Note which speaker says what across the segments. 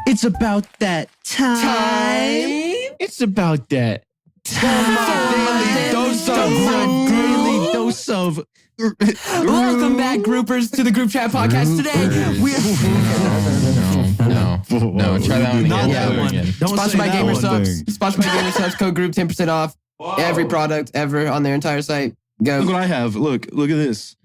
Speaker 1: It's about that time.
Speaker 2: It's about that
Speaker 1: daily dose of.
Speaker 3: Welcome back, groupers, to the group chat podcast. Today,
Speaker 2: No, try that one again.
Speaker 1: Not that one.
Speaker 2: Again.
Speaker 3: sponsored by GamerSupps. Sponsored by GamerSupps. Code group 10% off every product ever on their entire site. Go.
Speaker 1: Look what I have. Look at this.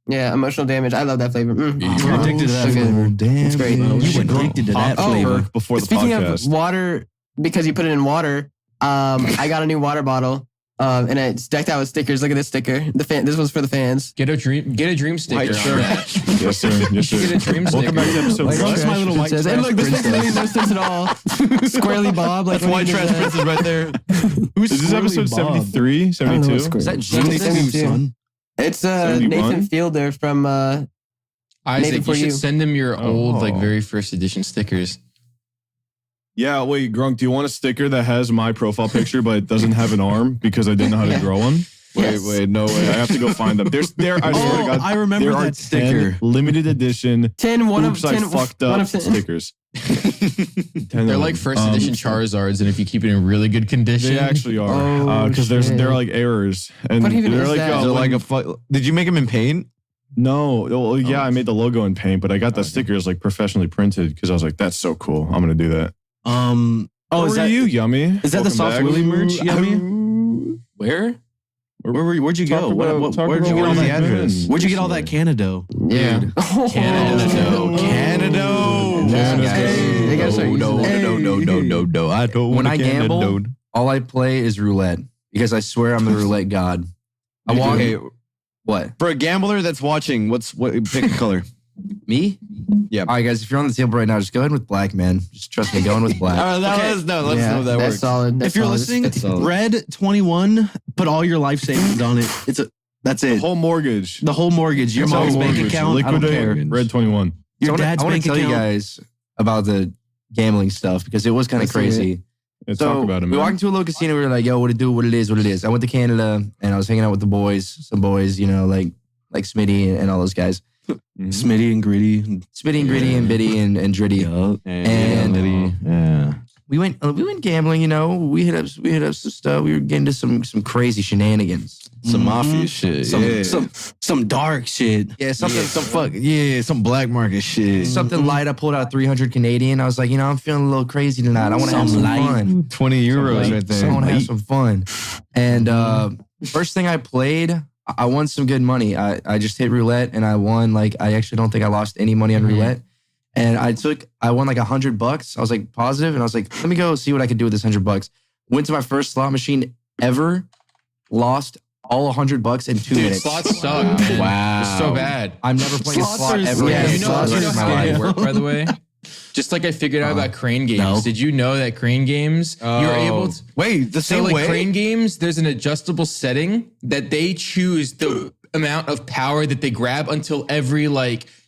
Speaker 3: Yeah, emotional damage. I love that flavor.
Speaker 1: You're addicted to that
Speaker 3: so good.
Speaker 1: flavor. Damn,
Speaker 3: It's great.
Speaker 1: You were addicted to that flavor.
Speaker 4: Before the
Speaker 3: Speaking
Speaker 4: podcast.
Speaker 3: of water, because you put it in water, I got a new water bottle. And it's decked out with stickers. Look at this sticker. This one's for the fans.
Speaker 2: Get a dream sticker.
Speaker 4: White
Speaker 2: on
Speaker 4: shirt.
Speaker 2: that.
Speaker 4: Yes, sir. Yes, sir.
Speaker 2: Get a dream sticker.
Speaker 4: Welcome back to episode
Speaker 3: White
Speaker 4: what?
Speaker 3: trash
Speaker 1: my little white
Speaker 3: princess.
Speaker 1: trash
Speaker 3: And look, this makes
Speaker 1: princess.
Speaker 3: no sense at all. Squirrely Bob. Like
Speaker 4: That's White Trash Princess right there. Is this episode 73? 72?
Speaker 3: Is
Speaker 1: that
Speaker 3: James'
Speaker 1: James' son?
Speaker 3: It's
Speaker 4: 71?
Speaker 3: Nathan Fielder from
Speaker 2: Isaac,
Speaker 3: Maybe for
Speaker 2: you should
Speaker 3: you.
Speaker 2: send him your old,
Speaker 4: Oh.
Speaker 2: very first edition stickers.
Speaker 4: Yeah, wait, Grunk, do you want a sticker that has my profile picture but it doesn't have an arm because I didn't know how to grow one?
Speaker 3: Yes.
Speaker 4: Wait, no way. I have to go find them. I swear to God,
Speaker 1: I remember
Speaker 4: there are
Speaker 1: that sticker.
Speaker 4: 10 limited edition
Speaker 3: 10, one
Speaker 4: oops,
Speaker 3: of 10.
Speaker 4: I fucked
Speaker 3: one
Speaker 4: up
Speaker 3: of 10.
Speaker 4: stickers. 10
Speaker 2: They're
Speaker 4: of
Speaker 2: like
Speaker 4: them.
Speaker 2: first edition Charizards, and if you keep it in really good condition,
Speaker 4: They actually are.
Speaker 3: Oh,
Speaker 4: Because
Speaker 3: shit.
Speaker 4: they're like errors. And
Speaker 3: What even
Speaker 4: they're
Speaker 3: is
Speaker 4: like,
Speaker 3: that?
Speaker 5: Is it like a did you make them in paint?
Speaker 4: No, well, yeah, I made the logo in paint, but I got the stickers like professionally printed because I was like, that's so cool. I'm gonna do that.
Speaker 1: Oh,
Speaker 4: Where are you, Yummy?
Speaker 1: Is that the
Speaker 4: Welcome
Speaker 1: Soft
Speaker 4: back.
Speaker 1: Willy merch, Yummy?
Speaker 2: where?
Speaker 1: Where'd you go? Where'd you get all
Speaker 4: where
Speaker 1: that
Speaker 4: you've been
Speaker 1: address? Where'd you get all that Canada?
Speaker 3: Yeah.
Speaker 5: Canada.
Speaker 3: Hey, they gotta start using that.
Speaker 5: No. I don't
Speaker 6: When
Speaker 5: want
Speaker 6: I
Speaker 5: a Canada.
Speaker 6: gamble, all I play is roulette because I swear I'm the roulette god. I walk.
Speaker 5: Okay,
Speaker 6: What?
Speaker 5: for a gambler that's watching, what pick a color?
Speaker 6: Me?
Speaker 5: Yeah.
Speaker 6: All right, guys. If you're on the table right now, just go ahead with black, man. Just trust me. Going with black.
Speaker 5: Let's know
Speaker 3: Yeah,
Speaker 5: if that
Speaker 3: that's
Speaker 5: works.
Speaker 3: solid. That's
Speaker 1: If you're
Speaker 3: solid.
Speaker 1: listening,
Speaker 3: That's solid.
Speaker 1: red 21. Put all your life savings on it. That's
Speaker 4: The
Speaker 1: it.
Speaker 4: whole mortgage.
Speaker 1: The whole mortgage, your
Speaker 4: It's all
Speaker 1: mom's bank
Speaker 4: mortgage.
Speaker 1: account. I don't
Speaker 4: Liquidate
Speaker 1: care.
Speaker 4: Red 21.
Speaker 1: Your
Speaker 6: So
Speaker 1: dad's
Speaker 6: I want
Speaker 1: bank
Speaker 6: to tell you
Speaker 1: account.
Speaker 6: guys about the gambling stuff because it was kind of
Speaker 3: Let's hear
Speaker 6: crazy.
Speaker 4: Let's
Speaker 6: So
Speaker 4: talk about it,
Speaker 6: we
Speaker 4: man.
Speaker 6: walked into a little casino. We were like, "Yo, what it do? What it is? What it is?" I went to Canada and I was hanging out with the boys, some boys, like Smitty and all those guys.
Speaker 1: Smitty and Gritty.
Speaker 6: Smitty and Gritty and Biddy and Dritty. And we went gambling. We hit up some stuff. We were getting to some crazy shenanigans.
Speaker 5: Some mafia shit.
Speaker 1: Some dark shit.
Speaker 6: Yeah,
Speaker 5: some black market shit.
Speaker 6: something light. I pulled out 300 Canadian. I was like, I'm feeling a little crazy tonight. I want to have some fun.
Speaker 5: 20 euros right there.
Speaker 6: I want to have some fun. And first thing I played, I won some good money. I just hit roulette and I won. I actually don't think I lost any money on roulette. And I won like $100. I was like positive, and I was like, let me go see what I could do with this $100. Went to my first slot machine ever, lost all $100 in 2
Speaker 2: Dude,
Speaker 6: minutes.
Speaker 2: slots suck. Man.
Speaker 5: Wow.
Speaker 2: It's so bad.
Speaker 6: I'm never playing a
Speaker 1: Slots
Speaker 6: slot
Speaker 1: are-
Speaker 6: ever.
Speaker 1: yeah,
Speaker 6: again.
Speaker 2: You know
Speaker 6: Slots are
Speaker 2: how
Speaker 6: my
Speaker 2: they
Speaker 6: life.
Speaker 2: work, by the way? Just like I figured out about crane games.
Speaker 1: No.
Speaker 2: Did you know that crane games, you're able to...
Speaker 5: Wait, the
Speaker 2: So
Speaker 5: same
Speaker 2: like
Speaker 5: way?
Speaker 2: crane games, there's an adjustable setting that they choose the amount of power that they grab until every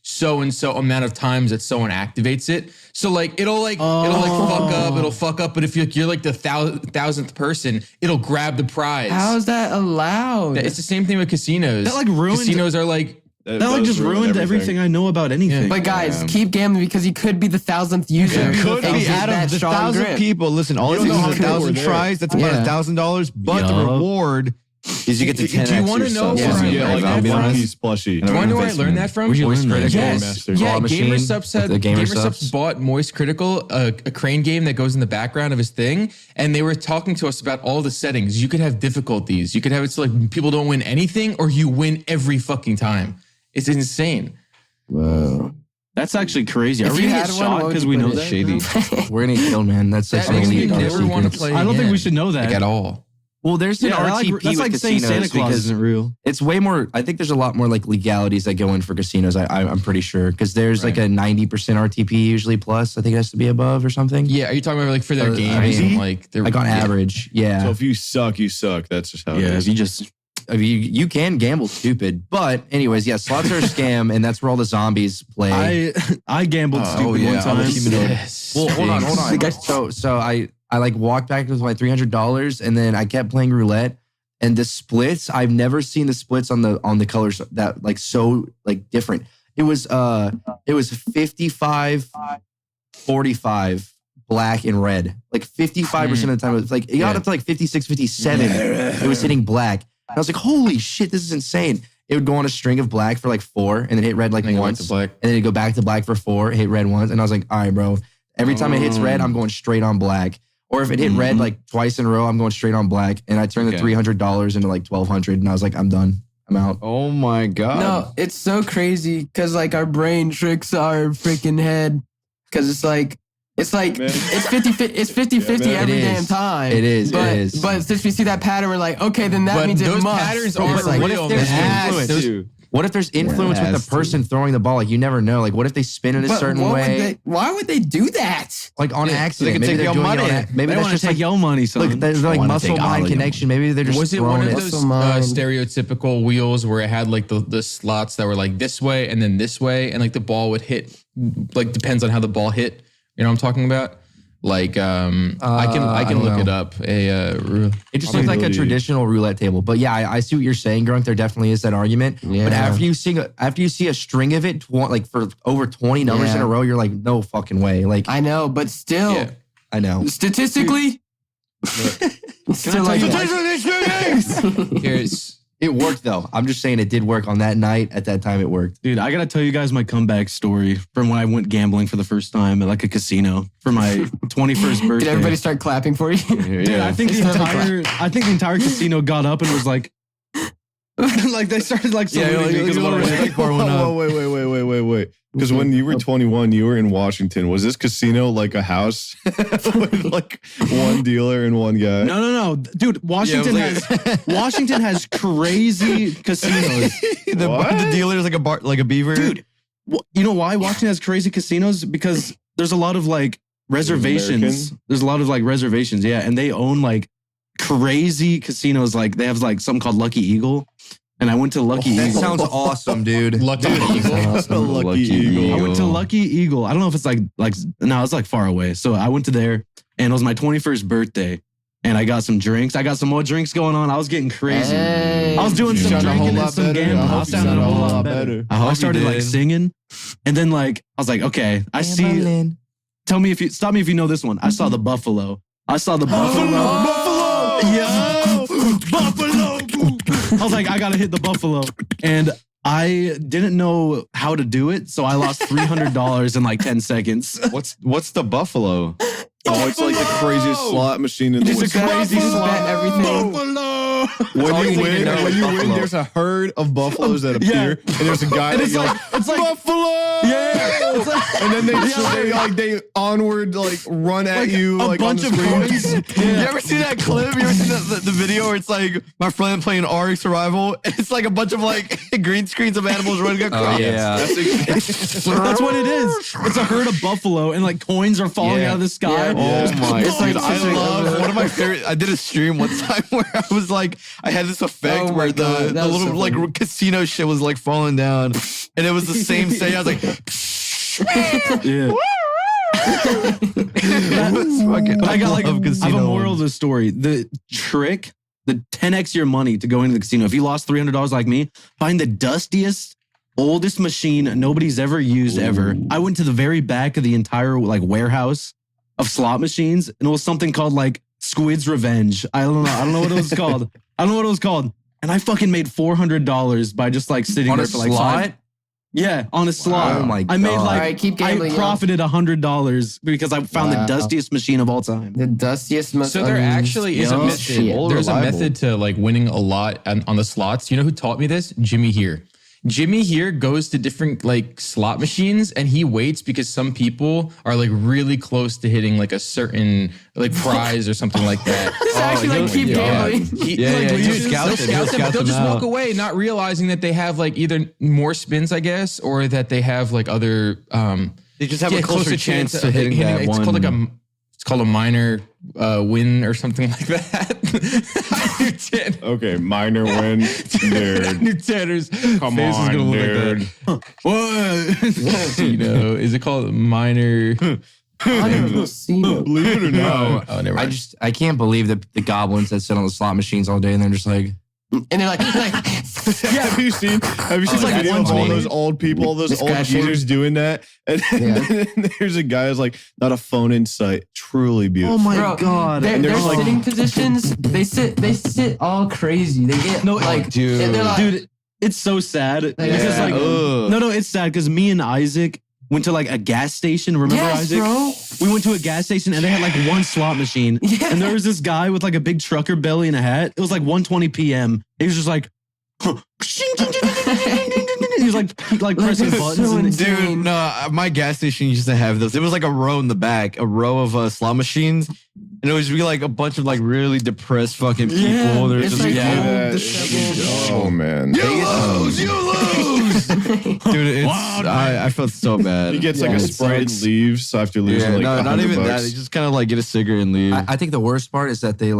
Speaker 2: so and so amount of times that someone activates it. So it'll fuck up. But if you're like the thousandth person, it'll grab the prize.
Speaker 3: How is that allowed?
Speaker 2: It's the same thing with casinos.
Speaker 1: That, ruined.
Speaker 2: Casinos are like,
Speaker 1: That just ruined everything I know about anything.
Speaker 3: But guys, keep gambling because you could be the 1,000th user.
Speaker 5: Could
Speaker 3: and
Speaker 5: be
Speaker 3: get
Speaker 5: out
Speaker 3: that
Speaker 5: of the
Speaker 3: strong
Speaker 5: 1,000
Speaker 3: grip.
Speaker 5: people. Listen, all it
Speaker 4: You
Speaker 5: takes
Speaker 4: don't
Speaker 5: is
Speaker 4: know how
Speaker 5: 1,000
Speaker 4: good we're
Speaker 5: tries. That's about
Speaker 3: Yeah.
Speaker 5: $1,000. But the
Speaker 6: Yup.
Speaker 5: reward is you get to 10x
Speaker 2: Do you wanna know
Speaker 5: yourself.
Speaker 2: where I
Speaker 4: Yeah,
Speaker 2: learned
Speaker 4: like
Speaker 2: that
Speaker 4: a
Speaker 2: from?
Speaker 4: One Piece plushie.
Speaker 2: do you want to know where I learned that from?
Speaker 1: Where'd you
Speaker 6: Voice
Speaker 1: learn that?
Speaker 6: critical.
Speaker 2: Yes.
Speaker 4: Master.
Speaker 2: Yeah,
Speaker 6: Claw machine,
Speaker 2: GamerSupps
Speaker 6: the
Speaker 2: GamerSupps bought Moist Critical, a crane game that goes in the background of his thing, and they were talking to us about all the settings. You could have difficulties. You could have it so people don't win anything, or you win every fucking time. It's insane.
Speaker 6: Whoa.
Speaker 1: That's actually crazy. Are
Speaker 3: If
Speaker 1: we
Speaker 3: you
Speaker 1: gonna
Speaker 3: had
Speaker 1: get
Speaker 3: one,
Speaker 1: shot
Speaker 3: what would
Speaker 1: because
Speaker 3: you
Speaker 1: we
Speaker 3: put
Speaker 1: know
Speaker 3: it?
Speaker 1: that?
Speaker 5: Shady.
Speaker 6: We're gonna get killed, man. That's such
Speaker 2: That makes me never want to
Speaker 6: secrets.
Speaker 2: play
Speaker 1: I don't think
Speaker 2: again.
Speaker 1: we should know that.
Speaker 2: At all.
Speaker 6: Well, there's an RTP
Speaker 1: that's
Speaker 6: with
Speaker 1: like saying
Speaker 6: casinos
Speaker 1: Santa Claus
Speaker 6: because
Speaker 1: isn't real.
Speaker 6: it's way more. I think there's a lot more legalities that go in for casinos. I'm pretty sure because there's like a 90% RTP usually plus. I think it has to be above or something.
Speaker 2: Yeah, are you talking about for their
Speaker 6: I
Speaker 2: games?
Speaker 6: mean,
Speaker 2: and their,
Speaker 6: Like on average, yeah.
Speaker 4: So if you suck, you suck. That's just how it
Speaker 1: Yeah,
Speaker 4: is.
Speaker 1: if you just
Speaker 6: I mean, you can gamble stupid, but anyways, yeah, slots are a scam, and that's where all the zombies play.
Speaker 1: I gambled stupid one time.
Speaker 2: Yes.
Speaker 6: Well, hold on. So I walked back with my $300, and then I kept playing roulette. And the splits, I've never seen the splits on the colors that so different. It was 55 45 black and red. Like 55% of the time, it was like, it got up to like 56, 57. It was hitting black. And I was like, holy shit, this is insane. It would go on a string of black for like 4 and then hit red like once. And then it'd go back to black for 4, hit red once. And I was like, all right, bro. Every time it hits red, I'm going straight on black. Or if it hit red like twice in a row, I'm going straight on black. And I turned the $300 into like $1,200. And I was like, I'm done. I'm out.
Speaker 5: Oh my God.
Speaker 3: No, it's so crazy because like our brain tricks our freaking head because it's 50-50 every damn time.
Speaker 6: It is.
Speaker 3: But since we see that pattern, we're like, okay, then that means it must.
Speaker 2: Those patterns aren't
Speaker 3: like,
Speaker 2: real,
Speaker 6: there's
Speaker 2: man.
Speaker 6: influence? What if there's influence with the person throwing the ball? Like you never know. Like what if they spin in a certain way?
Speaker 3: Why would they do that?
Speaker 6: Like on accident.
Speaker 5: can
Speaker 6: Maybe
Speaker 5: take
Speaker 6: they're
Speaker 5: your
Speaker 6: doing
Speaker 5: money.
Speaker 6: it on maybe
Speaker 1: They
Speaker 6: that's
Speaker 1: want to
Speaker 6: just
Speaker 1: take
Speaker 6: like
Speaker 1: your money, son.
Speaker 6: like they're like
Speaker 1: wanna
Speaker 6: muscle
Speaker 1: take all
Speaker 6: mind
Speaker 1: of your
Speaker 6: connection. Maybe they're just
Speaker 2: Was it one
Speaker 6: throwing
Speaker 2: of
Speaker 6: it.
Speaker 2: those
Speaker 3: mind.
Speaker 2: stereotypical wheels where it had like the slots that were like this way and then this way, and like the ball would hit, like depends on how the ball hit. You know what I'm talking about? Like I can look it up.
Speaker 6: It just looks like a traditional roulette table. But yeah, I see what you're saying, Grunk. There definitely is that argument.
Speaker 3: Yeah.
Speaker 6: But after you see a string of it, like for over 20 numbers in a row, you're like, no fucking way. Like
Speaker 3: I know, but still,
Speaker 2: Yeah.
Speaker 6: I know.
Speaker 3: statistically, it's still like
Speaker 2: Here's
Speaker 6: It worked though. I'm just saying it did work on that night. At that time, it worked.
Speaker 1: Dude, I gotta tell you guys my comeback story from when I went gambling for the first time at like a casino for my 21st birthday.
Speaker 3: Did everybody start clapping for you?
Speaker 1: Dude, I think the entire casino got up and was like, like they started like saluting me because of what I was.
Speaker 4: Wait. Because when you were 21, you were in Washington. Was this casino like a house with like one dealer and one guy?
Speaker 1: No, dude. Washington has crazy casinos.
Speaker 5: The dealer's like a bar, like a beaver.
Speaker 1: Dude, you know why Washington has crazy casinos? Because there's a lot of like reservations.
Speaker 4: American?
Speaker 1: There's a lot of like reservations, yeah, and they own like crazy casinos. Like they have like something called Lucky Eagle, and I went to Lucky
Speaker 6: That
Speaker 1: Eagle.
Speaker 6: sounds awesome, dude.
Speaker 2: Lucky Eagle.
Speaker 4: Lucky Eagle.
Speaker 1: I went to Lucky Eagle. I don't know if it's like no, it's like far away. So I went to there, and it was my 21st birthday, and I got some drinks. I got some more drinks going on. I was getting crazy.
Speaker 3: Hey.
Speaker 1: I was doing some
Speaker 4: sounded a
Speaker 1: drinking
Speaker 4: whole
Speaker 1: and
Speaker 4: lot
Speaker 1: some
Speaker 4: better.
Speaker 1: gambling.
Speaker 4: I
Speaker 1: I
Speaker 4: hope
Speaker 1: was
Speaker 4: you
Speaker 1: sounding a
Speaker 4: sounded
Speaker 1: whole lot better. I started like singing, and then like I was like, okay, I see. Tell me if you stop me if you know this one. I saw the buffalo. I saw the buffalo. Buffalo. Yeah. Buffalo. I was like, I gotta hit the buffalo, and I didn't know how to do it, so I lost $300 in like 10 seconds.
Speaker 5: What's the buffalo?
Speaker 4: Oh, it's like the craziest slot machine in the
Speaker 3: Just a
Speaker 4: world.
Speaker 3: crazy bet everything.
Speaker 4: When you
Speaker 6: you need to know is
Speaker 4: win,
Speaker 6: buffalo.
Speaker 4: there's a herd of buffaloes that appear, and there's a guy
Speaker 1: And
Speaker 4: that
Speaker 1: it's
Speaker 4: yells,
Speaker 1: like it's like
Speaker 4: buffalo!
Speaker 1: yeah, it's like,
Speaker 4: And then they onward like run at you
Speaker 1: a
Speaker 4: like
Speaker 1: bunch
Speaker 4: on
Speaker 1: of
Speaker 4: the screen.
Speaker 1: coins.
Speaker 5: You ever see that clip? You ever seen the video where it's like my friend playing Ark Survival? And it's like a bunch of like green screens of animals running across.
Speaker 1: That's what it is. It's a herd of buffalo, and like coins are falling out of the sky.
Speaker 3: Yeah.
Speaker 5: Oh my
Speaker 3: It's like
Speaker 5: god. I
Speaker 3: such a-
Speaker 5: love one of my favorite. I did a stream one time where I was like, I had this effect
Speaker 3: Oh my
Speaker 5: where
Speaker 3: God,
Speaker 5: the
Speaker 3: that was
Speaker 5: little
Speaker 3: so
Speaker 5: like
Speaker 3: funny.
Speaker 5: casino shit was like falling down. And it was the same say. I was like,
Speaker 1: Yeah.
Speaker 5: fucking,
Speaker 1: But I got like
Speaker 5: love
Speaker 1: I have a
Speaker 5: casino
Speaker 1: moral
Speaker 5: ones.
Speaker 1: of the story. The trick, the 10x your money to go into the casino. If you lost $300 like me, find the dustiest, oldest machine nobody's ever used ever. I went to the very back of the entire like warehouse of slot machines, and it was something called like Squid's Revenge. I don't know what it was called. And I fucking made $400 by just like sitting
Speaker 6: On
Speaker 1: there
Speaker 6: a
Speaker 1: for like
Speaker 6: slot?
Speaker 1: 5. Yeah, on a slot.
Speaker 6: Oh my
Speaker 1: I made
Speaker 6: God.
Speaker 1: like
Speaker 3: All right, keep gambling,
Speaker 1: I
Speaker 3: yo.
Speaker 1: profited $100 because I found the
Speaker 3: Wow.
Speaker 1: dustiest machine of all time.
Speaker 3: The dustiest, most
Speaker 2: So there actually is a
Speaker 3: unused
Speaker 2: method.
Speaker 3: shit.
Speaker 2: There's a
Speaker 5: reliable.
Speaker 2: method to like winning a lot on the slots. You know who taught me this? Jimmy here. Jimmy here goes to different like slot machines and he waits because some people are like really close to hitting like a certain like prize or something like that.
Speaker 3: It's actually like keep gambling.
Speaker 2: They'll just walk away not realizing that they have like either more spins, I guess, or that they have like other
Speaker 5: They just have a closer chance to hitting that
Speaker 2: it's
Speaker 5: one.
Speaker 2: called a minor win or something like that. I knew Tanner.
Speaker 4: Okay, minor win,
Speaker 2: I
Speaker 4: dude.
Speaker 2: knew Tanner's
Speaker 4: Come
Speaker 2: face was
Speaker 4: on,
Speaker 2: gonna look
Speaker 4: dude.
Speaker 2: like that. You know, is it called minor?
Speaker 4: Believe it or not.
Speaker 2: Oh, never mind.
Speaker 6: I can't believe the goblins that sit on the slot machines all day and they're just like,
Speaker 3: and they're like
Speaker 4: Have you seen the
Speaker 3: like
Speaker 4: video
Speaker 3: one
Speaker 4: of all
Speaker 3: thing.
Speaker 4: those old people, those
Speaker 3: This
Speaker 4: old
Speaker 3: guy
Speaker 4: geezers doing that? And then there's a guy who's like, not a phone in sight. Truly beautiful.
Speaker 1: Oh my
Speaker 3: Bro,
Speaker 1: god.
Speaker 3: Their
Speaker 4: there's like-
Speaker 3: sitting positions, they sit all crazy. They get
Speaker 1: No,
Speaker 3: like,
Speaker 5: dude.
Speaker 3: they're like,
Speaker 1: Dude, it's so sad because like
Speaker 5: Ugh.
Speaker 1: no, it's sad because me and Isaac went to like a gas station. Remember,
Speaker 3: yes,
Speaker 1: Isaac?
Speaker 3: bro.
Speaker 1: We went to a gas station and they had like one slot machine.
Speaker 3: Yeah.
Speaker 1: And there was this guy with like a big trucker belly and a hat. It was like 1:20 p.m. He was just like, he was like pressing
Speaker 3: it's
Speaker 1: buttons.
Speaker 3: so
Speaker 1: and
Speaker 3: insane.
Speaker 5: Dude, no, my gas station used to have those. It was like a row in the back, a row of slot machines. And it was be like a bunch of like really depressed fucking people.
Speaker 3: Yeah,
Speaker 5: They're
Speaker 3: it's
Speaker 5: just
Speaker 3: like
Speaker 4: Yeah,
Speaker 3: old,
Speaker 4: oh man.
Speaker 5: you lose. Dude, it's I felt so bad.
Speaker 4: He gets like a
Speaker 6: it
Speaker 4: Sprite and
Speaker 6: sucks.
Speaker 4: leaves after losing like
Speaker 5: no, not even
Speaker 4: $100.
Speaker 5: that. They just kind of like get a cigarette and leave.
Speaker 6: I think the worst part is that they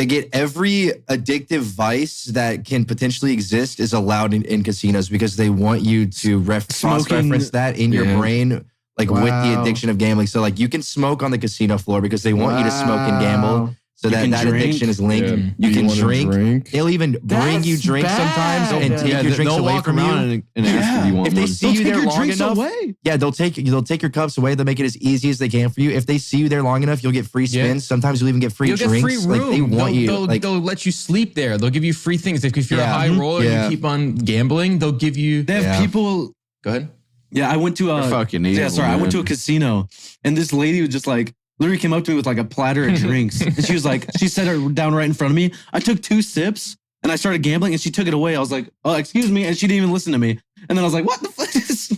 Speaker 6: get every addictive vice that can potentially exist is allowed in casinos because they want you to cross-reference that in your
Speaker 5: Yeah.
Speaker 6: brain, like with the
Speaker 3: Wow.
Speaker 6: addiction of gambling. So like you can smoke on the casino floor because they want you to smoke and gamble. So
Speaker 1: You
Speaker 6: that
Speaker 1: can
Speaker 6: drink. Addiction is linked.
Speaker 4: Yeah.
Speaker 6: You can
Speaker 4: wanna
Speaker 6: drink. They'll even bring you
Speaker 3: That's
Speaker 6: drinks
Speaker 3: bad.
Speaker 6: sometimes and take
Speaker 5: yeah,
Speaker 6: your drinks
Speaker 5: they'll
Speaker 6: away
Speaker 5: walk
Speaker 6: from
Speaker 5: around
Speaker 6: you.
Speaker 5: and ask if you want
Speaker 6: If they
Speaker 5: one.
Speaker 6: see you there long enough,
Speaker 1: away.
Speaker 6: yeah, they'll take your cups away. They'll make it as easy as they can for you. If they see you there long enough, you'll get free
Speaker 2: Yeah.
Speaker 6: spins. Sometimes you'll even get free
Speaker 2: You'll
Speaker 6: drinks.
Speaker 2: get free room.
Speaker 6: Like they want you. Like
Speaker 2: They'll let you sleep there. They'll give you free things. If you're a
Speaker 6: Yeah.
Speaker 2: high roller and
Speaker 6: Yeah.
Speaker 2: you keep on gambling, they'll give you.
Speaker 1: They have
Speaker 6: Yeah.
Speaker 1: people.
Speaker 2: Go ahead.
Speaker 1: Yeah, I went to
Speaker 5: They're fucking evil,
Speaker 1: yeah, sorry, I went to a
Speaker 5: man.
Speaker 1: casino and this lady was just like literally came up to me with like a platter of drinks. And she was like, she set her down right in front of me. I took 2 sips and I started gambling and she took it away. I was like, oh, excuse me. And she didn't even listen to me. And then I was like, what the fuck is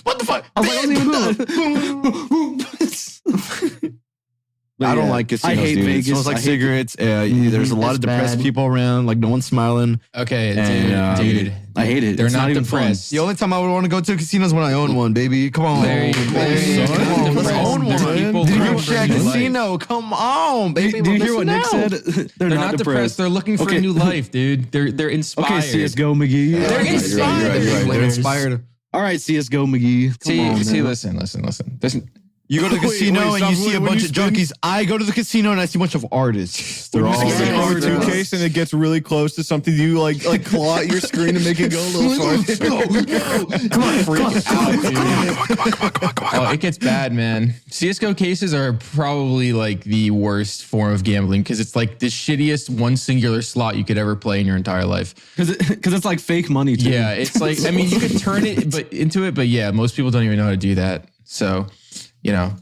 Speaker 5: What the fuck?
Speaker 1: I was like, I wasn't even done.
Speaker 5: I don't like casinos,
Speaker 1: I hate
Speaker 5: dude. It
Speaker 1: Vegas.
Speaker 5: smells like
Speaker 1: I hate-
Speaker 5: cigarettes. There's a lot of
Speaker 3: That's
Speaker 5: depressed
Speaker 3: bad.
Speaker 5: people around. Like no one's smiling.
Speaker 2: Okay,
Speaker 5: And,
Speaker 2: dude.
Speaker 1: I hate it.
Speaker 2: They're
Speaker 1: It's
Speaker 2: not
Speaker 1: even
Speaker 2: depressed.
Speaker 5: The only time I would want to go to a casino is when I own one, baby. Come on,
Speaker 2: There you go.
Speaker 5: baby.
Speaker 4: Son.
Speaker 5: Come on, let's
Speaker 2: Depressed.
Speaker 5: own
Speaker 2: There's
Speaker 5: one.
Speaker 2: people
Speaker 5: Dude,
Speaker 2: who
Speaker 5: you
Speaker 2: are
Speaker 5: check
Speaker 2: bringing
Speaker 5: casino. Come on, baby.
Speaker 1: Do you hear
Speaker 5: We're
Speaker 1: what Nick
Speaker 5: missing
Speaker 1: said?
Speaker 5: out.
Speaker 1: They're
Speaker 2: not depressed. They're looking for
Speaker 1: Okay.
Speaker 2: a new life, dude. They're
Speaker 1: Okay,
Speaker 2: inspired.
Speaker 1: CSGO McGee.
Speaker 2: They're
Speaker 5: You're right,
Speaker 2: inspired.
Speaker 5: you're right, you're right. They're
Speaker 3: Winners.
Speaker 5: inspired.
Speaker 1: All right, CSGO McGee. Come on,
Speaker 2: See,
Speaker 1: man.
Speaker 2: listen.
Speaker 5: You go to the casino and you see a
Speaker 4: when
Speaker 5: bunch
Speaker 4: you
Speaker 5: of
Speaker 4: spin-
Speaker 5: junkies. I go to the casino and I see a bunch of artists. They're all
Speaker 4: It's like
Speaker 3: Yeah.
Speaker 4: over 2 case and it gets really close to something. You like claw at your screen to make it go a little farther.
Speaker 3: Come on, freak out.
Speaker 2: Oh, it gets bad, man. CSGO cases are probably like the worst form of gambling because it's like the shittiest one singular slot you could ever play in your entire life.
Speaker 1: Because it's like fake money too.
Speaker 2: Yeah, it's like I mean you could turn it into it, but yeah, most people don't even know how to do that. So, you know,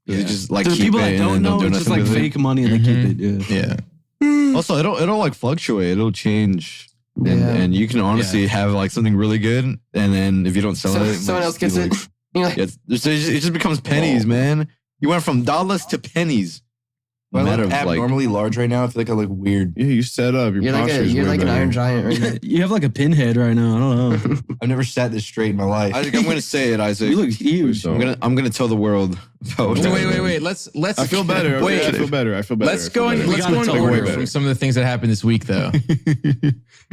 Speaker 5: They just like
Speaker 1: There's
Speaker 5: keep
Speaker 1: people
Speaker 5: it
Speaker 1: that
Speaker 5: and
Speaker 1: don't
Speaker 5: then they'll
Speaker 1: know.
Speaker 5: do
Speaker 1: It's just
Speaker 5: nothing
Speaker 1: like
Speaker 5: with it.
Speaker 1: fake money and they keep it. Yeah.
Speaker 2: yeah.
Speaker 5: Also, it'll like fluctuate. It'll change. And,
Speaker 3: Yeah.
Speaker 5: and you can honestly have like something really good, and then if you don't sell
Speaker 3: So,
Speaker 5: it,
Speaker 3: someone else
Speaker 5: just
Speaker 3: gets
Speaker 5: be
Speaker 3: it. You're like,
Speaker 5: Like, it just becomes pennies, man. You went from dollars to pennies.
Speaker 6: I
Speaker 5: Matter
Speaker 6: look
Speaker 5: of like,
Speaker 6: abnormally large right now. I feel like I look weird.
Speaker 4: Yeah, you set up. Your
Speaker 3: you're like,
Speaker 4: posture is way
Speaker 3: an
Speaker 4: better.
Speaker 3: Iron Giant right now.
Speaker 1: You have like a pinhead right now. I don't know.
Speaker 6: I've never sat this straight in my life.
Speaker 5: Isaac, I'm gonna say it, Isaac.
Speaker 1: You look huge.
Speaker 4: So-
Speaker 5: I'm gonna tell the world about what
Speaker 2: Wait. Let's.
Speaker 4: I feel better.
Speaker 2: Wait.
Speaker 4: I feel better. I feel better.
Speaker 2: Let's
Speaker 4: I feel
Speaker 2: go in.
Speaker 4: better.
Speaker 2: Let's
Speaker 1: gotta
Speaker 2: go in
Speaker 1: talk
Speaker 2: order
Speaker 4: way
Speaker 2: from
Speaker 4: better.
Speaker 2: some of the things that happened this week, though.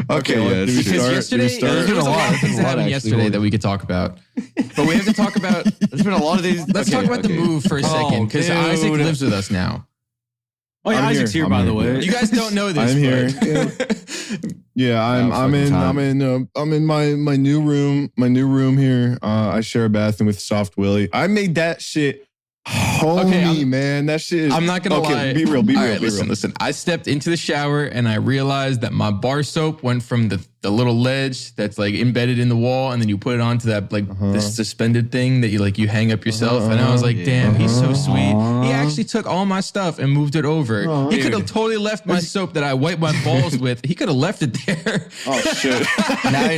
Speaker 5: Okay, yeah,
Speaker 4: Did we
Speaker 5: it's true.
Speaker 4: start?
Speaker 2: Because
Speaker 4: Did we
Speaker 2: yesterday,
Speaker 4: start?
Speaker 2: there was a lot of things that happened
Speaker 5: actually.
Speaker 2: yesterday that we could talk about, but we have to talk about.
Speaker 5: There's been a lot of these.
Speaker 2: Let's talk about the move for a second, because Isaac
Speaker 5: dude.
Speaker 2: lives with us now.
Speaker 1: Oh yeah,
Speaker 4: I'm
Speaker 1: Isaac's
Speaker 4: here.
Speaker 1: here,
Speaker 4: I'm
Speaker 1: by
Speaker 4: here.
Speaker 1: the way.
Speaker 2: You guys don't know this.
Speaker 4: I'm here.
Speaker 2: but-
Speaker 4: Yeah, I'm in my new room here. I share a bathroom with Soft Willie. I made that shit homey,
Speaker 2: Okay,
Speaker 4: man. That shit is
Speaker 2: I'm not gonna lie.
Speaker 4: Be real,
Speaker 2: All
Speaker 4: be
Speaker 2: right,
Speaker 4: real.
Speaker 2: listen. I stepped into the shower and I realized that my bar soap went from the little ledge that's like embedded in the wall, and then you put it onto that like this suspended thing that you hang up yourself. And I was like, damn, he's so sweet. He actually took all my stuff and moved it over. He could have totally left my soap that I wipe my balls with. He could have left it there.
Speaker 4: Oh shit.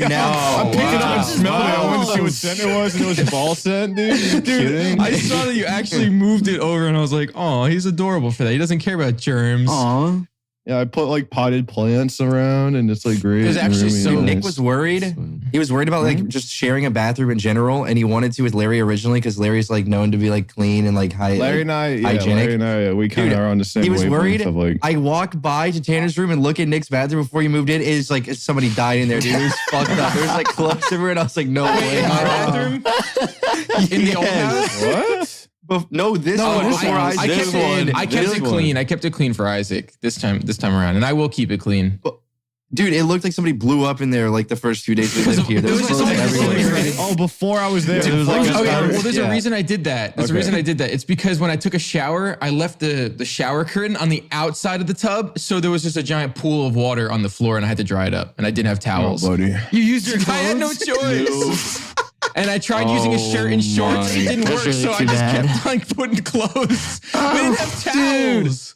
Speaker 6: now,
Speaker 4: I picked it up and smelled it. I went to see what scent it was, and it was ball scent, dude. You kidding?
Speaker 2: I saw that you actually moved it over, and I was like, oh, he's adorable for that. He doesn't care about germs.
Speaker 1: Aw.
Speaker 4: Yeah, I put like potted plants around, and it's like great.
Speaker 2: It was actually
Speaker 4: really
Speaker 2: so-
Speaker 4: nice.
Speaker 6: Nick was worried. He was worried about like just sharing a bathroom in general, and he wanted to with Larry originally because Larry's like known to be like clean and like high.
Speaker 4: Larry and I,
Speaker 6: hygienic.
Speaker 4: Larry and I, we kind of
Speaker 6: Dude,
Speaker 4: are on the same.
Speaker 6: he was
Speaker 4: wavelength
Speaker 6: worried.
Speaker 4: Of like,
Speaker 6: I walked by to Tanner's room and look at Nick's bathroom before you moved in. It's like somebody died in there, dude. It was fucked up. There was like clothes everywhere, and I was like, no way.
Speaker 2: In my bathroom? In the old house?
Speaker 4: what?
Speaker 5: No, this
Speaker 4: No,
Speaker 5: one
Speaker 4: this
Speaker 5: before
Speaker 4: one.
Speaker 2: I
Speaker 5: Isaac.
Speaker 2: kept it clean. I kept it clean for Isaac this time around, and I will keep it clean.
Speaker 6: Dude, it looked like somebody blew up in there like the first few days we lived here. There was
Speaker 2: There was
Speaker 6: clothes
Speaker 2: so many
Speaker 6: everywhere.
Speaker 2: clothes.
Speaker 4: Oh, before I was there.
Speaker 5: Dude, it was like
Speaker 2: Oh, yeah.
Speaker 5: powder.
Speaker 2: Well, there's a
Speaker 5: Yeah.
Speaker 2: reason I did that. There's a
Speaker 4: Okay.
Speaker 2: reason I did that. It's because when I took a shower, I left the shower curtain on the outside of the tub, so there was just a giant pool of water on the floor, and I had to dry it up, and I didn't have towels.
Speaker 4: Oh, buddy.
Speaker 1: You used your
Speaker 2: I had no choice. And I tried using a shirt and shorts. It didn't work,
Speaker 3: really
Speaker 2: so I
Speaker 3: too
Speaker 2: just
Speaker 3: bad.
Speaker 2: kept like putting clothes. We didn't have towels.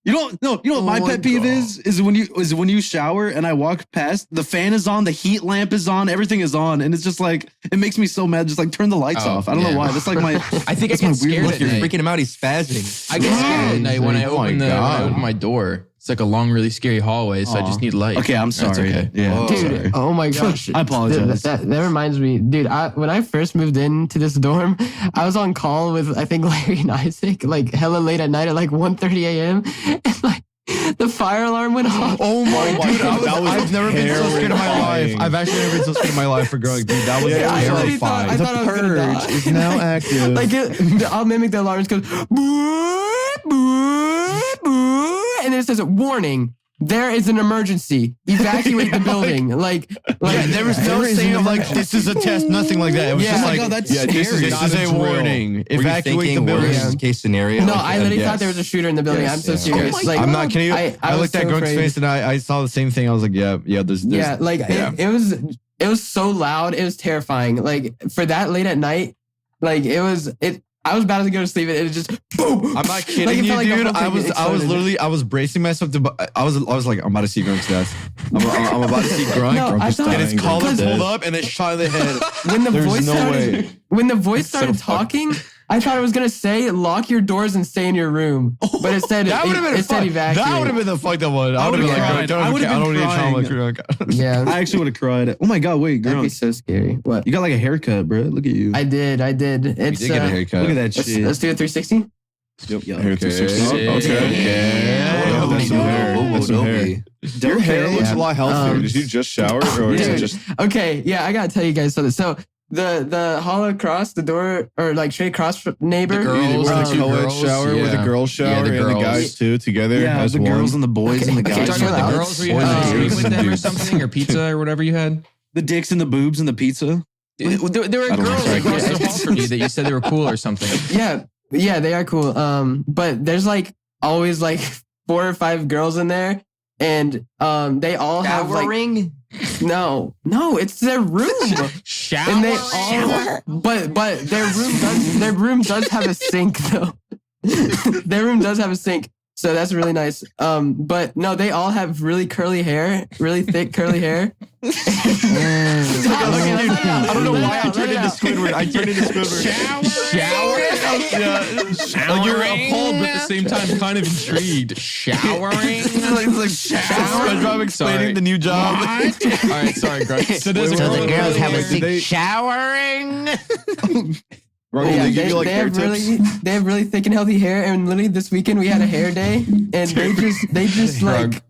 Speaker 1: You know what my pet peeve is when you shower and I walk past, the fan is on, the heat lamp is on, everything is on, and it's just like it makes me so mad. Just like turn the lights
Speaker 2: Oh,
Speaker 1: off. I don't
Speaker 2: yeah.
Speaker 1: know why. That's like my.
Speaker 2: I think I
Speaker 1: That's my
Speaker 2: get
Speaker 1: weird
Speaker 2: scared
Speaker 1: look.
Speaker 2: at
Speaker 6: You're
Speaker 2: night.
Speaker 6: freaking him out. He's spazzing.
Speaker 2: I get scared at night when I
Speaker 5: Oh my
Speaker 2: open when I
Speaker 5: God.
Speaker 2: open my door. It's like a long, really scary hallway, so I just need light.
Speaker 1: Okay, I'm
Speaker 2: That's
Speaker 1: sorry.
Speaker 2: okay.
Speaker 1: Yeah,
Speaker 6: Oh.
Speaker 3: Dude,
Speaker 1: sorry.
Speaker 3: oh my gosh.
Speaker 1: I apologize.
Speaker 3: That reminds me, dude, when I first moved into this dorm, I was on call with, I think, Larry and Isaac, like hella late at night at like 1:30 a.m. And like the fire alarm went off.
Speaker 5: Oh my dude,
Speaker 4: God,
Speaker 5: I've never been so scared in my life.
Speaker 4: terrifying.
Speaker 5: I've actually never been so scared in my life for growing. Dude, that was
Speaker 4: Yeah,
Speaker 3: I literally thought, I
Speaker 5: terrifying.
Speaker 3: thought I was gonna die.
Speaker 4: is now active.
Speaker 3: Like I'll mimic the alarm. It goes boo, boo, boo, and then it says warning. There is an emergency. Evacuate the building. Like
Speaker 5: Yeah, there was no saying of like this is a test, nothing like that. It was
Speaker 3: Yeah.
Speaker 5: just
Speaker 3: Oh my
Speaker 5: like
Speaker 1: God, that's
Speaker 4: yeah, this
Speaker 1: scary.
Speaker 4: is
Speaker 5: this
Speaker 4: not
Speaker 5: is a
Speaker 4: drill.
Speaker 5: warning.
Speaker 6: Were you
Speaker 5: Evacuate the
Speaker 6: thinking
Speaker 5: building.
Speaker 6: worst case scenario?
Speaker 3: no,
Speaker 6: Like,
Speaker 3: I literally
Speaker 5: yes.
Speaker 3: thought there was a shooter in the building.
Speaker 5: Yes,
Speaker 3: I'm so
Speaker 5: yes.
Speaker 3: serious.
Speaker 1: Oh my
Speaker 3: Like
Speaker 5: I'm not kidding you. I
Speaker 3: was
Speaker 5: looked at
Speaker 3: so
Speaker 5: Grunk's
Speaker 3: afraid.
Speaker 5: face and I saw the same thing. I was like, yeah, there's
Speaker 3: Yeah, like
Speaker 5: yeah.
Speaker 3: It was so loud. It was terrifying. Like for that late at night, like I was about to go to sleep and it just boom.
Speaker 5: I'm not kidding
Speaker 3: Like, it
Speaker 5: you,
Speaker 3: felt like the
Speaker 5: dude.
Speaker 3: whole
Speaker 5: I
Speaker 3: thing
Speaker 5: was
Speaker 3: exploded.
Speaker 5: literally, I was bracing myself to. I was like, I'm about to see Grunk's death. I'm about to see Grunk.
Speaker 3: No, I thought-
Speaker 5: and his
Speaker 4: Dying,
Speaker 5: collar
Speaker 4: Grunk's
Speaker 5: pulled
Speaker 4: dead.
Speaker 5: up and it shot in the head.
Speaker 3: when the
Speaker 4: There's
Speaker 3: voice
Speaker 4: no
Speaker 3: started,
Speaker 4: way.
Speaker 3: when the voice
Speaker 5: so
Speaker 3: started
Speaker 5: fucked.
Speaker 3: talking, I thought it was gonna say lock your doors and stay in your room, but it said
Speaker 5: That would have been
Speaker 3: it said evacuate.
Speaker 5: That would have been the fucked up one. I would have been like,
Speaker 1: cried. I
Speaker 5: I
Speaker 1: would've
Speaker 5: don't
Speaker 1: been
Speaker 5: need trauma.
Speaker 1: crying.
Speaker 5: Grunk.
Speaker 3: Yeah,
Speaker 1: I actually would have cried. Oh my god, wait,
Speaker 3: that'd be
Speaker 1: Grunk.
Speaker 3: so scary. What?
Speaker 1: You got like a haircut, bro. Look at you.
Speaker 3: I did.
Speaker 5: You
Speaker 3: It's
Speaker 5: did get a haircut.
Speaker 1: Look at that
Speaker 3: let's
Speaker 1: shit.
Speaker 3: do a 360.
Speaker 4: Yep.
Speaker 1: Yeah.
Speaker 4: Hair 360.
Speaker 2: Okay.
Speaker 4: Yeah, that's some hair. That's some hair. Your hair looks
Speaker 3: Yeah.
Speaker 4: a lot healthier. Did you just shower or is it
Speaker 3: Dude.
Speaker 4: just?
Speaker 3: Okay, yeah, I gotta tell you guys something. So the hollow cross, the door or like straight cross neighbor.
Speaker 2: The girls,
Speaker 4: With
Speaker 2: the
Speaker 4: a
Speaker 2: two
Speaker 4: co-ed
Speaker 2: girls,
Speaker 4: shower with
Speaker 2: yeah.
Speaker 4: a girl shower
Speaker 2: Yeah, the
Speaker 4: and the
Speaker 2: girls.
Speaker 4: guys too together
Speaker 1: Yeah,
Speaker 4: as
Speaker 1: the
Speaker 4: one.
Speaker 1: girls and the boys and the
Speaker 3: Okay,
Speaker 2: Are you
Speaker 1: guys.
Speaker 2: talking about
Speaker 3: Chill
Speaker 2: the
Speaker 3: out.
Speaker 2: girls where you
Speaker 4: Boys
Speaker 2: had
Speaker 4: and
Speaker 2: ice cream
Speaker 4: girls
Speaker 2: with
Speaker 4: and
Speaker 2: them or
Speaker 4: dudes.
Speaker 2: something, or pizza or whatever you had?
Speaker 1: The dicks and the boobs and the pizza.
Speaker 2: There were
Speaker 4: I don't
Speaker 2: girls
Speaker 4: know.
Speaker 2: across the hall from you that you said they were cool or something.
Speaker 3: Yeah, they are cool. But there's like always like 4 or 5 girls in there, and they all have like no, it's their room.
Speaker 2: Shower.
Speaker 3: And they all, but their room does have a sink though. Their room does have a sink, so that's really nice. But no, they all have really curly hair, really thick curly hair.
Speaker 5: I don't know why I turned into Squidward. I turned into Squidward.
Speaker 2: Shower. Like you're appalled, but at the same time kind of intrigued. Showering.
Speaker 5: SpongeBob explaining the new job.
Speaker 2: All right, sorry, Greg. So there's a
Speaker 4: So
Speaker 2: girl
Speaker 4: the
Speaker 2: with
Speaker 4: girls
Speaker 2: curly
Speaker 4: have a
Speaker 2: hair.
Speaker 4: sink
Speaker 5: showering.
Speaker 4: Rocky,
Speaker 3: Yeah,
Speaker 4: they give you like hair
Speaker 3: have
Speaker 4: tips.
Speaker 3: they have really thick and healthy hair, and literally this weekend we had a hair day, and they just like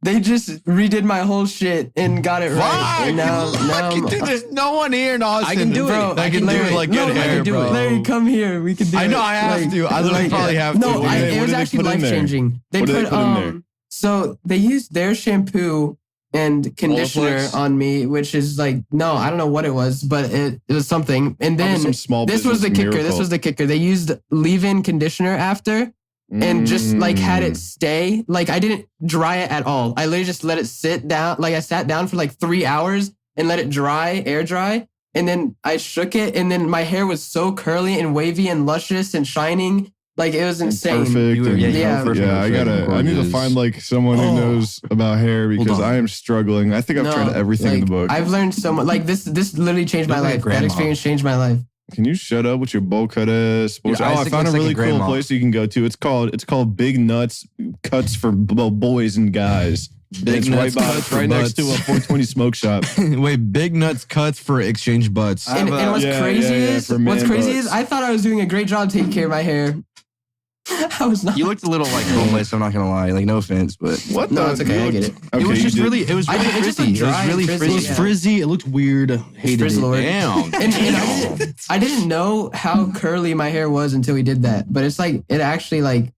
Speaker 3: they just redid my whole shit and got it right. And now
Speaker 5: Dude, there's no one here in Austin.
Speaker 2: I can do it.
Speaker 3: Bro,
Speaker 5: I can do
Speaker 3: Larry,
Speaker 5: it like
Speaker 3: no,
Speaker 5: good
Speaker 3: I
Speaker 5: hair,
Speaker 3: can do
Speaker 5: bro.
Speaker 3: it. Larry, come here. We can do it.
Speaker 5: I know I have to. I literally probably have to.
Speaker 3: No,
Speaker 5: What did
Speaker 3: it was
Speaker 4: they
Speaker 3: actually
Speaker 4: put in
Speaker 3: life
Speaker 4: there?
Speaker 3: changing. They
Speaker 4: What did
Speaker 3: put
Speaker 4: they put in there?
Speaker 3: so they used their shampoo and conditioner
Speaker 2: Olaplex?
Speaker 3: on me, which is like no, I don't know what it was, but it was something. And
Speaker 4: Probably
Speaker 3: then
Speaker 4: some small
Speaker 3: this was the
Speaker 4: business
Speaker 3: kicker. This
Speaker 4: miracle.
Speaker 3: was the kicker. They used leave-in conditioner after. And just like had it stay. Like I didn't dry it at all. I literally just let it sit down. Like I sat down for like 3 hours and let it dry, air dry. And then I shook it. And then my hair was so curly and wavy and luscious and shining. Like it was insane.
Speaker 4: Perfect.
Speaker 6: You were- yeah, you
Speaker 3: Yeah.
Speaker 6: were perfect.
Speaker 4: Yeah, I need to
Speaker 5: Gorgeous.
Speaker 4: find like someone who knows about hair because
Speaker 1: on.
Speaker 4: I am struggling. I think I've
Speaker 3: No,
Speaker 4: tried everything in the
Speaker 3: like,
Speaker 4: book.
Speaker 3: I've learned so much. Like this literally changed my
Speaker 6: Look like
Speaker 3: life. That
Speaker 6: grandma.
Speaker 3: experience changed my life.
Speaker 4: Can you shut up with your bowl cut ass?
Speaker 6: Dude,
Speaker 4: Oh, I
Speaker 6: Isaac
Speaker 4: found a
Speaker 6: looks like
Speaker 4: really
Speaker 6: a
Speaker 4: cool
Speaker 6: grandma.
Speaker 4: place you can go to. It's called Big Nuts Cuts for Boys and Guys.
Speaker 5: Big
Speaker 4: It's
Speaker 5: Nuts
Speaker 4: right,
Speaker 5: Cuts for
Speaker 4: right next to a
Speaker 5: butts.
Speaker 4: 420 smoke shop.
Speaker 5: Wait, big nuts cuts for exchange butts.
Speaker 3: And what's
Speaker 4: yeah,
Speaker 3: crazy
Speaker 4: yeah,
Speaker 3: is
Speaker 4: for
Speaker 3: what's
Speaker 4: man
Speaker 3: crazy
Speaker 4: butts.
Speaker 3: is I thought I was doing a great job taking care of my hair. I was not.
Speaker 6: You looked a little like homeless. I'm not gonna lie. Like, no offense, but
Speaker 4: What?
Speaker 3: No,
Speaker 4: the-
Speaker 3: it's okay.
Speaker 4: you
Speaker 3: I get
Speaker 4: looked-
Speaker 3: it.
Speaker 4: Okay,
Speaker 6: it was
Speaker 4: you
Speaker 6: just
Speaker 4: did-
Speaker 6: really. It was really
Speaker 3: It just
Speaker 6: frizzy.
Speaker 3: looked
Speaker 6: It was
Speaker 3: dry
Speaker 6: really
Speaker 3: and frizzy,
Speaker 1: It
Speaker 6: frizzy.
Speaker 1: was
Speaker 3: yeah.
Speaker 1: frizzy. It looked weird. Hated
Speaker 3: Frizz
Speaker 1: it.
Speaker 3: Lord.
Speaker 5: Damn.
Speaker 3: And I didn't know how curly my hair was until we did that. But it's like it actually like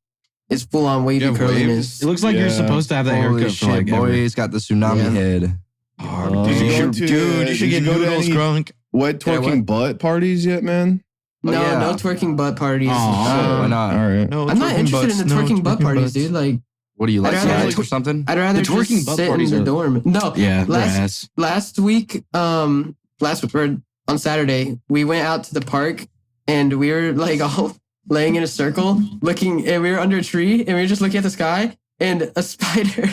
Speaker 3: it's full on wavy
Speaker 5: You have
Speaker 3: curliness.
Speaker 5: waves?
Speaker 1: It looks like you're
Speaker 4: Yeah.
Speaker 1: supposed to have that
Speaker 6: Holy
Speaker 1: haircut
Speaker 6: shit,
Speaker 1: for like ever.
Speaker 6: boys got the tsunami
Speaker 3: Yeah.
Speaker 6: head.
Speaker 4: Did you go to-
Speaker 5: Dude, you should
Speaker 4: did
Speaker 5: get
Speaker 4: you go to
Speaker 5: noodles,
Speaker 4: any-
Speaker 5: Grunk.
Speaker 4: Wet
Speaker 3: Yeah,
Speaker 4: twerking butt parties yet, man?
Speaker 3: No,
Speaker 6: Oh, yeah.
Speaker 3: no twerking butt parties.
Speaker 1: Aw.
Speaker 6: Why not?
Speaker 4: All right.
Speaker 5: No,
Speaker 3: I'm not
Speaker 5: twerking
Speaker 3: interested
Speaker 5: butts,
Speaker 3: in the
Speaker 5: no
Speaker 3: twerking butt parties,
Speaker 5: butts.
Speaker 3: dude. Like,
Speaker 6: What do you like?
Speaker 3: I'd rather-
Speaker 6: Snacks or something?
Speaker 3: I'd rather
Speaker 1: The twerking
Speaker 3: just
Speaker 1: butt
Speaker 3: sit in
Speaker 1: parties
Speaker 3: the
Speaker 1: are-
Speaker 3: dorm. No,
Speaker 1: Yeah, they're
Speaker 3: last
Speaker 1: ass.
Speaker 3: last week, or on Saturday, we went out to the park and we were like all laying in a circle, looking, and we were under a tree and we were just looking at the sky. And a spider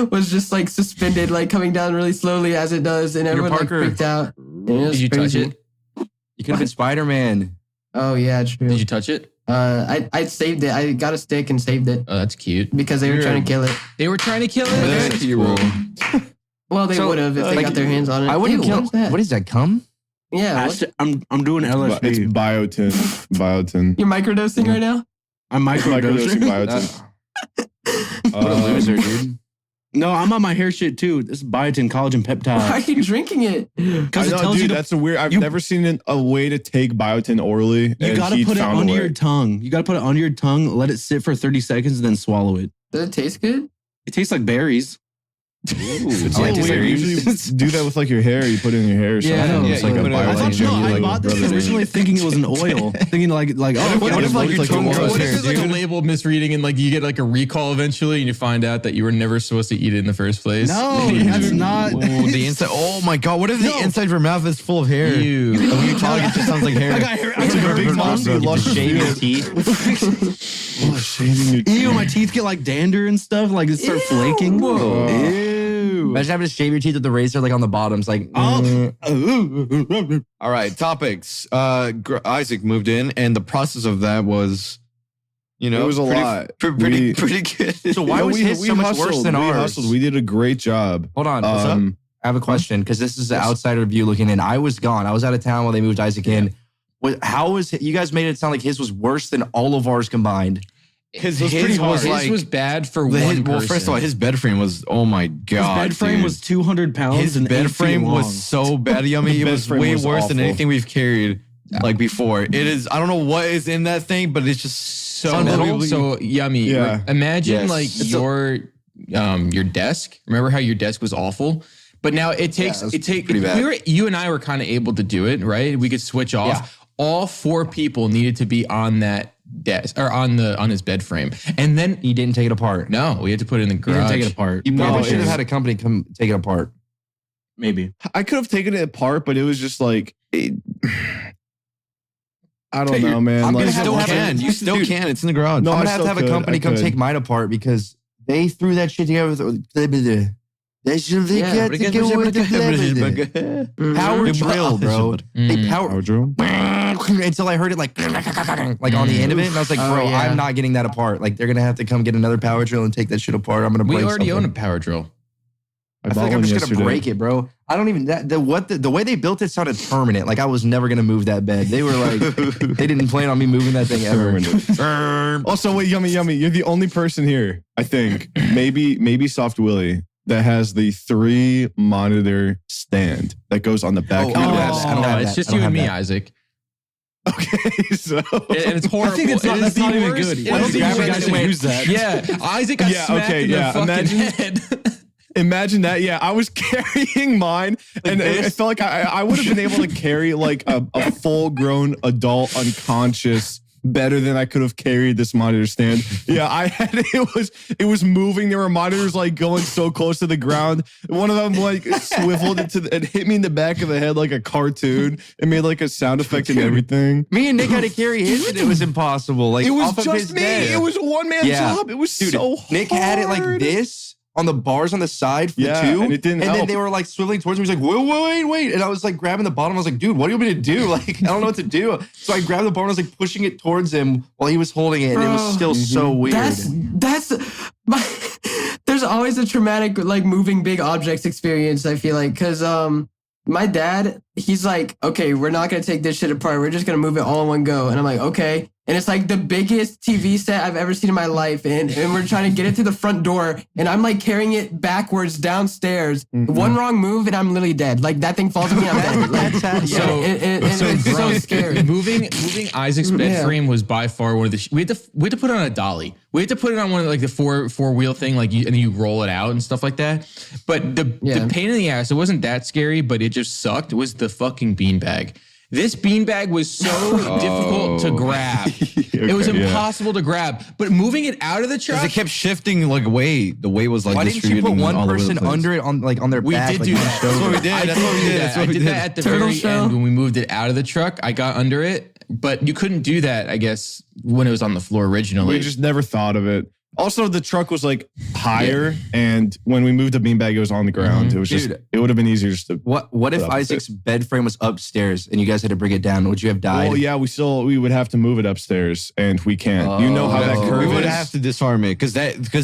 Speaker 3: was just like suspended, like coming down really slowly as it does, and everyone like
Speaker 6: Parker.
Speaker 3: freaked out. And it was
Speaker 2: Did you touch
Speaker 3: crazy.
Speaker 2: it?
Speaker 6: You could have been Spider-Man.
Speaker 3: Oh yeah, true.
Speaker 2: Did you touch it?
Speaker 3: I saved it. I got a stick and saved it
Speaker 2: Oh, that's cute.
Speaker 3: because they were trying to kill it.
Speaker 2: They were trying to kill it.
Speaker 5: That's cool.
Speaker 3: Well, they
Speaker 6: So,
Speaker 3: would have if they
Speaker 6: like,
Speaker 3: got their hands on it.
Speaker 6: I wouldn't
Speaker 3: Ew,
Speaker 6: kill.
Speaker 3: What is that?
Speaker 6: What is that? Cum?
Speaker 3: Yeah, what-
Speaker 1: I'm doing
Speaker 4: It's
Speaker 1: LSD.
Speaker 4: biotin. Biotin.
Speaker 3: you're microdosing right now.
Speaker 1: I'm
Speaker 4: Microdosing
Speaker 1: microdosing.
Speaker 4: biotin.
Speaker 6: What a loser, dude.
Speaker 1: No, I'm on my hair shit too. This is biotin, collagen,
Speaker 3: Why are
Speaker 1: peptide.
Speaker 3: you drinking it?
Speaker 4: I
Speaker 1: Because it
Speaker 4: know,
Speaker 1: tells
Speaker 4: dude,
Speaker 1: you to
Speaker 4: that's a weird. I've
Speaker 1: you-
Speaker 4: never seen a way to take biotin orally.
Speaker 1: you
Speaker 4: and
Speaker 1: gotta
Speaker 4: he
Speaker 1: put it
Speaker 4: found a
Speaker 1: under
Speaker 4: way.
Speaker 1: your tongue. You gotta put it under your tongue, let it sit for 30 seconds, and then swallow it.
Speaker 3: Does it taste good?
Speaker 1: It tastes like berries.
Speaker 4: It's
Speaker 6: I like
Speaker 4: so
Speaker 6: this
Speaker 4: weird.
Speaker 6: area.
Speaker 4: Usually do that with like your hair. You put it in your hair or
Speaker 1: Yeah, I
Speaker 4: something.
Speaker 1: know.
Speaker 4: It's
Speaker 5: Yeah,
Speaker 4: like
Speaker 5: you
Speaker 4: a
Speaker 5: put it in-
Speaker 1: I
Speaker 5: like,
Speaker 1: thought
Speaker 4: biotin.
Speaker 5: no,
Speaker 1: no,
Speaker 5: you,
Speaker 1: I
Speaker 5: like,
Speaker 1: bought this
Speaker 5: rub it in.
Speaker 1: originally thinking it was an oil. Thinking like
Speaker 4: What if like your tongue grows
Speaker 2: What if
Speaker 4: hair,
Speaker 2: there's like a
Speaker 4: dude?
Speaker 2: label misreading and like you get like a recall eventually and you find out that you were never supposed to eat it in the first place?
Speaker 1: No, that's not.
Speaker 5: Ooh, the inside. Oh my god! What if the
Speaker 1: No.
Speaker 5: inside of your mouth is full of hair?
Speaker 2: Ew.
Speaker 5: When you talk, it just sounds like hair.
Speaker 1: I got hair. I
Speaker 4: It's
Speaker 1: got
Speaker 4: like a
Speaker 1: hair
Speaker 4: big
Speaker 1: in my
Speaker 4: monster.
Speaker 1: tongue.
Speaker 4: You lost
Speaker 6: Shave
Speaker 4: your
Speaker 6: your
Speaker 4: teeth.
Speaker 6: teeth.
Speaker 4: Shaving your
Speaker 1: Ew, my teeth get like dander and stuff. Like it start flaking.
Speaker 3: Whoa.
Speaker 1: Ew.
Speaker 6: Imagine having to shave your teeth with the razor like on the bottoms. Like,
Speaker 5: All right, topics. Isaac moved in, and the process of that was, you know,
Speaker 4: It was a
Speaker 5: pretty,
Speaker 4: lot.
Speaker 5: Pretty
Speaker 4: We-
Speaker 5: good.
Speaker 6: so why was his so much worse than
Speaker 4: we
Speaker 6: ours?
Speaker 4: Hustled. We did a great job.
Speaker 6: Hold on. What's up? I have a question because this is the outsider view looking in. I was gone. I was out of town while they moved Isaac in. How was you guys made it sound like his was worse than all of ours combined?
Speaker 5: Because
Speaker 1: was pretty hard.
Speaker 2: His was bad for one
Speaker 5: well,
Speaker 2: person.
Speaker 5: first of all, his bed frame was, oh my
Speaker 1: His
Speaker 5: god,
Speaker 1: bed frame
Speaker 5: dude.
Speaker 1: was 200 pounds
Speaker 5: His
Speaker 1: and 8
Speaker 5: bed
Speaker 1: feet
Speaker 5: frame
Speaker 1: long.
Speaker 5: was so bad, Yummy.
Speaker 4: The
Speaker 5: It
Speaker 4: bed
Speaker 5: was
Speaker 4: frame
Speaker 5: way
Speaker 4: was
Speaker 5: worse than
Speaker 4: awful.
Speaker 5: anything we've carried like before. It is. I don't know what is in that thing, but it's just
Speaker 2: so
Speaker 5: unbelievably.
Speaker 2: so yummy.
Speaker 4: Yeah.
Speaker 2: Imagine
Speaker 5: Yes.
Speaker 2: like
Speaker 5: It's
Speaker 2: your desk. Remember how your desk was awful? But now it takes
Speaker 6: it was
Speaker 2: it take
Speaker 5: pretty bad.
Speaker 2: you and I were kind of able to do it, right? We could switch off.
Speaker 6: Yeah.
Speaker 2: All 4 people needed to be on that desk or on his bed frame. And then
Speaker 6: He didn't take it apart.
Speaker 2: no, we had to put it in the
Speaker 1: You
Speaker 2: garage.
Speaker 1: didn't take it apart.
Speaker 6: You probably
Speaker 4: No,
Speaker 6: should have
Speaker 4: it's-
Speaker 6: had a company come take it apart.
Speaker 1: Maybe.
Speaker 4: I could have taken it apart, but it was just like, I don't know, man.
Speaker 6: I'm
Speaker 4: Like,
Speaker 6: gonna
Speaker 5: You still
Speaker 6: have to-
Speaker 5: can. You still
Speaker 6: Dude,
Speaker 5: can. It's in the garage.
Speaker 4: No,
Speaker 6: I'm
Speaker 4: I
Speaker 6: gonna have to
Speaker 4: still
Speaker 6: have a
Speaker 4: could.
Speaker 6: company
Speaker 4: I
Speaker 6: come
Speaker 4: could.
Speaker 6: take mine apart because they threw that shit together. They should
Speaker 3: Yeah.
Speaker 6: get together with the power drill, bro. They
Speaker 2: Mm.
Speaker 6: power
Speaker 4: Power drill?
Speaker 6: until I heard it like on the end of it, and I was like,
Speaker 3: Oh,
Speaker 6: bro,
Speaker 3: yeah.
Speaker 6: I'm not getting that apart. Like they're gonna have to come get another power drill and take that shit apart. I'm gonna break
Speaker 2: We already
Speaker 6: something.
Speaker 2: own a power drill.
Speaker 6: I feel like I'm just gonna break it, bro. I don't even the way they built it sounded permanent. Like I was never gonna move that bed. They were like, they didn't plan on me moving that thing ever.
Speaker 4: Also, wait, Yummy. You're the only person here, I think, maybe Soft Willie, that has the 3 monitor stand that goes on the back.
Speaker 6: Oh,
Speaker 4: of your
Speaker 6: I don't have
Speaker 4: desk.
Speaker 6: that. I don't
Speaker 2: No,
Speaker 6: have
Speaker 2: it's
Speaker 6: that.
Speaker 2: just
Speaker 6: I don't
Speaker 2: you and
Speaker 6: have
Speaker 2: me,
Speaker 6: that.
Speaker 2: Isaac.
Speaker 4: Okay, so
Speaker 2: And it's horrible.
Speaker 1: I think it's not,
Speaker 2: It is
Speaker 1: that's not
Speaker 2: the
Speaker 1: even
Speaker 2: worst-
Speaker 1: good.
Speaker 2: it
Speaker 1: I
Speaker 2: is
Speaker 1: don't
Speaker 2: the
Speaker 1: think you
Speaker 2: worst
Speaker 1: guys should
Speaker 2: way-
Speaker 1: use that.
Speaker 2: Yeah, Isaac got
Speaker 4: Yeah,
Speaker 2: smacked
Speaker 4: okay,
Speaker 2: in the
Speaker 4: yeah,
Speaker 2: fucking
Speaker 4: imagine-
Speaker 2: head.
Speaker 4: imagine that. Yeah, I was carrying mine, and I felt like I would have been able to carry like a full grown adult unconscious better than I could have carried this monitor stand. Yeah, I had it was moving. There were monitors like going so close to the ground. One of them like swiveled and hit me in the back of the head like a cartoon. It made like a sound effect and everything.
Speaker 6: Me and Nick had to carry his, and it was impossible. Like
Speaker 4: It was
Speaker 6: off of
Speaker 4: just
Speaker 6: his
Speaker 4: me.
Speaker 6: desk.
Speaker 4: It was a one man
Speaker 6: Yeah.
Speaker 4: job. It was
Speaker 6: Dude,
Speaker 4: so hard.
Speaker 6: Nick had it like this on the bars on the side for
Speaker 4: Yeah,
Speaker 6: 2.
Speaker 4: and it didn't
Speaker 6: then
Speaker 4: help.
Speaker 6: they were like swiveling towards me. He's like, wait. And I was like grabbing the bottom. I was like, dude, what do you want me to do? Like, I don't know what to do. So I grabbed the bottom. I was like pushing it towards him while he was holding it. And it was
Speaker 3: Bro.
Speaker 6: still so weird.
Speaker 3: That's my. There's always a traumatic like moving big objects experience. I feel like because my dad, he's like, okay, we're not gonna take this shit apart. We're just gonna move it all in one go. And I'm like, okay. and it's like the biggest TV set I've ever seen in my life. And we're trying to get it to the front door, and I'm like carrying it backwards downstairs. One wrong move, and I'm literally dead. Like that thing falls on me, I'm dead. Like, it's so scary.
Speaker 2: Moving Isaac's bed frame was by far one of the. We had to put it on a dolly. We had to put it on one of like the four wheel thing, like and then you roll it out and stuff like that. But the pain in the ass, it wasn't that scary, but it just sucked. Was the fucking beanbag. This beanbag was so difficult to grab. It was impossible to grab. But moving it out of the truck,
Speaker 5: it kept shifting like weight. The weight was like
Speaker 6: why didn't you put one person under it on their back?
Speaker 2: We did do that.
Speaker 5: That's what we did.
Speaker 2: I did that at the very end when we moved it out of the truck. I got under it, but you couldn't do that, I guess, when it was on the floor originally.
Speaker 4: We just never thought of it. Also, the truck was like higher, and when we moved the beanbag, it was on the ground. It was just, it would have been easier just to.
Speaker 6: What if Isaac's bed frame was upstairs and you guys had to bring it down? Would you have died?
Speaker 4: Well, yeah, we would have to move it upstairs, and we can't. You know how that curve is?
Speaker 5: We would have to disarm it because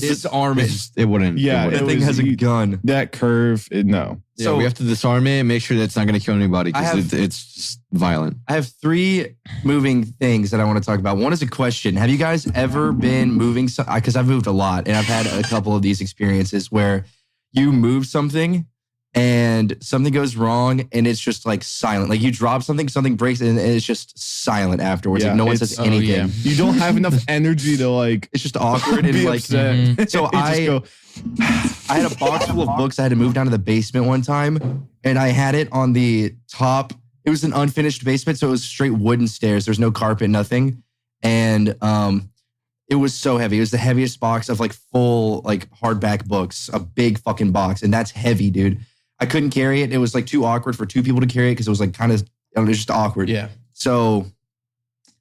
Speaker 6: disarm it.
Speaker 5: It wouldn't.
Speaker 4: Yeah,
Speaker 6: that thing has a gun.
Speaker 4: That curve, no.
Speaker 5: Yeah, so we have to disarm it and make sure that it's not going to kill anybody because it's just violent.
Speaker 6: I have 3 moving things that I want to talk about. One is a question. Have you guys ever been moving? Because I've moved a lot, and I've had a couple of these experiences where you move something and something goes wrong and it's just like silent. Like you drop something breaks and it's just silent afterwards. Like no one says anything.
Speaker 4: You don't have enough energy to like.
Speaker 6: It's just awkward and like. So I had a box full of books I had to move down to the basement one time, and I had it on the top. It was an unfinished basement, so it was straight wooden stairs. There's no carpet, nothing. And it was so heavy. It was the heaviest box of like full like hardback books, a big fucking box. And that's heavy, dude. I couldn't carry it. It was like too awkward for 2 people to carry it because it was like kind of, it was just awkward.
Speaker 2: Yeah.
Speaker 6: So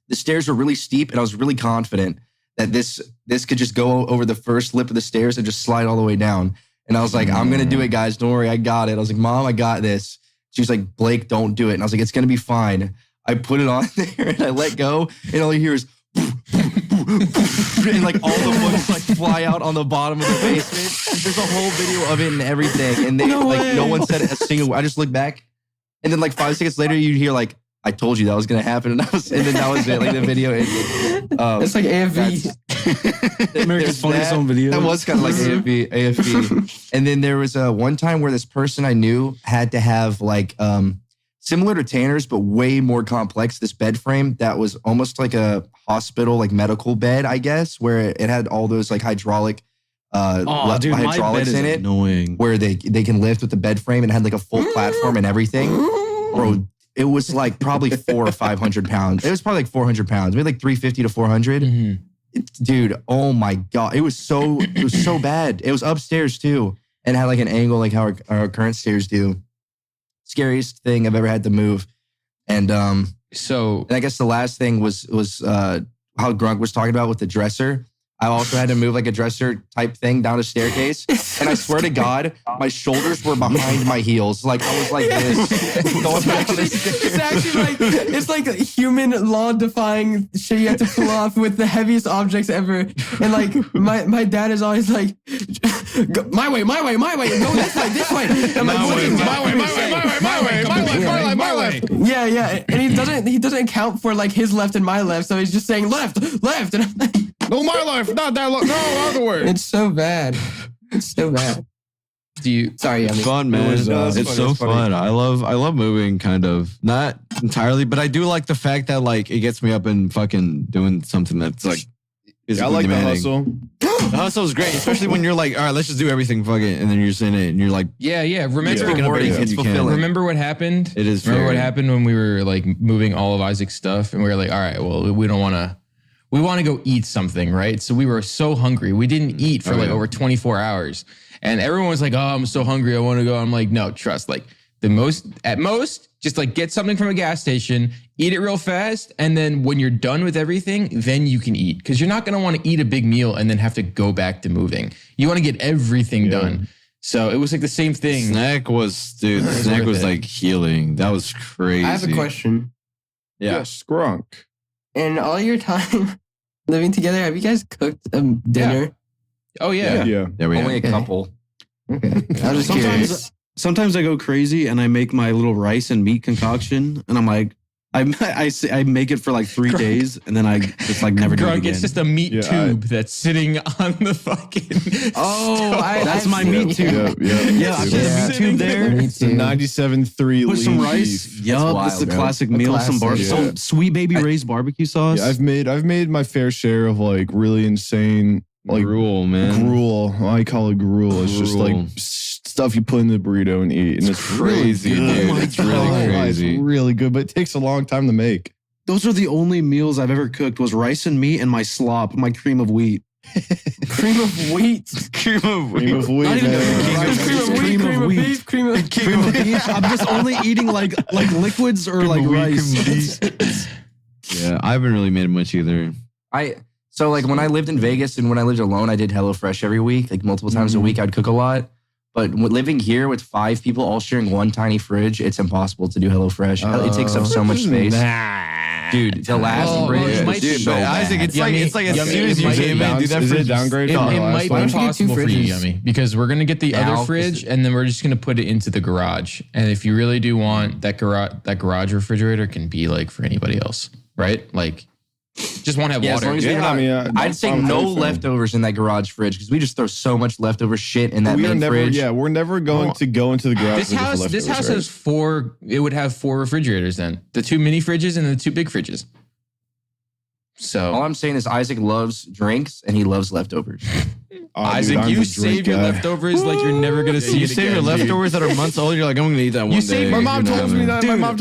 Speaker 6: the stairs were really steep, and I was really confident that this could just go over the first lip of the stairs and just slide all the way down. And I was like, I'm going to do it, guys. Don't worry. I got it. I was like, Mom, I got this. She was like, Blake, don't do it. And I was like, it's going to be fine. I put it on there and I let go, and all you hear is and like all the books like fly out on the bottom of the basement. There's a whole video of it and everything. And they no one said a single. I just looked back, and then like 5 seconds later, you'd hear like, I told you that was gonna happen, and then that was it. Like the video ended.
Speaker 3: It's like AFV.
Speaker 1: America's Funniest Home Video.
Speaker 6: That was kind of like AFV. And then there was one time where this person I knew had to have like similar to Tanner's, but way more complex. This bed frame that was almost like a hospital, like medical bed, I guess, where it had all those like hydraulics in it,
Speaker 1: annoying.
Speaker 6: where they can lift with the bed frame, and it had like a full platform and everything. Bro, it was like probably 400 or 500 pounds. It was probably like 400 pounds, maybe like 350 to 400. Dude, oh my God. It was so bad. It was upstairs too, and had like an angle like how our current stairs do. Scariest thing I've ever had to move. And I guess the last thing was how Grunk was talking about with the dresser. I also had to move like a dresser type thing down a staircase. And I swear to God, my shoulders were behind my heels. Like I was like this. Going back to this.
Speaker 3: It's actually like, it's like human law defying shit you have to pull off with the heaviest objects ever. And like my dad is always like, my way, go this way. I'm like, my way. Yeah. And he doesn't account for like his left and my left. So he's just saying left. And I'm like,
Speaker 4: no, my life, not that. No, other way.
Speaker 3: It's so bad. Sorry,
Speaker 5: it's fun, man. It's so fun. I love moving, kind of. Not entirely, but I do like the fact that like it gets me up and fucking doing something that's like
Speaker 4: I like
Speaker 5: demanding.
Speaker 4: the hustle.
Speaker 5: The hustle is great, especially when you're like, all right, let's just do everything, fuck it, and then you're just in it, and you're like,
Speaker 2: Remember what happened?
Speaker 5: It is.
Speaker 2: Remember what happened when we were like moving all of Isaac's stuff, and we were like, all right, well, we want to go eat something, right? So we were so hungry. We didn't eat for over 24 hours. And everyone was like, oh, I'm so hungry. I want to go. I'm like, no, trust. Like at most, just like get something from a gas station, eat it real fast. And then when you're done with everything, then you can eat. Because you're not going to want to eat a big meal and then have to go back to moving. You want to get everything done. So it was like the same thing.
Speaker 5: Snack was like healing. That was crazy.
Speaker 3: I have a question.
Speaker 5: Yeah.
Speaker 4: Yes, Grunk.
Speaker 3: In all your time living together, have you guys cooked dinner?
Speaker 2: Yeah. Oh, yeah.
Speaker 4: Yeah.
Speaker 6: Only a couple.
Speaker 3: Okay. I was just curious.
Speaker 1: Sometimes I go crazy and I make my little rice and meat concoction, and I'm like, I make it for like 3 days and then I just like never do it
Speaker 2: Grunk,
Speaker 1: again.
Speaker 2: it's just a meat tube that's sitting on the fucking.
Speaker 1: That's my meat tube. Yeah, I put a meat tube there.
Speaker 4: It's a 97.3
Speaker 1: Put some
Speaker 4: lean
Speaker 1: rice.
Speaker 4: beef.
Speaker 1: Yup, it's the classic meal. Some some Sweet Baby Ray's barbecue sauce.
Speaker 4: Yeah, I've made my fair share of like really insane like
Speaker 5: gruel, man.
Speaker 4: Gruel. I call it gruel. It's just like stuff you put in the burrito and eat, and it's
Speaker 5: crazy,
Speaker 4: really good.
Speaker 5: dude. It's really crazy.
Speaker 4: It's really good, but it takes a long time to make.
Speaker 1: Those are the only meals I've ever cooked was rice and meat and my slop, my cream of wheat.
Speaker 3: Cream of wheat.
Speaker 4: Cream of wheat.
Speaker 1: Not even
Speaker 3: Cream of beef. Cream of
Speaker 1: beef. I'm just only eating like liquids or like rice.
Speaker 5: Yeah, I haven't really made much either.
Speaker 6: So like when I lived in Vegas and when I lived alone, I did HelloFresh every week, like multiple times a week. I'd cook a lot. But living here with 5 people all sharing one tiny fridge, it's impossible to do HelloFresh. It takes up so much space. Dude, the last fridge,
Speaker 5: dude,
Speaker 6: so
Speaker 5: but Isaac,
Speaker 6: bad.
Speaker 5: it's like as soon as you came in, dude, that
Speaker 4: is it
Speaker 5: fridge
Speaker 4: downgrade?
Speaker 2: It might
Speaker 3: Why
Speaker 2: be
Speaker 3: don't you get 2
Speaker 2: possible for you,
Speaker 3: fridges?
Speaker 2: Yummy, because we're gonna get the
Speaker 6: Now,
Speaker 2: other fridge and then we're just gonna put it into the garage. And if you really do want that garage refrigerator, can be like for anybody else, right? Like, just won't have
Speaker 6: Yeah, as
Speaker 2: water.
Speaker 6: long as we got- I'd say no
Speaker 4: left.
Speaker 6: leftovers in that garage fridge because we just throw so much leftover shit in that main fridge.
Speaker 4: Yeah, we're never going to go into the garage.
Speaker 2: This house has 4. It would have 4 refrigerators then. The 2 mini fridges and the 2 big fridges. So
Speaker 6: All I'm saying is Isaac loves drinks and he loves leftovers.
Speaker 2: Isaac, you save your leftovers like you're never gonna see
Speaker 5: You
Speaker 2: it
Speaker 5: save your
Speaker 2: again, dude.
Speaker 5: leftovers that are months old. You're like, I'm gonna eat that one
Speaker 2: save-
Speaker 5: day.
Speaker 4: My mom
Speaker 5: You're
Speaker 4: tells
Speaker 5: not
Speaker 4: me
Speaker 5: gonna-
Speaker 4: that. My mom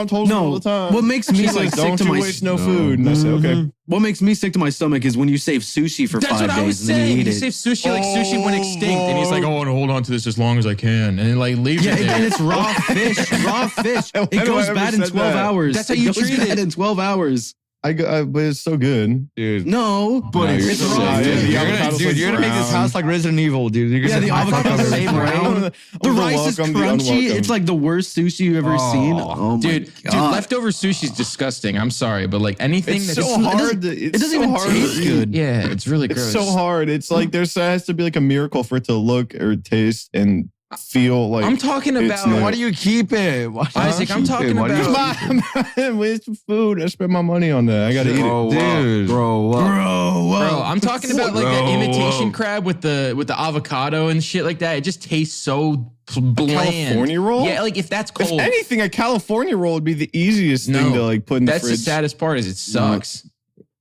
Speaker 4: tells me all the time.
Speaker 1: What makes me
Speaker 4: She's
Speaker 1: like
Speaker 4: like,
Speaker 1: sick
Speaker 4: don't
Speaker 1: to
Speaker 4: you
Speaker 1: my
Speaker 4: waste no food. And I say, okay.
Speaker 1: What makes me sick to my stomach is when you save sushi for
Speaker 2: That's
Speaker 1: 5
Speaker 2: what I was
Speaker 1: days and then you
Speaker 2: saying.
Speaker 1: eat
Speaker 2: You
Speaker 1: it.
Speaker 2: save sushi like sushi went extinct, and he's like, "Oh, I want to hold on to this as long as I can," and then like leaves
Speaker 1: Yeah,
Speaker 2: it there.
Speaker 1: and it's raw fish. Raw fish.
Speaker 4: Why
Speaker 1: It
Speaker 4: do I
Speaker 1: goes
Speaker 4: ever
Speaker 1: bad in
Speaker 4: said
Speaker 1: 12
Speaker 4: that?
Speaker 1: hours.
Speaker 2: That's how you
Speaker 1: it goes
Speaker 2: treat
Speaker 1: bad
Speaker 2: it.
Speaker 1: in 12 hours.
Speaker 4: But it's so good.
Speaker 5: Dude.
Speaker 1: No,
Speaker 5: No, you're
Speaker 1: it's
Speaker 5: so
Speaker 1: raw.
Speaker 5: sick, dude.
Speaker 4: The
Speaker 5: You're
Speaker 4: avocado's
Speaker 5: gonna, dude, you're gonna make this
Speaker 4: brown.
Speaker 5: house like Resident Evil, dude. You're
Speaker 1: Yeah,
Speaker 5: gonna
Speaker 1: the avocado is brown. The rice is crunchy. It's like the worst sushi you've ever seen. Oh my
Speaker 2: Dude,
Speaker 1: God.
Speaker 2: leftover sushi is disgusting. I'm sorry, but like anything
Speaker 4: It's
Speaker 2: that's
Speaker 4: so hard.
Speaker 1: It doesn't even taste good.
Speaker 2: yeah, it's really
Speaker 4: It's
Speaker 2: gross.
Speaker 4: so hard. It's like there has to be like a miracle for it to look or taste and feel like.
Speaker 2: I'm talking
Speaker 4: it's
Speaker 2: about.
Speaker 4: not-
Speaker 5: Why do you keep it? Why do you
Speaker 2: Isaac, I'm
Speaker 5: keep
Speaker 2: talking
Speaker 5: it? Why do you
Speaker 2: about-
Speaker 5: keep it?
Speaker 4: I'm wasting food. I spent my money on that. I gotta eat it.
Speaker 5: Dude.
Speaker 6: Grow up.
Speaker 2: Bro, I'm talking about like that
Speaker 5: Bro.
Speaker 2: imitation crab with the avocado and shit like that. It just tastes so bland.
Speaker 4: California roll?
Speaker 2: Yeah, like if that's
Speaker 4: If
Speaker 2: cold.
Speaker 4: anything, a California roll would be the easiest thing to like put in the
Speaker 2: That's
Speaker 4: fridge.
Speaker 2: the saddest part is it sucks.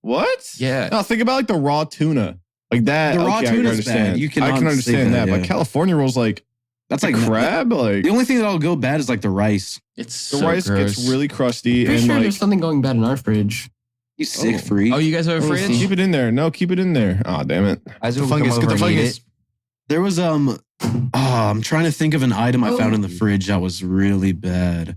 Speaker 4: What?
Speaker 2: Yeah.
Speaker 4: No, think about like the raw tuna. Like that.
Speaker 1: The raw
Speaker 4: okay, I can
Speaker 1: tuna's
Speaker 4: understand.
Speaker 1: bad. You
Speaker 4: I
Speaker 1: cannot
Speaker 4: can
Speaker 1: say
Speaker 4: understand
Speaker 1: that,
Speaker 4: that, but
Speaker 1: yeah.
Speaker 4: California rolls like
Speaker 1: That's
Speaker 4: like
Speaker 1: like
Speaker 4: crab. Like
Speaker 1: The only thing that'll go bad is like the rice.
Speaker 2: It's
Speaker 4: the
Speaker 2: so
Speaker 4: rice
Speaker 2: gross.
Speaker 4: gets really crusty
Speaker 3: Pretty
Speaker 4: and
Speaker 3: sure
Speaker 4: like
Speaker 3: there's something going bad in our fridge.
Speaker 1: You sick freak.
Speaker 2: Oh, you guys have a fridge?
Speaker 4: keep it in there. No, keep it in there. Oh, damn it.
Speaker 6: Isaac will
Speaker 5: Fungus,
Speaker 6: come
Speaker 5: get
Speaker 6: over
Speaker 5: the
Speaker 6: and eat
Speaker 5: fungus.
Speaker 6: it.
Speaker 1: There was I'm trying to think of an item I found in the fridge that was really bad.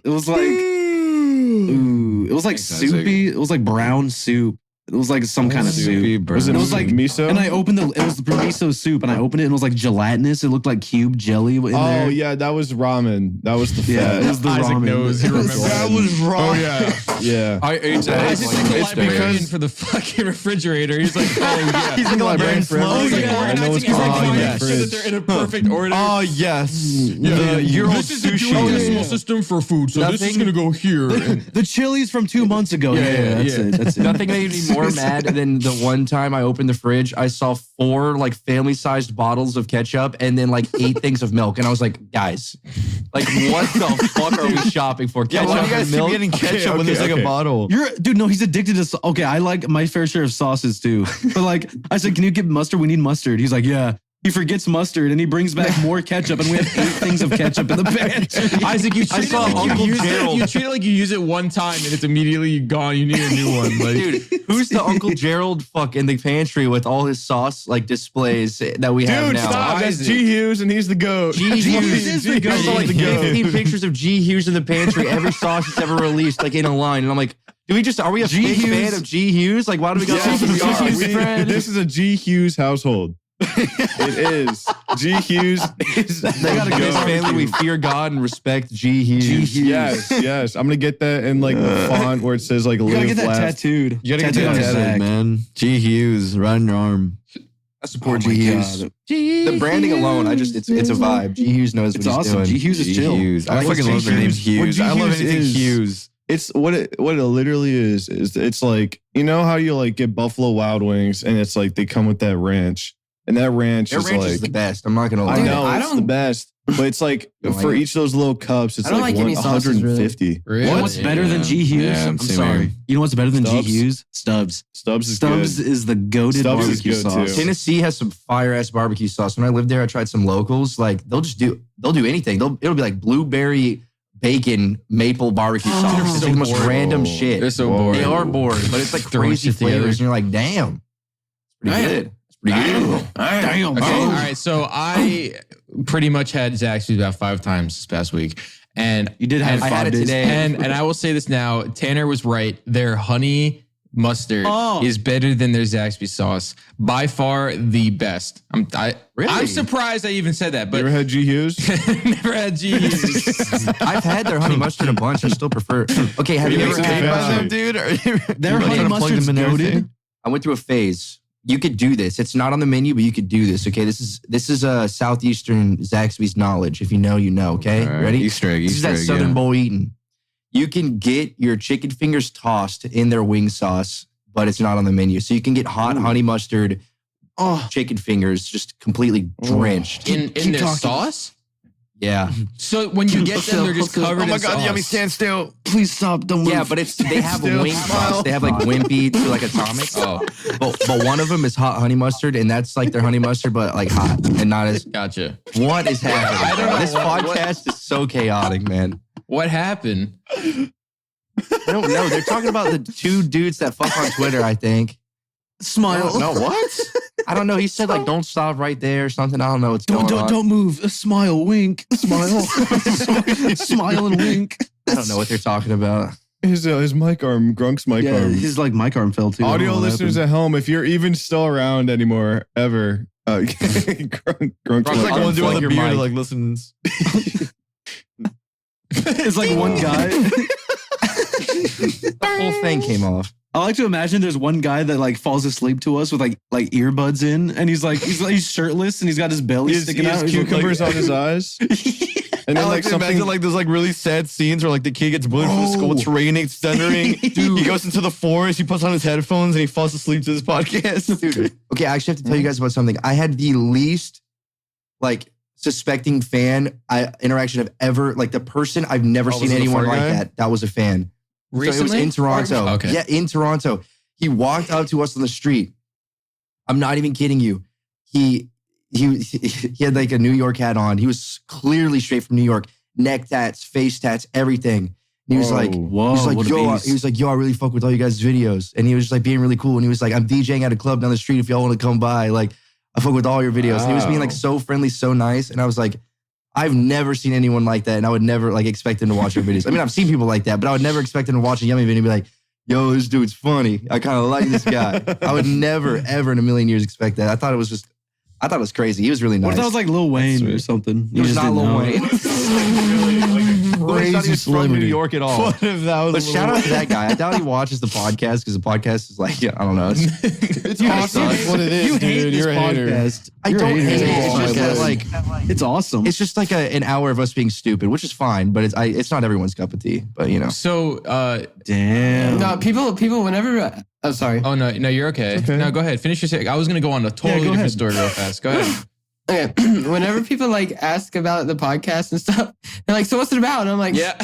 Speaker 1: It was like it was like
Speaker 5: Thanks, Isaac.
Speaker 1: soupy. It was like brown soup. It was like some kind of soup.
Speaker 4: Was it,
Speaker 1: It was like
Speaker 4: miso?
Speaker 1: And I opened it was the miso soup, and I opened it, and it was like gelatinous. It looked like cube jelly in there.
Speaker 4: Oh yeah, that was ramen. That was the fat.
Speaker 1: Yeah, it was the
Speaker 2: Isaac
Speaker 1: ramen.
Speaker 2: knows. He remembers.
Speaker 4: That was wrong. Oh yeah, yeah.
Speaker 5: I ate that.
Speaker 2: Isaac's like the
Speaker 4: It's
Speaker 2: librarian
Speaker 4: because-
Speaker 2: for the fucking refrigerator. He's like, oh yeah.
Speaker 5: He's like a librarian forever.
Speaker 2: He's like
Speaker 4: Yeah, I know
Speaker 2: organizing.
Speaker 4: what's
Speaker 2: He's like
Speaker 4: going on in
Speaker 2: trying
Speaker 4: that
Speaker 2: to make sure that
Speaker 4: fridge.
Speaker 2: they're in a perfect order.
Speaker 5: Oh yes, the year old
Speaker 2: This is the dual
Speaker 5: sushi.
Speaker 2: decimal system for food, so this is gonna go here.
Speaker 1: The chilies from 2 months ago. Yeah, that's it. That's it.
Speaker 6: Nothing made me more mad than the one time I opened the fridge. I saw 4 like family-sized bottles of ketchup and then like 8 things of milk, and I was like, guys, like what the fuck are we shopping for?
Speaker 5: Yeah,
Speaker 6: Ketchup
Speaker 5: why do you guys
Speaker 6: and
Speaker 5: keep
Speaker 6: milk?
Speaker 5: getting ketchup when
Speaker 4: okay,
Speaker 5: there's like
Speaker 4: okay.
Speaker 5: a bottle?
Speaker 1: Dude, no, he's addicted to. Okay, I like my fair share of sauces too. But like, I said, can you get mustard? We need mustard. He's like, yeah. He forgets mustard and he brings back more ketchup, and we have 8 things of ketchup in the pantry.
Speaker 2: Isaac, you treat, it
Speaker 6: saw
Speaker 2: like
Speaker 6: Uncle
Speaker 2: you, use it,
Speaker 6: Gerald.
Speaker 2: you treat it like you use it one time and it's immediately gone. You need a new one. Like,
Speaker 6: Dude, who's the Uncle Gerald fuck in the pantry with all his sauce like displays that we have
Speaker 4: Dude,
Speaker 6: now?
Speaker 4: stop. That's G Hughes, and he's the goat.
Speaker 6: G. Hughes
Speaker 1: is the goat.
Speaker 6: I saw like
Speaker 4: He's the goat.
Speaker 6: 15 pictures of G. Hughes in the pantry, every sauce that's ever released, like in a line. And I'm like, are we a
Speaker 1: G.
Speaker 6: fake fan
Speaker 1: Hughes.
Speaker 6: of G. Hughes? Like, why do we got
Speaker 4: Yes,
Speaker 6: sauce in
Speaker 4: we
Speaker 6: the
Speaker 4: are.
Speaker 6: sauce?
Speaker 4: This is a G Hughes household. It is. G Hughes is.
Speaker 6: They got a good family. We fear God and respect G. Hughes.
Speaker 4: Yes, yes. I'm gonna get that in like the font where it says like
Speaker 1: You gotta
Speaker 4: live,
Speaker 1: get that
Speaker 4: laugh.
Speaker 1: tattooed.
Speaker 5: You gotta get
Speaker 1: Tattooed
Speaker 5: that
Speaker 1: on his
Speaker 5: tatted,
Speaker 1: sack.
Speaker 5: man. G Hughes, right on your arm.
Speaker 6: support
Speaker 1: Oh my
Speaker 6: G Hughes.
Speaker 1: God.
Speaker 6: The branding alone, it's a vibe. G Hughes knows what
Speaker 1: It's
Speaker 6: he's
Speaker 1: awesome.
Speaker 6: doing.
Speaker 1: G Hughes is chill.
Speaker 5: Hughes. I
Speaker 4: Like,
Speaker 5: fucking
Speaker 4: G
Speaker 5: love their names
Speaker 4: Hughes-
Speaker 5: Hughes.
Speaker 4: what
Speaker 5: I love
Speaker 4: G
Speaker 5: anything
Speaker 4: Hughes is-
Speaker 5: Hughes.
Speaker 4: It's what it literally is it's like, you know how you like get Buffalo Wild Wings and it's like they come with that ranch and that ranch
Speaker 6: Their
Speaker 4: is
Speaker 6: ranch
Speaker 4: like
Speaker 6: is the best. I'm not gonna lie.
Speaker 4: I know
Speaker 3: I
Speaker 4: it's
Speaker 3: don't-
Speaker 4: the best, but it's like
Speaker 6: Don't
Speaker 4: for
Speaker 6: like it.
Speaker 4: each of those little cups, it's
Speaker 3: I don't
Speaker 4: like
Speaker 3: like any sauces, really.
Speaker 4: 150.
Speaker 2: Really?
Speaker 1: You know what's better than G Hughes?
Speaker 5: Yeah,
Speaker 1: I'm
Speaker 5: same
Speaker 1: sorry.
Speaker 5: here.
Speaker 1: You know what's better than
Speaker 4: Stubbs?
Speaker 1: G Hughes? Stubbs.
Speaker 4: Stubbs is
Speaker 1: Stubbs
Speaker 4: good.
Speaker 1: is the goated
Speaker 4: Stubbs is
Speaker 1: barbecue
Speaker 4: good,
Speaker 1: sauce.
Speaker 4: too.
Speaker 6: Tennessee has some fire ass barbecue sauce. When I lived there, I tried some locals. Like they'll do anything. It'll be like blueberry bacon maple barbecue sauce.
Speaker 1: They're
Speaker 6: It's
Speaker 2: so
Speaker 6: like the most
Speaker 2: boring.
Speaker 6: random shit.
Speaker 2: They're so
Speaker 4: Whoa.
Speaker 2: boring.
Speaker 6: They are boring, but it's like
Speaker 2: Throwing
Speaker 6: crazy
Speaker 2: shit together.
Speaker 6: flavors, and you're like, damn, it's pretty
Speaker 3: Damn.
Speaker 6: good. It's pretty good.
Speaker 1: Damn.
Speaker 2: Okay, all right. So I pretty much had Zaxby about 5 times this past week, and
Speaker 1: You did have
Speaker 2: and
Speaker 1: 5
Speaker 6: I had it
Speaker 1: days.
Speaker 6: today.
Speaker 2: And I will say this now, Tanner was right. Their honey mustard
Speaker 1: Oh.
Speaker 2: is better than their Zaxby sauce. By far the best.
Speaker 6: Really?
Speaker 2: I'm surprised I even said that,
Speaker 4: You
Speaker 2: but
Speaker 4: ever had G Hughes?
Speaker 2: never had G's.
Speaker 6: I've had their honey mustard a bunch. I still prefer. Okay, have you ever
Speaker 4: Mexican
Speaker 6: had?
Speaker 4: fast food.
Speaker 5: dude?
Speaker 1: Their honey mustard's goated.
Speaker 6: I went through a phase. You could do this. It's not on the menu, but you could do this. Okay, this is a southeastern Zaxby's knowledge. If you know, you know. Okay,
Speaker 5: All right,
Speaker 6: ready?
Speaker 5: Easter egg.
Speaker 6: This is
Speaker 5: Easter
Speaker 6: that
Speaker 5: egg.
Speaker 6: Southern
Speaker 5: yeah.
Speaker 6: bowl eating. You can get your chicken fingers tossed in their wing sauce, but it's not on the menu. So you can get hot honey mustard
Speaker 1: Oh,
Speaker 6: chicken fingers just completely drenched.
Speaker 2: in
Speaker 1: Keep
Speaker 2: their
Speaker 1: talking.
Speaker 2: sauce?
Speaker 6: Yeah.
Speaker 2: So when you get them, they're just covered
Speaker 5: Oh my
Speaker 2: in
Speaker 5: god,
Speaker 2: sauce.
Speaker 5: yummy, stand still.
Speaker 1: please stop. Don't move.
Speaker 6: Yeah, but they have
Speaker 4: Still
Speaker 6: wing
Speaker 4: smile.
Speaker 6: sauce. They have like wimpy to like atomic.
Speaker 2: Oh,
Speaker 6: But one of them is hot honey mustard, and that's like their honey mustard, but like hot and not as.
Speaker 2: gotcha.
Speaker 6: What is happening?
Speaker 2: I don't know
Speaker 6: This
Speaker 2: what-
Speaker 6: podcast is so chaotic, man.
Speaker 2: What happened?
Speaker 6: I don't know. They're talking about the 2 dudes that fuck on Twitter, I think.
Speaker 1: Smile.
Speaker 6: No, what? I don't know. He said like, "Don't stop right there" or something. I don't know what's going on.
Speaker 1: Don't move. Smile, wink, smile, smile and wink.
Speaker 6: I don't know what they're talking about.
Speaker 4: His mic arm, Grunk's mic
Speaker 1: Yeah,
Speaker 4: arm.
Speaker 1: his like mic arm fell too. I don't
Speaker 4: Audio
Speaker 1: know what
Speaker 4: listeners
Speaker 1: happened.
Speaker 4: at home, if you're even still around anymore, ever, Grunk's
Speaker 5: Grunk's like
Speaker 6: Unplug
Speaker 5: going to
Speaker 6: your
Speaker 5: the beer to
Speaker 6: mic.
Speaker 5: like listens.
Speaker 1: It's like one guy.
Speaker 6: The whole thing came off.
Speaker 1: I like to imagine there's one guy that like falls asleep to us with like earbuds in, and he's shirtless and he's got his belly
Speaker 4: He
Speaker 1: sticking
Speaker 4: has
Speaker 1: out.
Speaker 4: cucumbers on his eyes. And
Speaker 5: I
Speaker 4: then
Speaker 5: like to imagine like those like really sad scenes where like the kid gets bullied from the school, it's raining, it's thundering. He goes into the forest, he puts on his headphones, and he falls asleep to this podcast.
Speaker 6: Dude. Okay, I actually have to tell you guys about something. I had the least like suspecting fan interaction I've ever, like the person I've never
Speaker 4: Oh,
Speaker 6: seen
Speaker 4: was it the
Speaker 6: anyone
Speaker 4: fur
Speaker 6: like
Speaker 4: guy?
Speaker 6: that was a fan. So it was
Speaker 2: Recently?
Speaker 6: in Toronto.
Speaker 2: Okay.
Speaker 6: Yeah, in Toronto. He walked up to us on the street. I'm not even kidding you. He had like a New York hat on. He was clearly straight from New York. Neck tats, face tats, everything. And he was like,
Speaker 1: Whoa,
Speaker 6: he was like,
Speaker 1: what a
Speaker 6: yo,
Speaker 1: beast.
Speaker 6: I really fuck with all you guys' videos. And he was just like being really cool. And he was like, I'm DJing at a club down the street if y'all want to come by. Like, I fuck with all your videos. And he was being like so friendly, so nice. And I was like, I've never seen anyone like that. And I would never like expect him to watch our videos. I mean, I've seen people like that, but I would never expect him to watch a Yummy video and be like, yo, this dude's funny. I kind of like this guy. I would never, ever in a million years expect that. I thought it was crazy. He was really nice.
Speaker 1: What if that was like Lil Wayne or something?
Speaker 6: It was not Lil Wayne.
Speaker 4: Crazy
Speaker 6: He's not even from New
Speaker 4: celebrity.
Speaker 6: York at all.
Speaker 5: What if that was
Speaker 6: But shout out to that guy. I doubt he watches the podcast because the podcast is like, I don't know. It's
Speaker 4: awesome.
Speaker 6: sucks.
Speaker 4: What it is,
Speaker 1: You hate
Speaker 4: dude.
Speaker 1: this
Speaker 4: You're a hater.
Speaker 1: podcast.
Speaker 6: I
Speaker 1: You're a
Speaker 6: don't hate
Speaker 1: hater.
Speaker 6: it. It's
Speaker 4: Oh,
Speaker 6: just
Speaker 4: my
Speaker 6: that,
Speaker 4: Lord.
Speaker 6: like,
Speaker 1: It's awesome.
Speaker 6: it's just like an hour of us being stupid, which is fine, but it's not everyone's cup of tea. But you know,
Speaker 2: So,
Speaker 1: Damn.
Speaker 3: No, people. Whenever. Oh, sorry.
Speaker 2: oh no, you're okay.
Speaker 4: okay.
Speaker 2: No, go ahead. Finish your say. I was gonna go on a totally
Speaker 1: go
Speaker 2: different
Speaker 1: ahead.
Speaker 2: story real fast. Go ahead.
Speaker 3: Okay. Whenever people like ask about the podcast and stuff, they're like, "So what's it about?" And I'm like,
Speaker 2: Yeah.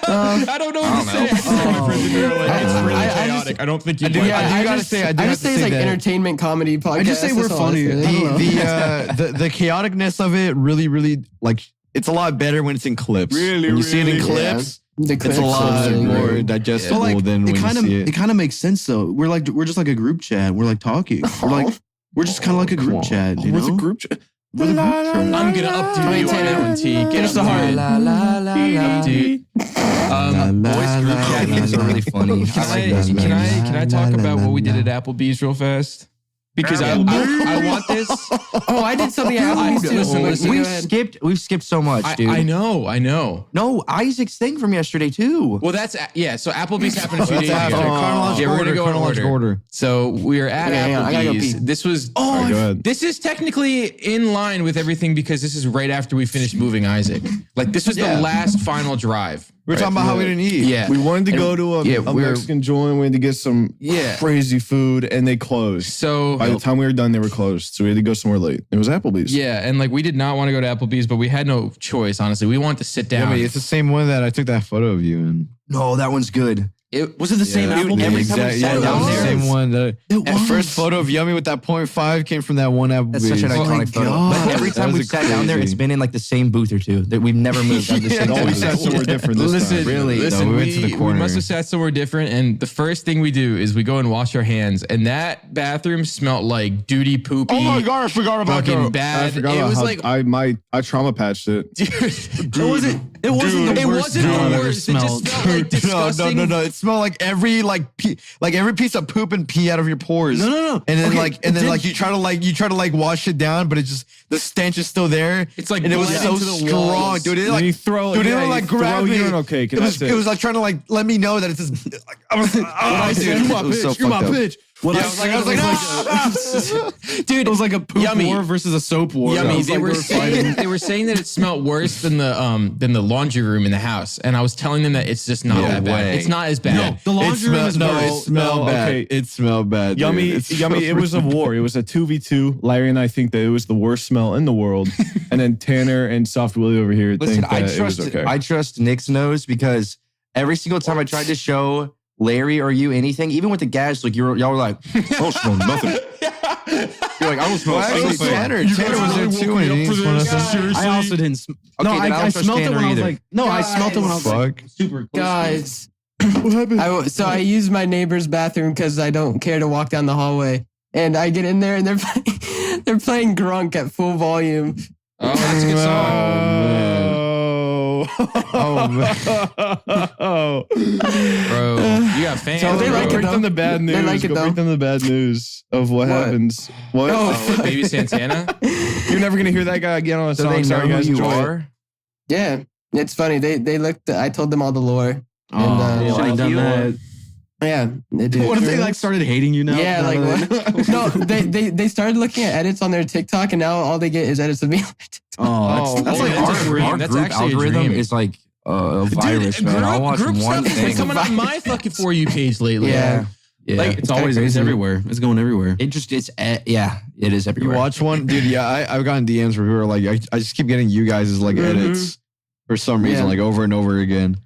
Speaker 2: I don't know what to say.
Speaker 1: Oh.
Speaker 2: It's really
Speaker 3: I just-
Speaker 2: chaotic. I don't think you.
Speaker 3: Yeah,
Speaker 5: I do
Speaker 3: I
Speaker 5: gotta
Speaker 3: just
Speaker 5: say, I do
Speaker 3: I
Speaker 5: have
Speaker 3: just
Speaker 5: to
Speaker 3: say it's
Speaker 5: say
Speaker 3: like
Speaker 5: that-
Speaker 3: entertainment comedy podcast.
Speaker 1: I just say we're
Speaker 3: That's all I
Speaker 1: funny.
Speaker 3: say.
Speaker 1: I don't know.
Speaker 5: The chaoticness of it really like it's a lot better when it's in clips.
Speaker 4: Really,
Speaker 5: when you see it in
Speaker 4: really?
Speaker 5: clips,
Speaker 3: The
Speaker 5: it's
Speaker 3: clips
Speaker 5: a
Speaker 3: are
Speaker 5: lot
Speaker 3: really
Speaker 5: more
Speaker 3: great.
Speaker 5: digestible
Speaker 1: But like,
Speaker 5: than when
Speaker 1: it kind
Speaker 5: you see
Speaker 1: of
Speaker 5: it.
Speaker 1: kind of makes sense though. We're just like a group chat. We're like talking. We're just kind of like a group chat. You
Speaker 4: What's
Speaker 1: know?
Speaker 4: a group chat?
Speaker 1: We're the group chat.
Speaker 2: I'm gonna updo you on that one, T. Get
Speaker 3: Finish
Speaker 2: up
Speaker 3: the
Speaker 2: to
Speaker 3: heart.
Speaker 2: it.
Speaker 6: la la la la.
Speaker 2: Dude.
Speaker 6: Boys group chat memes are really funny.
Speaker 2: Can
Speaker 6: I like those
Speaker 2: I
Speaker 6: memes.
Speaker 2: talk about what we did at Applebee's real fast? because I want this.
Speaker 3: Oh, I did something at Applebee's too.
Speaker 2: Listen,
Speaker 6: We've skipped so much, dude.
Speaker 2: I know.
Speaker 6: No, Isaac's thing from yesterday too.
Speaker 2: Well, so Applebee's happened a few days ago.
Speaker 5: Chronological
Speaker 2: we're gonna go in
Speaker 5: chronological order.
Speaker 2: So we are at
Speaker 3: hang on, I gotta go
Speaker 2: Applebee's.
Speaker 3: pee.
Speaker 2: This was
Speaker 4: All right, go ahead.
Speaker 2: this is technically in line with everything because this is right after we finished moving Isaac. Like this was the last final drive.
Speaker 5: We were talking about how we didn't eat.
Speaker 2: Yeah.
Speaker 4: We wanted to go to a Mexican joint. We wanted to get some crazy food, and they closed.
Speaker 2: So
Speaker 4: By the time we were done, they were closed. So we had to go somewhere late. It was Applebee's.
Speaker 2: yeah, and like we did not want to go to Applebee's, but we had no choice. Honestly, we wanted to sit down.
Speaker 5: Yeah, but it's the same one that I took that photo of you in.
Speaker 6: No, that one's good.
Speaker 1: Was it the same Applebee's?
Speaker 6: every time we sat
Speaker 5: that
Speaker 6: down
Speaker 5: was the
Speaker 6: there,
Speaker 5: same one. That
Speaker 1: It
Speaker 5: and
Speaker 1: was.
Speaker 5: first photo of Yummy with that 0.5 came from that one Applebee's.
Speaker 6: That's such an iconic photo. But every
Speaker 5: That
Speaker 6: time
Speaker 5: was
Speaker 6: we've sat down there,
Speaker 5: crazy.
Speaker 6: it's been in like the same booth or two. That we've never moved out of the same
Speaker 4: No, we
Speaker 6: booth.
Speaker 4: sat somewhere different this time.
Speaker 6: Really?
Speaker 2: Listen,
Speaker 5: No, we went to the
Speaker 2: we
Speaker 5: corner.
Speaker 2: must have sat somewhere different. And the first thing we do is we go and wash our hands, and that bathroom smelled like duty poopy.
Speaker 5: Oh my god, I forgot about
Speaker 2: fucking
Speaker 5: that.
Speaker 2: bad.
Speaker 4: I forgot
Speaker 2: It
Speaker 4: about
Speaker 2: was
Speaker 4: how
Speaker 2: like,
Speaker 4: I trauma patched it.
Speaker 2: dude,
Speaker 1: It wasn't the
Speaker 2: it
Speaker 1: worst
Speaker 2: wasn't
Speaker 1: smell I've
Speaker 2: the
Speaker 1: ever
Speaker 2: worst. It just
Speaker 1: smelled.
Speaker 2: smelled like disgusting.
Speaker 5: No. It smelled like every every piece of poop and pee out of your pores.
Speaker 1: No.
Speaker 5: And then
Speaker 1: Okay,
Speaker 5: you try to wash it down, but it just the stench is still there.
Speaker 2: It's like
Speaker 5: and it was
Speaker 2: bled
Speaker 5: so
Speaker 2: into the
Speaker 5: strong,
Speaker 2: walls.
Speaker 5: dude. It
Speaker 4: Then
Speaker 5: like
Speaker 4: you throw
Speaker 5: dude, it
Speaker 4: yeah,
Speaker 5: would
Speaker 4: you
Speaker 5: like
Speaker 4: throw
Speaker 5: grab me.
Speaker 4: urinal cake, and that's
Speaker 5: It was like trying to like let me know that it's just. Like, I was like, oh, dude,
Speaker 1: You're my
Speaker 5: it was so
Speaker 1: bitch. You're my
Speaker 5: fucked up.
Speaker 1: bitch. What
Speaker 5: Yeah,
Speaker 1: I was like,
Speaker 2: Dude,
Speaker 1: it was like a poop
Speaker 2: Yummy.
Speaker 1: war versus a soap war. It
Speaker 2: Yummy.
Speaker 1: was
Speaker 2: They
Speaker 1: like
Speaker 2: were
Speaker 1: fighting.
Speaker 2: saying that it smelled worse than the laundry room in the house, and I was telling them that it's just not that bad.
Speaker 5: way.
Speaker 2: It's not as bad.
Speaker 1: The laundry room is
Speaker 5: it
Speaker 1: worse.
Speaker 5: smelled bad.
Speaker 4: okay.
Speaker 5: It smelled bad.
Speaker 4: Yummy,
Speaker 5: dude. It's
Speaker 4: Yummy.
Speaker 5: so
Speaker 4: It was a war. It was a 2v2. Larry and I think that it was the worst smell in the world, and then Tanner and Soft Willie over here
Speaker 6: Listen,
Speaker 4: think that it was okay.
Speaker 6: I trust Nick's nose because every single time I tried to show Larry or you anything, even with the gas, like y'all were like, I don't smell nothing. You're like, I don't smell
Speaker 5: Well, actually,
Speaker 6: anything.
Speaker 5: Tanner was there too. And he just wanted to-
Speaker 1: I also didn't. No,
Speaker 6: Okay, then I
Speaker 1: I
Speaker 6: don't trust
Speaker 1: smelled it
Speaker 6: Tanner
Speaker 1: when I was
Speaker 6: either.
Speaker 1: like, no, I smelled it when I was like
Speaker 5: Fuck.
Speaker 1: super close.
Speaker 3: Guys,
Speaker 4: What happened?
Speaker 3: so I use my neighbor's bathroom because I don't care to walk down the hallway. And I get in there and they're playing Grunk at full volume.
Speaker 2: Oh, that's a good song.
Speaker 5: Oh man.
Speaker 2: Bro, you got fans.
Speaker 3: So they
Speaker 2: bro.
Speaker 3: like it,
Speaker 4: Break
Speaker 3: though.
Speaker 4: them the bad news.
Speaker 3: They like it,
Speaker 4: Go
Speaker 3: though.
Speaker 4: break them the bad news of what happens. What?
Speaker 2: Oh, Baby Santana?
Speaker 4: You're never gonna hear that guy again on a
Speaker 6: So
Speaker 4: song.
Speaker 6: they know
Speaker 4: Sorry,
Speaker 6: who
Speaker 4: guys,
Speaker 6: you
Speaker 4: enjoy it.
Speaker 6: are.
Speaker 3: Yeah, it's funny. They looked. I told them all the lore.
Speaker 1: Oh,
Speaker 3: And,
Speaker 1: should have done
Speaker 6: you
Speaker 1: that.
Speaker 3: Yeah, they did.
Speaker 1: What if they like started hating you now?
Speaker 3: Yeah, like what? No, they started looking at edits on their TikTok, and now all they get is edits of me on their TikTok.
Speaker 1: Oh,
Speaker 6: That's like
Speaker 2: that's a dream.
Speaker 6: our
Speaker 2: That's
Speaker 6: group
Speaker 2: actually a
Speaker 6: algorithm
Speaker 2: dream.
Speaker 6: is like a virus, man. I'll watch
Speaker 2: group
Speaker 6: one
Speaker 2: stuff has been
Speaker 6: thing.
Speaker 2: coming on my fucking For You page lately.
Speaker 6: Yeah.
Speaker 1: Like it's always
Speaker 3: crazy.
Speaker 1: everywhere. It's going everywhere.
Speaker 6: It is
Speaker 5: You
Speaker 6: everywhere.
Speaker 5: watch one, dude. Yeah, I've gotten DMs where people are like, I just keep getting you guys' like edits for some reason,
Speaker 3: Yeah.
Speaker 5: like over and over again.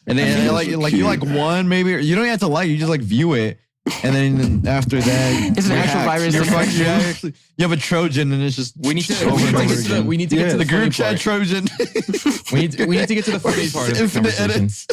Speaker 5: And then
Speaker 4: feel
Speaker 5: like
Speaker 4: so
Speaker 5: you
Speaker 4: cute.
Speaker 5: like one maybe, or you don't even have to like, you just like view it, and then after that,
Speaker 3: It's an
Speaker 5: you're
Speaker 3: actual
Speaker 5: hacked.
Speaker 3: virus.
Speaker 5: You're fucked. You have a Trojan, and it's just
Speaker 2: We need to
Speaker 5: over and over
Speaker 2: get to the,
Speaker 5: again.
Speaker 2: we need to get to
Speaker 5: the
Speaker 2: the funny
Speaker 5: group chat
Speaker 2: part.
Speaker 5: Trojan.
Speaker 2: We need to get to the funny part of the
Speaker 5: Infinite
Speaker 2: conversation.
Speaker 5: edits.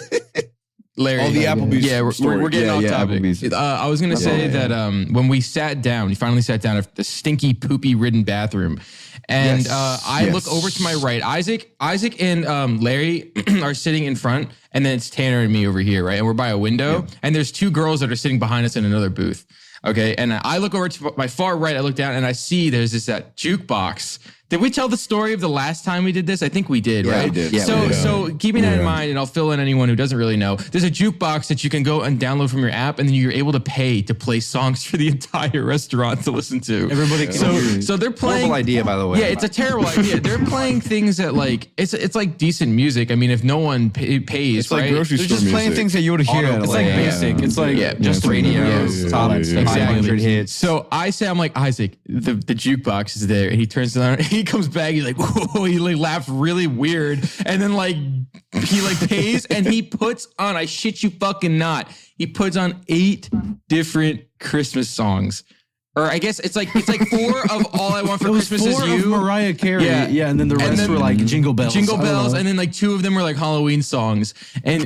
Speaker 2: Larry.
Speaker 4: Oh, the Applebee's
Speaker 2: Yeah,
Speaker 4: story.
Speaker 2: we're getting
Speaker 5: Yeah,
Speaker 2: off
Speaker 5: yeah,
Speaker 2: topic.
Speaker 5: Applebee's.
Speaker 2: I was gonna say that when we finally sat down at the stinky, poopy-ridden bathroom, and I look over to my right. Isaac and Larry are sitting in front, and then it's Tanner and me over here, right? And we're by a window, and there's two girls that are sitting behind us in another booth. Okay, and I look over to my far right. I look down, and I see there's that jukebox. Did we tell the story of the last time we did this? I think we did, right?
Speaker 5: we did.
Speaker 6: Yeah,
Speaker 2: so,
Speaker 6: we did.
Speaker 2: so keeping that in mind, and I'll fill in anyone who doesn't really know. There's a jukebox that you can go and download from your app, and then you're able to pay to play songs for the entire restaurant to listen to.
Speaker 1: Everybody can
Speaker 2: So they're playing.
Speaker 6: Horrible idea, by the way.
Speaker 2: Yeah, it's a terrible idea. They're playing things that like it's like decent music. I mean, if no one pays,
Speaker 4: It's like
Speaker 2: right?
Speaker 4: grocery
Speaker 5: They're
Speaker 4: store
Speaker 5: just playing
Speaker 4: music.
Speaker 5: things that you would hear.
Speaker 6: Auto
Speaker 5: at,
Speaker 1: It's like
Speaker 6: Yeah.
Speaker 1: basic. It's like
Speaker 2: Yeah.
Speaker 1: just
Speaker 6: radio, top
Speaker 2: Exactly.
Speaker 6: 500 hits.
Speaker 2: So I say, I'm like, Isaac, the jukebox is there. And he turns around, he comes back, he's like, whoa, he like laughs really weird. And then like, he like pays and he puts on, I shit you fucking not, he puts on 8 different Christmas songs. Or I guess it's like 4 of All I Want for
Speaker 1: It was
Speaker 2: Christmas
Speaker 1: 4
Speaker 2: Is
Speaker 1: of
Speaker 2: You.
Speaker 1: Mariah Carey.
Speaker 2: Yeah.
Speaker 1: Yeah, and then the rest
Speaker 2: then
Speaker 1: were like Jingle Bells.
Speaker 2: Jingle
Speaker 1: I don't
Speaker 2: Bells,
Speaker 1: know.
Speaker 2: and then like 2 of them were like Halloween songs. And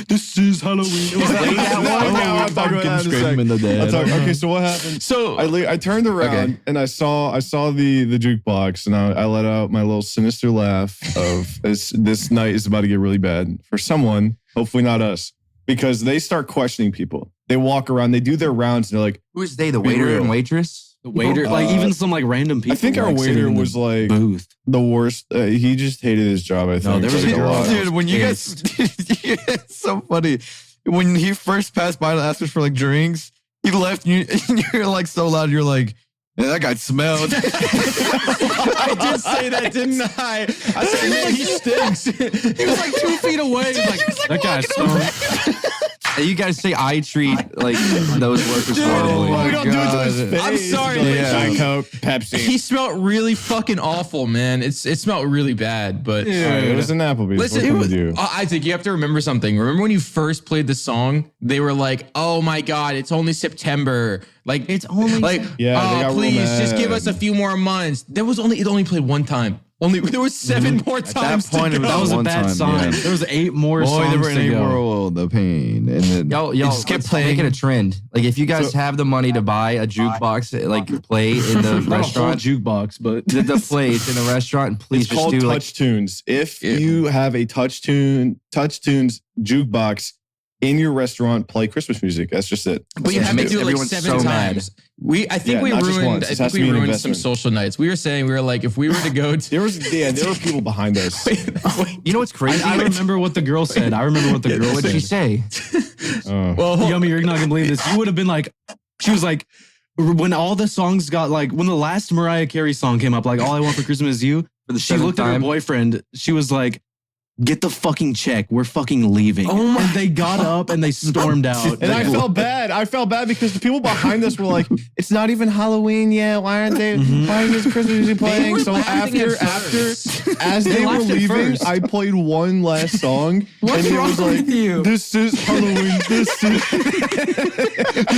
Speaker 1: This is Halloween. It was like
Speaker 4: I'll talk about that in a
Speaker 5: Scream in
Speaker 4: sec.
Speaker 5: the
Speaker 4: I'll
Speaker 5: dead.
Speaker 4: talk- Okay, so what happened?
Speaker 2: so
Speaker 4: I turned around and I saw the jukebox, and I let out my little sinister laugh of this night is about to get really bad for someone, hopefully not us, because they start questioning people. They walk around, they do their rounds, and they're like,
Speaker 6: Who's they? The
Speaker 4: Be
Speaker 6: waiter
Speaker 4: real.
Speaker 6: and waitress?
Speaker 1: The waiter, like even some like random people.
Speaker 4: I think our
Speaker 1: like, sitting
Speaker 4: waiter
Speaker 1: in the
Speaker 4: was like
Speaker 1: booth.
Speaker 4: the worst. He just hated his job. I think.
Speaker 1: No, there was
Speaker 4: Like,
Speaker 1: a girl.
Speaker 5: Dude, when you guys, it's so funny. When he first passed by to ask us for like drinks, he left and you're like so loud. You're like, yeah, that guy smelled.
Speaker 2: I did say that, didn't I? I said, man, he stinks.
Speaker 1: He was like 2 feet away. He's like, that guy's so.
Speaker 6: You guys say I treat like those workers horribly.
Speaker 4: we don't do it to his face.
Speaker 2: I'm sorry,
Speaker 4: Like,
Speaker 2: yeah.
Speaker 4: Diet Coke, Pepsi.
Speaker 2: He smelled really fucking awful, man. It smelled really bad, but
Speaker 4: All right, it was an Applebee's.
Speaker 2: listen,
Speaker 4: What can we do?
Speaker 2: Isaac, you have to remember something. Remember when you first played the song? They were like, "Oh my God, it's only September. Like
Speaker 1: It's only
Speaker 2: like,
Speaker 4: Yeah, they got real
Speaker 2: please just give
Speaker 4: mad.
Speaker 2: us a few more months." It only played one time. There was 7 more times.
Speaker 5: point,
Speaker 2: to
Speaker 5: it
Speaker 2: go.
Speaker 5: was
Speaker 1: That was a
Speaker 5: one
Speaker 1: bad
Speaker 5: time,
Speaker 1: sign.
Speaker 5: yeah.
Speaker 1: There was 8 more
Speaker 5: Boy,
Speaker 1: songs
Speaker 5: there were
Speaker 1: to
Speaker 5: in a
Speaker 1: go.
Speaker 5: world of pain, and then
Speaker 6: Y'all,
Speaker 5: it just kept
Speaker 6: let's
Speaker 5: playing.
Speaker 6: make it a trend. Like if you guys have the money to buy a jukebox, like play in the
Speaker 1: Not a whole
Speaker 6: restaurant,
Speaker 1: jukebox, but
Speaker 6: the place in the restaurant, please
Speaker 4: It's
Speaker 6: just
Speaker 4: called
Speaker 6: do like
Speaker 4: Touch Tunes. If you have a Touch Tunes jukebox in your restaurant, play Christmas music. That's just it.
Speaker 2: But you
Speaker 6: Yeah,
Speaker 2: have to
Speaker 6: makes
Speaker 2: do it like
Speaker 6: everyone
Speaker 2: 7
Speaker 6: so mad.
Speaker 2: times. I think
Speaker 4: Yeah,
Speaker 2: we
Speaker 4: not just
Speaker 2: ruined.
Speaker 4: once.
Speaker 2: I
Speaker 4: This
Speaker 2: think
Speaker 4: has to
Speaker 2: we
Speaker 4: be an
Speaker 2: ruined some
Speaker 4: investment.
Speaker 2: social nights. We were like, if we were to go to,
Speaker 4: There were people behind us.
Speaker 6: you know what's crazy?
Speaker 1: I remember what the girl said. I remember what the girl
Speaker 6: What did she
Speaker 1: said.
Speaker 6: say?
Speaker 2: well,
Speaker 1: Yummy, you're not gonna believe this. You would have been like, she was like, when all the songs got like, when the last Mariah Carey song came up, like All I Want for Christmas Is You,
Speaker 6: For the
Speaker 1: she
Speaker 6: 7th
Speaker 1: looked at her
Speaker 6: time?
Speaker 1: boyfriend. She was like, get the fucking check. We're fucking leaving.
Speaker 3: Oh my
Speaker 1: and they got up and they stormed out.
Speaker 4: And I felt bad. I felt bad because the people behind us were like, "It's not even Halloween yet. Why aren't they? Why is this Christmas music playing?"
Speaker 2: were
Speaker 4: So
Speaker 2: laughing
Speaker 4: after,
Speaker 2: at first.
Speaker 4: as they were
Speaker 1: laughed at
Speaker 4: leaving,
Speaker 1: first.
Speaker 4: I played one last song,
Speaker 3: What's
Speaker 4: and it
Speaker 3: wrong
Speaker 4: was like,
Speaker 3: with you?
Speaker 4: "This is Halloween. This is."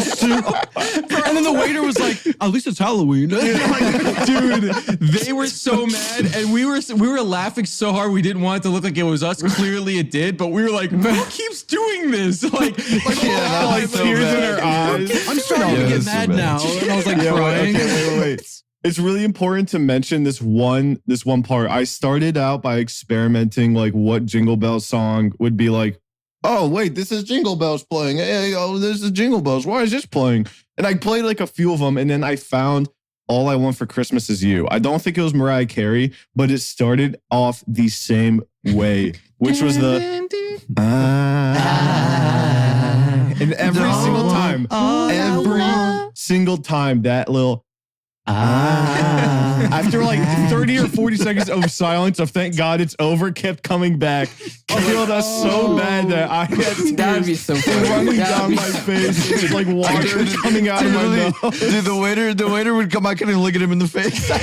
Speaker 1: and then the waiter was like, at least it's Halloween.
Speaker 2: dude, they were so mad, and we were laughing so hard we didn't want it to look like it was us. Clearly, it did, but we were like, "Who keeps doing this?" Like
Speaker 5: that
Speaker 4: like
Speaker 5: was so
Speaker 4: tears in
Speaker 5: bad.
Speaker 4: their eyes.
Speaker 1: I'm starting
Speaker 5: Yeah,
Speaker 1: to get
Speaker 5: that's so
Speaker 1: mad
Speaker 5: bad.
Speaker 1: now. And I was like
Speaker 4: Yeah,
Speaker 1: crying.
Speaker 4: wait. It's really important to mention this one part. I started out by experimenting like what Jingle Bells song would be like. Oh, wait, this is Jingle Bells playing. Hey, oh, this is Jingle Bells. Why is this playing? And I played like a few of them, and then I found All I Want for Christmas Is You. I don't think it was Mariah Carey, but it started off the same way, which was the and every single time that little after like 30 or 40 seconds of silence of thank God it's over kept coming back, killed us so bad that I had
Speaker 3: That would be
Speaker 4: tears
Speaker 3: so funny.
Speaker 4: running
Speaker 3: That
Speaker 4: down
Speaker 3: would
Speaker 4: my
Speaker 3: be
Speaker 4: face. It's like water coming out of my mouth.
Speaker 5: Dude, the waiter would come. I couldn't look at him in the face.
Speaker 4: I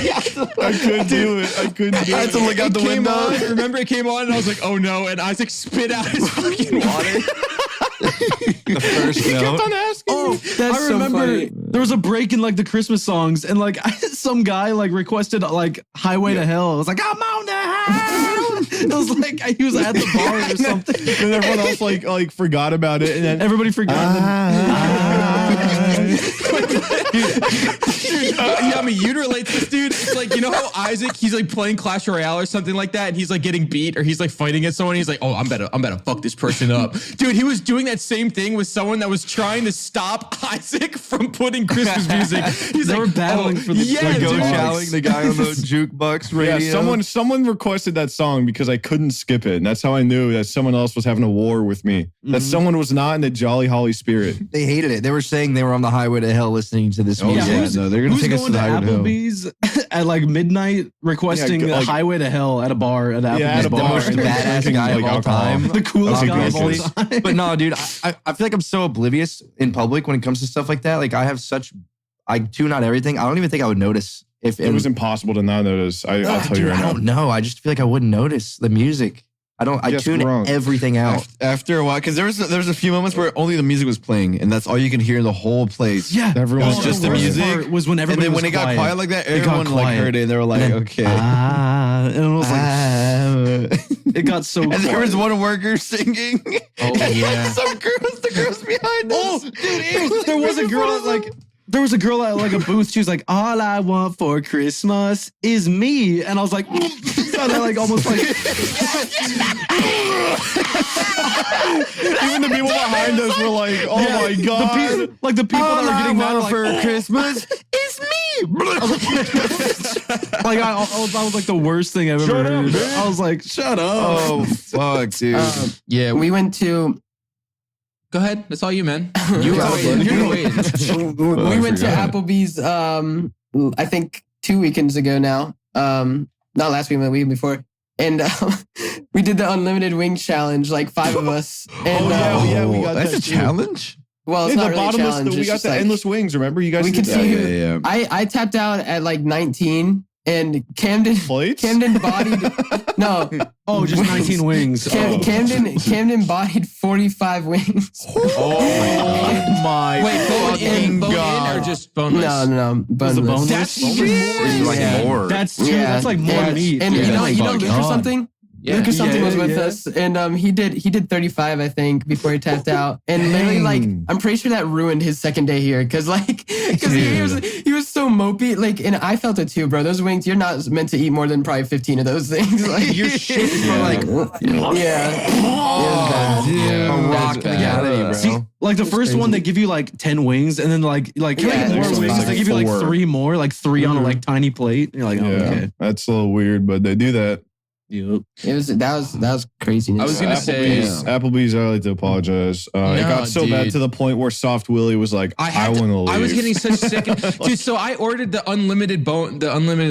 Speaker 4: couldn't do it. I couldn't do
Speaker 5: I had to
Speaker 4: it.
Speaker 5: look out the
Speaker 2: It came
Speaker 5: window.
Speaker 2: on, remember it came on, and I was like, "Oh no!" And Isaac spit out his fucking water.
Speaker 6: First
Speaker 4: He kept
Speaker 6: note.
Speaker 4: on asking me.
Speaker 3: That's
Speaker 1: I
Speaker 3: so
Speaker 1: remember
Speaker 3: funny.
Speaker 1: there was a break in like the Christmas songs, and like some guy like requested like Highway to Hell. It was like, I'm on the hell. It was like he was at the bar or something.
Speaker 4: And everyone else like forgot about it, and then
Speaker 1: Everybody forgot.
Speaker 2: Dude, Yummy, you'd relate to this dude. It's like, you know how Isaac, he's like playing Clash Royale or something like that, and he's like getting beat or he's like fighting at someone. He's like, "Oh, I'm better fuck this person up." Dude, he was doing that same thing with someone that was trying to stop Isaac from putting Christmas music. He's
Speaker 1: They
Speaker 2: like,
Speaker 1: were battling for the
Speaker 2: yeah,
Speaker 5: Go
Speaker 2: dude.
Speaker 5: chowing the guy on the jukebox radio.
Speaker 4: yeah, someone requested that song because I couldn't skip it, and that's how I knew that someone else was having a war with me. That someone was not in the jolly holly spirit.
Speaker 6: They hated it. They were saying they were on the highway to hell listening to this
Speaker 5: Oh,
Speaker 6: music.
Speaker 5: yeah,
Speaker 1: who's-
Speaker 5: no, they're gonna
Speaker 1: Who's
Speaker 5: take us to
Speaker 1: going
Speaker 5: the
Speaker 1: to
Speaker 5: highway to hell.
Speaker 1: Applebee's at like midnight requesting
Speaker 4: Yeah, like-
Speaker 1: Highway to Hell at a bar at Applebee's
Speaker 4: Yeah, at a
Speaker 1: bar?
Speaker 4: bar.
Speaker 6: Most badass guy of all time.
Speaker 1: The coolest
Speaker 4: Okay,
Speaker 1: guy of all
Speaker 4: good.
Speaker 1: time.
Speaker 6: But no, dude, I feel like I'm so oblivious in public when it comes to stuff like that. Like I tune out everything. I don't even think I would notice if
Speaker 4: It was impossible to not notice. I'll tell you
Speaker 6: Dude,
Speaker 4: right
Speaker 6: I
Speaker 4: now.
Speaker 6: don't know. I just feel like I wouldn't notice the music. I
Speaker 4: Yes,
Speaker 6: tune
Speaker 4: wrong.
Speaker 6: everything out.
Speaker 5: After a while, because there was a few moments where only the music was playing, and that's all you can hear in the whole place.
Speaker 1: Yeah,
Speaker 4: Everyone
Speaker 5: It was just the
Speaker 1: worst
Speaker 5: music.
Speaker 1: part was when
Speaker 5: And
Speaker 1: everybody
Speaker 5: then
Speaker 1: was
Speaker 5: when it got quiet like that,
Speaker 1: It got
Speaker 5: everyone like
Speaker 1: quiet.
Speaker 5: heard it, and they were like,
Speaker 1: And then,
Speaker 5: "Okay."
Speaker 1: and it was like it got so.
Speaker 5: And there was
Speaker 1: quiet.
Speaker 5: one worker singing.
Speaker 6: Oh, yeah.
Speaker 5: The girls behind us.
Speaker 1: Oh, dude, there was a girl like there was a girl at like a booth. She was like, "All I want for Christmas is me," and I was like, and I like almost like.
Speaker 4: Even the people behind us were like, "Oh my god!"
Speaker 1: The people that were getting mad
Speaker 5: for
Speaker 1: like,
Speaker 5: Christmas is me.
Speaker 1: like I was like the worst thing I've ever heard. I was like, "Shut up!"
Speaker 5: Oh fuck, dude.
Speaker 2: Yeah,
Speaker 3: We went to
Speaker 2: go ahead. That's all you, man. You
Speaker 3: Yeah,
Speaker 2: wait.
Speaker 3: bud.
Speaker 2: You wait.
Speaker 3: we went to Applebee's I think 2 weekends ago now. Not last week, but the week before. And we did the unlimited wing challenge, like 5 of us. And
Speaker 4: yeah, we got
Speaker 5: That's
Speaker 4: that
Speaker 5: a
Speaker 4: too.
Speaker 5: challenge.
Speaker 3: well, it's
Speaker 4: Hey,
Speaker 3: not
Speaker 4: the
Speaker 3: really a
Speaker 4: bottomless.
Speaker 3: challenge.
Speaker 4: We
Speaker 3: it's
Speaker 4: got
Speaker 3: just
Speaker 4: the
Speaker 3: like,
Speaker 4: endless wings. Remember, you guys
Speaker 3: we
Speaker 4: did
Speaker 3: could
Speaker 4: that?
Speaker 3: see who.
Speaker 5: Yeah.
Speaker 3: I tapped out at like 19, and Camden
Speaker 4: Plates?
Speaker 3: bodied no.
Speaker 1: Oh, just 19 wings.
Speaker 3: Camden bodied 45 wings.
Speaker 5: Oh my
Speaker 2: Wait, bone in or just boneless?
Speaker 3: No,
Speaker 1: Was the boneless?
Speaker 2: That's
Speaker 5: It's like
Speaker 3: Yeah.
Speaker 5: more.
Speaker 1: That's true. That's like more
Speaker 3: and,
Speaker 1: meat.
Speaker 3: And
Speaker 1: Yeah.
Speaker 3: you know
Speaker 1: Oh my
Speaker 3: Luke or
Speaker 1: God.
Speaker 3: something?
Speaker 2: Yeah.
Speaker 3: Luke or something
Speaker 1: Yeah,
Speaker 3: was with
Speaker 1: yeah.
Speaker 3: us, and he did 35, I think, before he tapped out. And literally, like, I'm pretty sure that ruined his second day here, because he was so mopey, like, and I felt it too, bro. Those wings, you're not meant to eat more than probably 15 of those things. Like,
Speaker 2: Your shit is like
Speaker 3: yeah.
Speaker 5: Yeah.
Speaker 2: a rock in the cavity, bro.
Speaker 1: See, like the first one, they give you like 10 wings, and then like
Speaker 3: Yeah,
Speaker 1: can I get more
Speaker 3: there's
Speaker 1: wings?
Speaker 4: like
Speaker 1: They give you like
Speaker 4: 4.
Speaker 1: 3 more, like 3 on a like tiny plate. And you're like, oh,
Speaker 4: Yeah,
Speaker 1: okay.
Speaker 4: that's a little weird, but they do that.
Speaker 1: Yep.
Speaker 3: That was craziness.
Speaker 2: I was gonna say-
Speaker 4: Applebee's. I like to apologize. It got so bad
Speaker 2: dude.
Speaker 4: to the point where Soft Willie was like, "I want to leave."
Speaker 2: I was getting such sick, dude. So I ordered the unlimited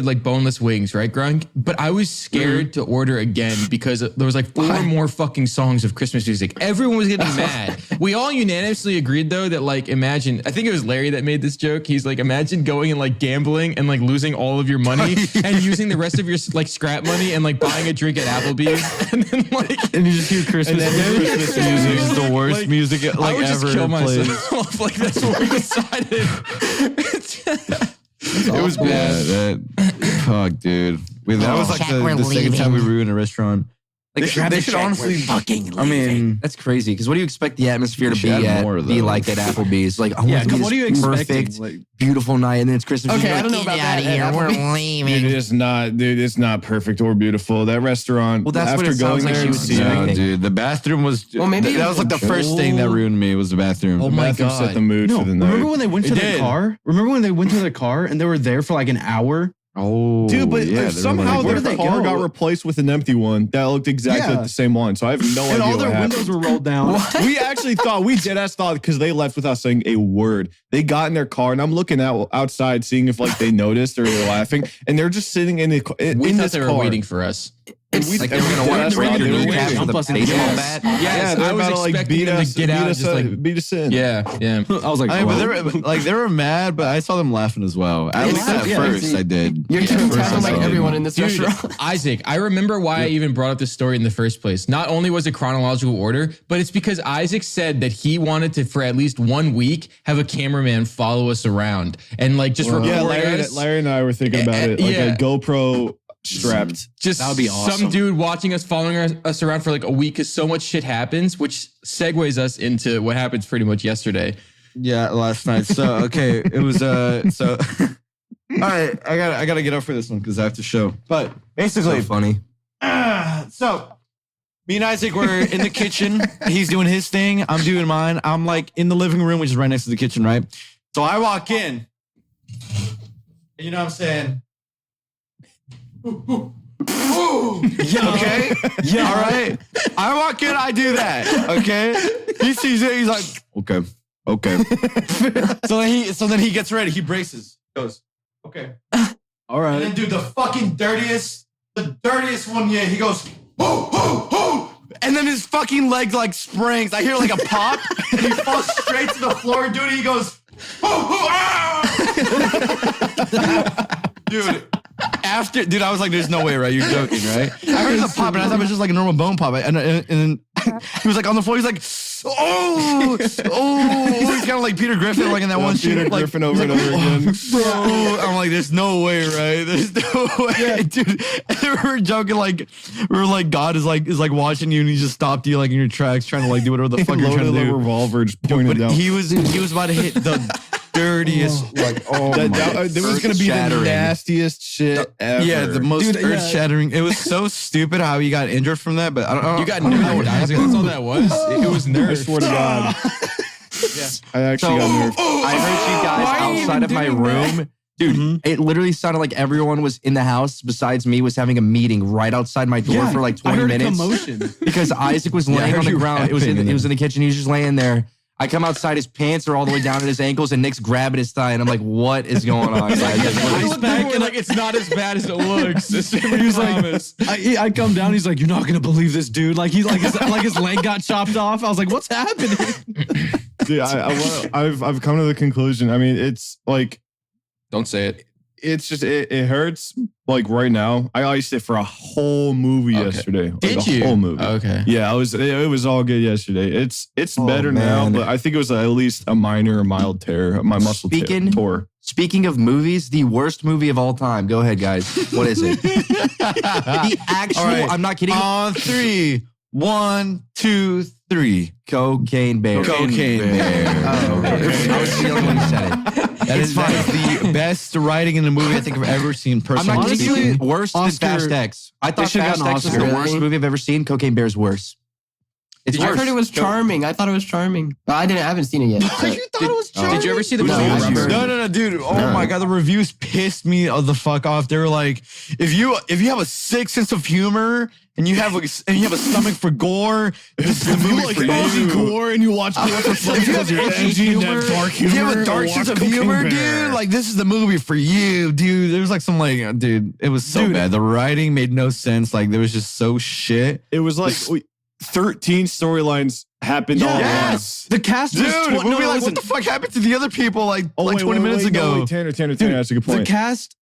Speaker 2: like boneless wings, right, Grunk? But I was scared to order again because there was like 4 more fucking songs of Christmas music. Everyone was getting mad. We all unanimously agreed though that like imagine, I think it was Larry that made this joke. He's like, imagine going and like gambling and like losing all of your money and using the rest of your like scrap money and like buying a drink at Applebee's and then like.
Speaker 1: And you just hear Christmas.
Speaker 5: Christmas music is the worst
Speaker 2: Like,
Speaker 5: music
Speaker 2: I
Speaker 5: like
Speaker 2: would just
Speaker 5: ever
Speaker 2: kill
Speaker 5: played.
Speaker 2: myself. Like that's what we decided.
Speaker 5: It was bad. Fuck, dude. That was like the second time we were in a restaurant.
Speaker 6: Like,
Speaker 5: They should honestly. I mean,
Speaker 6: that's crazy. Because what do you expect the atmosphere to
Speaker 5: should add more,
Speaker 6: be
Speaker 5: though.
Speaker 6: like at Applebee's? Like, I
Speaker 1: Yeah,
Speaker 6: want to be
Speaker 1: what are you
Speaker 6: this
Speaker 1: expecting?
Speaker 6: perfect,
Speaker 1: Like,
Speaker 6: beautiful night, and then it's Christmas.
Speaker 3: Okay,
Speaker 6: You're
Speaker 3: I don't know
Speaker 6: like,
Speaker 3: about
Speaker 6: "Get
Speaker 3: that.
Speaker 6: outta here,
Speaker 3: at
Speaker 6: we're
Speaker 3: Applebee's."
Speaker 6: leaving."
Speaker 4: Dude, it's not perfect or beautiful. That restaurant.
Speaker 6: Well, that's what
Speaker 4: after
Speaker 6: it sounds
Speaker 4: going
Speaker 6: like
Speaker 4: there
Speaker 6: she
Speaker 4: and
Speaker 6: was
Speaker 4: seeing
Speaker 6: saying.
Speaker 5: no, dude. The bathroom was.
Speaker 3: Well, maybe-
Speaker 5: that was like the first thing that ruined me was the bathroom.
Speaker 2: Oh
Speaker 4: the
Speaker 2: my
Speaker 4: bathroom
Speaker 2: God.
Speaker 4: set the mood
Speaker 1: no,
Speaker 4: for the night.
Speaker 1: remember when they went to
Speaker 5: It
Speaker 1: their
Speaker 5: did.
Speaker 1: car? Remember when they went to their car and they were there for like an hour?
Speaker 5: Oh,
Speaker 4: Dude, but
Speaker 5: yeah, they were
Speaker 4: somehow
Speaker 5: like-
Speaker 1: where
Speaker 4: their
Speaker 1: did they
Speaker 4: car
Speaker 1: go?
Speaker 4: got replaced with an empty one that looked exactly
Speaker 1: Yeah.
Speaker 4: like the same one. So I have no
Speaker 1: And
Speaker 4: idea
Speaker 1: all
Speaker 4: what
Speaker 1: their
Speaker 4: happened.
Speaker 1: windows were rolled down.
Speaker 4: We actually thought, we dead ass thought, because they left without saying a word. They got in their car, and I'm looking out outside, seeing if like they noticed or they're laughing, and they're just sitting in the
Speaker 2: We
Speaker 4: in
Speaker 2: thought
Speaker 4: this
Speaker 2: they were
Speaker 4: car.
Speaker 2: waiting for us.
Speaker 4: And we,
Speaker 6: Like they
Speaker 4: and
Speaker 6: were
Speaker 4: we
Speaker 6: gonna
Speaker 4: dead
Speaker 6: walk
Speaker 4: ass
Speaker 6: through
Speaker 4: thought
Speaker 6: the
Speaker 4: they were
Speaker 6: recap
Speaker 4: waiting.
Speaker 6: with a
Speaker 1: Jump us in.
Speaker 6: baseball
Speaker 1: Yes.
Speaker 6: bat.
Speaker 2: Yes,
Speaker 4: they're
Speaker 2: I was
Speaker 4: about to like
Speaker 2: expecting
Speaker 4: beat
Speaker 2: them to
Speaker 4: us,
Speaker 2: get out, just like
Speaker 4: beat us in.
Speaker 2: yeah.
Speaker 1: I was like,
Speaker 5: I mean, but
Speaker 1: bro.
Speaker 5: they were mad, but I saw them laughing as well. At least at
Speaker 1: yeah.
Speaker 5: first, I did.
Speaker 3: You're keeping
Speaker 5: At first
Speaker 3: tabs on
Speaker 5: I
Speaker 3: like
Speaker 5: saw
Speaker 3: everyone
Speaker 5: them.
Speaker 3: in this
Speaker 2: Dude,
Speaker 3: restaurant.
Speaker 2: Isaac, I remember why I even brought up this story in the first place. Not only was it chronological order, but it's because Isaac said that he wanted to, for at least 1 week, have a cameraman follow us around and like just record
Speaker 4: Yeah,
Speaker 2: us.
Speaker 4: Larry and I were thinking about it, like
Speaker 2: Yeah.
Speaker 4: a GoPro strapped.
Speaker 2: Just
Speaker 1: That would be
Speaker 2: some
Speaker 1: awesome.
Speaker 2: dude watching us, following us around for like a week because so much shit happens, which segues us into what happens pretty much yesterday.
Speaker 5: Yeah, last night. So okay, it was so. All right, I gotta get up for this one because I have to show. But basically,
Speaker 6: So funny.
Speaker 5: so me and Isaac were in the kitchen. He's doing his thing. I'm doing mine. I'm like in the living room, which is right next to the kitchen, right? So I walk in. And you know what I'm saying? Okay. Yeah. All right. I walk in. I do that. Okay. He sees it. He's like, okay. Okay. so then he gets ready. He braces. Goes, okay.
Speaker 1: All
Speaker 5: And then
Speaker 1: right.
Speaker 5: dude, the dirtiest one yet. He goes, hoo, hoo, hoo. And then his fucking leg like springs. I hear like a pop, and he falls straight to the floor. Dude, he goes, hoo, hoo, ah! Dude. Dude, I was like, there's no way, right? You're joking, right? I heard the pop, and I thought it was just like a normal bone pop. And then he was like on the floor. He's like, oh. He's kind of like Peter Griffin, like in that one
Speaker 4: Peter
Speaker 5: shit. Like,
Speaker 4: Griffin over and over again.
Speaker 5: bro, I'm like, there's no way, right? There's no way, dude. And we were joking, like we were like, God is like watching you, and he just stopped you like in your tracks, trying to like do whatever the fuck you're trying to
Speaker 4: Loaded a
Speaker 5: do.
Speaker 4: revolver, just pointed
Speaker 5: But
Speaker 4: down.
Speaker 5: he was about to hit the dirtiest, like, oh my.
Speaker 4: There was going to be the
Speaker 6: Earth-shattering.
Speaker 4: nastiest shit ever.
Speaker 5: Yeah, the most
Speaker 1: Dude, yeah.
Speaker 5: earth-shattering. It was so stupid how he got injured from that, but I don't know.
Speaker 2: You got nerfed, Isaac. That's all that was. It was
Speaker 4: I
Speaker 2: nerfed.
Speaker 4: swear to God. I actually got nerfed.
Speaker 6: I heard you guys
Speaker 3: Why are you
Speaker 6: outside
Speaker 3: even
Speaker 6: of my
Speaker 3: doing that?
Speaker 6: room. Dude, it literally sounded like everyone was in the house besides me was having a meeting right outside my door for like 20
Speaker 1: I heard
Speaker 6: minutes.
Speaker 1: Commotion.
Speaker 6: Because Isaac was
Speaker 5: I
Speaker 6: laying
Speaker 5: heard
Speaker 6: on the
Speaker 5: you
Speaker 6: ground. It was
Speaker 5: rapping
Speaker 6: in the kitchen. He was just laying there. I come outside, his pants are all the way down at his ankles, and Nick's grabbing his thigh, and I'm like, "What is going on, guys?"
Speaker 2: Ice pack, and like it's not as bad as it looks. He was like,
Speaker 1: I come down. He's like, "You're not gonna believe this, dude." Like he's like his leg got chopped off. I was like, "What's happening?"
Speaker 4: Dude, I've come to the conclusion. I mean, it's like,
Speaker 2: don't say it.
Speaker 4: it's just, it hurts like right now. I iced it for a whole movie
Speaker 2: Okay.
Speaker 4: yesterday. Like
Speaker 2: Did
Speaker 4: a
Speaker 2: you?
Speaker 4: whole movie.
Speaker 2: Okay.
Speaker 4: Yeah, it was all good yesterday. It's better now,
Speaker 6: man.
Speaker 4: but I think it was at least a minor or mild tear. My muscle tore.
Speaker 6: Speaking of movies, the worst movie of all time. Go ahead, guys. What is it? The actual.
Speaker 5: All right.
Speaker 6: I'm not kidding.
Speaker 5: On 3, 1, 2, 3.
Speaker 6: Cocaine Bear.
Speaker 5: Cocaine Bear.
Speaker 6: Oh, I was the only one who said it.
Speaker 5: That is the best writing in a movie I think I've ever seen
Speaker 6: I'm
Speaker 5: personally.
Speaker 6: not kidding
Speaker 1: Honestly,
Speaker 6: you. Worse than
Speaker 1: Oscar-
Speaker 6: Fast X. I thought
Speaker 1: should've
Speaker 6: Fast
Speaker 1: gotten
Speaker 6: X was
Speaker 1: Oscar.
Speaker 6: the worst
Speaker 3: Really?
Speaker 6: movie I've ever seen. Cocaine Bear is worse. It's
Speaker 3: I
Speaker 6: worse.
Speaker 3: heard it was charming. I thought it was charming. But I haven't seen it yet. but-
Speaker 5: You thought it was charming?
Speaker 2: Did you ever see the
Speaker 3: No,
Speaker 2: movie
Speaker 3: I've
Speaker 2: Rubber?
Speaker 3: heard-
Speaker 5: No, dude. Oh
Speaker 3: No.
Speaker 5: my god, the reviews pissed me the fuck off. They were like, if you have a sick sense of humor and you have a stomach for gore, this is the movie for you.
Speaker 4: gore and you watch
Speaker 5: If you have edgy humor, if you have a dark sense of humor, dude, like this is the movie for you, dude. There was like some like, dude, it was so bad. The writing made no sense. Like there was just so shit.
Speaker 4: It was like 13 storylines happened all at once.
Speaker 1: The cast was
Speaker 5: Dude, we'll be like, what the fuck happened to the other people like 20 minutes ago?
Speaker 4: No, Tanner, that's a good point.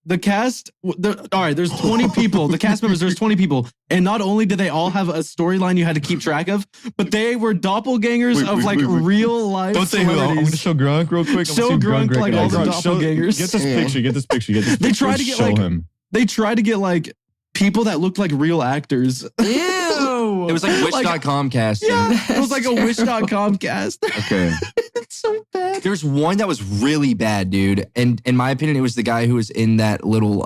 Speaker 1: The cast, all right, there's 20 people. The cast members, there's 20 people. And not only did they all have a storyline you had to keep track of, but they were doppelgangers of like real life
Speaker 5: Don't say who. I'm going to
Speaker 1: celebrities.
Speaker 5: show Grunk real quick.
Speaker 1: Show Grunk like all the doppelgangers.
Speaker 4: Get this picture. Get this picture.
Speaker 1: They tried to get
Speaker 4: show
Speaker 1: like
Speaker 4: him.
Speaker 1: they tried to get like people that looked like real actors.
Speaker 3: Ew.
Speaker 6: It was like Wish.com casting.
Speaker 1: Yeah, it was like a Wish.com cast.
Speaker 5: Okay.
Speaker 1: It's so bad.
Speaker 6: There's one that was really bad, dude. And in my opinion, it was the guy who was in that little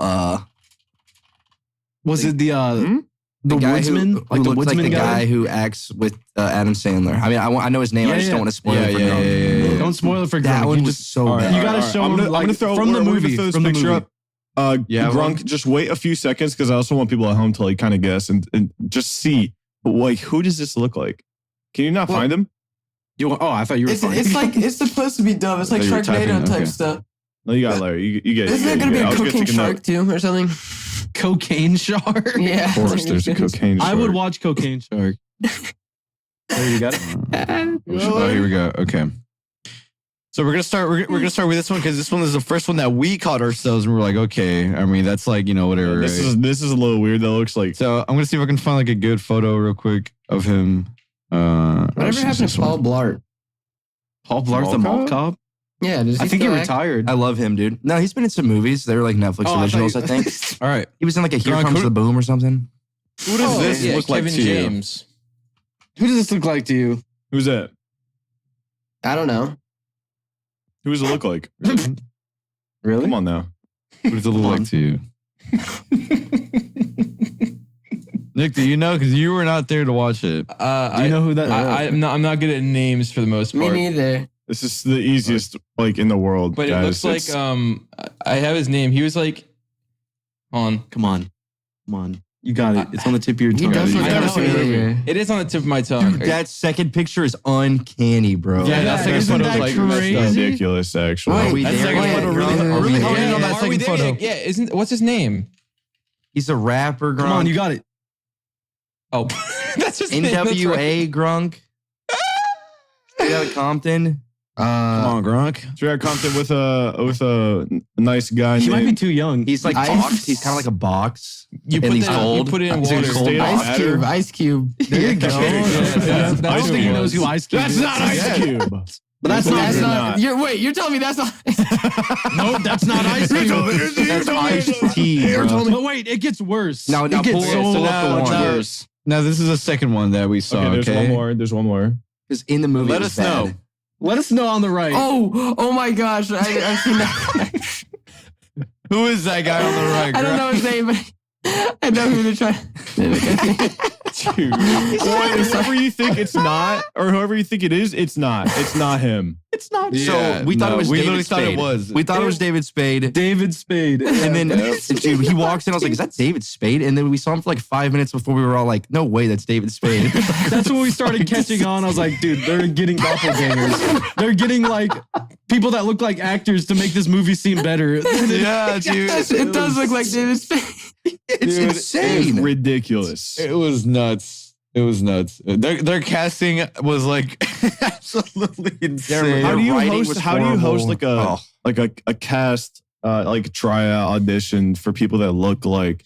Speaker 1: Was it the
Speaker 6: guy
Speaker 1: woodsman?
Speaker 6: who like,
Speaker 1: the
Speaker 6: looks like
Speaker 1: woodsman
Speaker 6: the
Speaker 1: guy?
Speaker 6: guy who acts with Adam Sandler. I mean, I know his name. I just don't want to spoil it for Grunk.
Speaker 1: Don't spoil it for
Speaker 6: That
Speaker 1: Grunk.
Speaker 6: one
Speaker 1: You
Speaker 6: was
Speaker 1: just
Speaker 6: so
Speaker 4: All right,
Speaker 6: bad.
Speaker 1: You gotta
Speaker 4: all right.
Speaker 1: show
Speaker 4: I'm
Speaker 1: him,
Speaker 4: gonna
Speaker 1: like,
Speaker 4: throw,
Speaker 1: from the
Speaker 4: we're gonna
Speaker 1: movie,
Speaker 4: throw this
Speaker 1: from the
Speaker 4: picture
Speaker 1: movie.
Speaker 4: up.
Speaker 5: Yeah,
Speaker 4: Grunk, just wait a few seconds because I also want people at home to like kind of guess and just see like who does this look like? Can you not find him?
Speaker 1: I thought you were.
Speaker 3: It's like it's supposed to be dumb. It's like
Speaker 5: Oh, you were typing,
Speaker 3: Sharknado type
Speaker 5: okay.
Speaker 3: stuff.
Speaker 4: No, you got it, Larry. You get it.
Speaker 3: Isn't there gonna be a cocaine shark too or something?
Speaker 1: cocaine shark.
Speaker 3: Yeah.
Speaker 4: Of course, there's a cocaine shark.
Speaker 1: I would watch Cocaine Shark. There you got it.
Speaker 5: Oh, here we go. Okay. So we're gonna start. We're gonna start with this one because this one is the first one that we caught ourselves, and we're like, okay. I mean, that's like whatever.
Speaker 4: This
Speaker 5: right?
Speaker 4: is a little weird. That looks like
Speaker 5: So I'm gonna see if I can find like a good photo real quick of him.
Speaker 3: Whatever happened to Paul Blart?
Speaker 1: Paul Blart's the
Speaker 4: Mall
Speaker 1: mall cop.
Speaker 3: Yeah, does
Speaker 1: I think he
Speaker 3: still act?
Speaker 1: retired.
Speaker 6: I love him, dude. No, he's been in some movies. They were like Netflix
Speaker 1: Oh, I thought
Speaker 6: originals,
Speaker 1: you-
Speaker 6: I think.
Speaker 5: All right.
Speaker 6: He was in like a Here
Speaker 5: Grunk,
Speaker 6: Comes
Speaker 5: who-
Speaker 6: the Boom or something.
Speaker 5: Who does this
Speaker 2: yeah,
Speaker 5: look like
Speaker 2: Kevin
Speaker 5: to you?
Speaker 2: James.
Speaker 1: Who does this look like to you?
Speaker 4: who's that?
Speaker 3: I don't know.
Speaker 4: Who does it look like?
Speaker 1: Really?
Speaker 4: Come on now.
Speaker 5: Who does it look like to you? Nick, do you know? Because you were not there to watch it.
Speaker 1: Do you know who that?
Speaker 2: I'm not good at names for the most
Speaker 3: Me
Speaker 2: part.
Speaker 3: neither.
Speaker 4: This is the easiest like in the world,
Speaker 2: But
Speaker 4: guys.
Speaker 2: it looks like
Speaker 4: It's-
Speaker 2: I have his name. He was like on.
Speaker 1: Come on. You got it. It's on the tip of your
Speaker 3: He
Speaker 1: tongue.
Speaker 3: does look
Speaker 2: I
Speaker 3: kind
Speaker 2: know
Speaker 3: of familiar.
Speaker 2: It is on the tip of my tongue.
Speaker 6: Dude, that second picture is uncanny, bro.
Speaker 2: Yeah, that second
Speaker 1: isn't
Speaker 2: photo
Speaker 1: that
Speaker 2: is like messed
Speaker 1: crazy?
Speaker 2: up.
Speaker 4: ridiculous, actually.
Speaker 3: Wait,
Speaker 6: Are we
Speaker 2: That
Speaker 6: there
Speaker 2: second
Speaker 6: yet?
Speaker 2: photo really,
Speaker 3: Are we
Speaker 2: really
Speaker 3: there
Speaker 2: hone in
Speaker 3: yet?
Speaker 2: on that
Speaker 5: Are
Speaker 2: second
Speaker 5: we there
Speaker 2: photo.
Speaker 5: yet?
Speaker 2: Yeah, isn't what's his name?
Speaker 6: He's a rapper, Grunk.
Speaker 1: Come on, you got it.
Speaker 2: Oh, that's his name. That's right.
Speaker 6: NWA Grunk. Straight out of Compton.
Speaker 5: Come on, Grunk.
Speaker 4: Straight Compton with a nice guy.
Speaker 1: He might be
Speaker 4: named-
Speaker 1: too young.
Speaker 6: He's like
Speaker 3: Ice-
Speaker 6: box. He's kind of like a box.
Speaker 2: You
Speaker 6: And
Speaker 2: put
Speaker 6: he's
Speaker 2: that.
Speaker 6: cold.
Speaker 2: You put it in
Speaker 4: He's
Speaker 2: water.
Speaker 4: cold. State of
Speaker 3: Ice
Speaker 4: matter.
Speaker 3: Cube. Ice Cube.
Speaker 1: There you go.
Speaker 2: that's
Speaker 1: I don't think he
Speaker 2: Cube.
Speaker 1: knows who Ice Cube
Speaker 4: That's
Speaker 1: is.
Speaker 4: not Ice Cube.
Speaker 1: But that's
Speaker 3: That's
Speaker 1: not.
Speaker 3: not. You're telling me that's not.
Speaker 1: No, that's not Ice Cube.
Speaker 6: That's Ice-T, bro.
Speaker 1: But wait, it gets worse.
Speaker 6: Now
Speaker 1: it gets
Speaker 6: pull-
Speaker 1: so
Speaker 6: so
Speaker 1: much
Speaker 6: now-
Speaker 1: worse.
Speaker 5: Now this is the second one that we saw.
Speaker 4: Okay,
Speaker 5: Okay,
Speaker 4: there's one more. There's one more.
Speaker 6: Because in the movie,
Speaker 5: Let
Speaker 6: it was
Speaker 5: us know.
Speaker 6: bad.
Speaker 1: Let us know on the right.
Speaker 3: Oh my gosh. I've seen that.
Speaker 5: Who is that guy on the right?
Speaker 3: I don't know his name, but I know who they're trying to mimic.
Speaker 4: Dude. Whoever you think it's not, or whoever you think it is, it's not. It's not him.
Speaker 5: It's not.
Speaker 6: So we thought it was David Spade. We thought it was David Spade.
Speaker 1: David Spade.
Speaker 6: And then dude, he walks in. I was like, "Is that David Spade?" And then we saw him for like 5 minutes before we were all like, "No way, that's David Spade."
Speaker 1: That's when we started catching on. I was like, dude, they're getting doppelgangers. They're getting like people that look like actors to make this movie seem better.
Speaker 5: Yeah, dude.
Speaker 3: It does look like David Spade.
Speaker 6: It's
Speaker 4: Dude,
Speaker 6: insane.
Speaker 4: It's ridiculous.
Speaker 5: It was nuts. It was nuts. Their casting was like absolutely insane.
Speaker 4: How do you
Speaker 6: writing
Speaker 4: host?
Speaker 6: was
Speaker 4: How do you host
Speaker 6: horrible.
Speaker 4: like a cast like tryout audition for people that look like?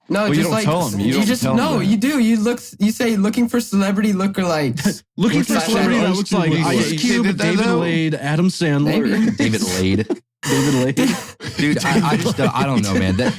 Speaker 3: No,
Speaker 5: Well, you
Speaker 3: just
Speaker 5: don't
Speaker 3: like
Speaker 5: tell 'em. You don't
Speaker 3: just
Speaker 5: tell 'em
Speaker 3: no,
Speaker 5: that.
Speaker 3: you do. You say looking for celebrity lookalikes.
Speaker 1: Looking for
Speaker 3: Looks like
Speaker 1: celebrity that
Speaker 3: Shadow.
Speaker 1: looks like Ice
Speaker 5: You
Speaker 1: Cube,
Speaker 5: did that,
Speaker 1: David
Speaker 5: though?
Speaker 1: Lade, Adam Sandler.
Speaker 3: Maybe.
Speaker 6: David Lade.
Speaker 1: David Lade.
Speaker 6: Dude, I just I don't know, man.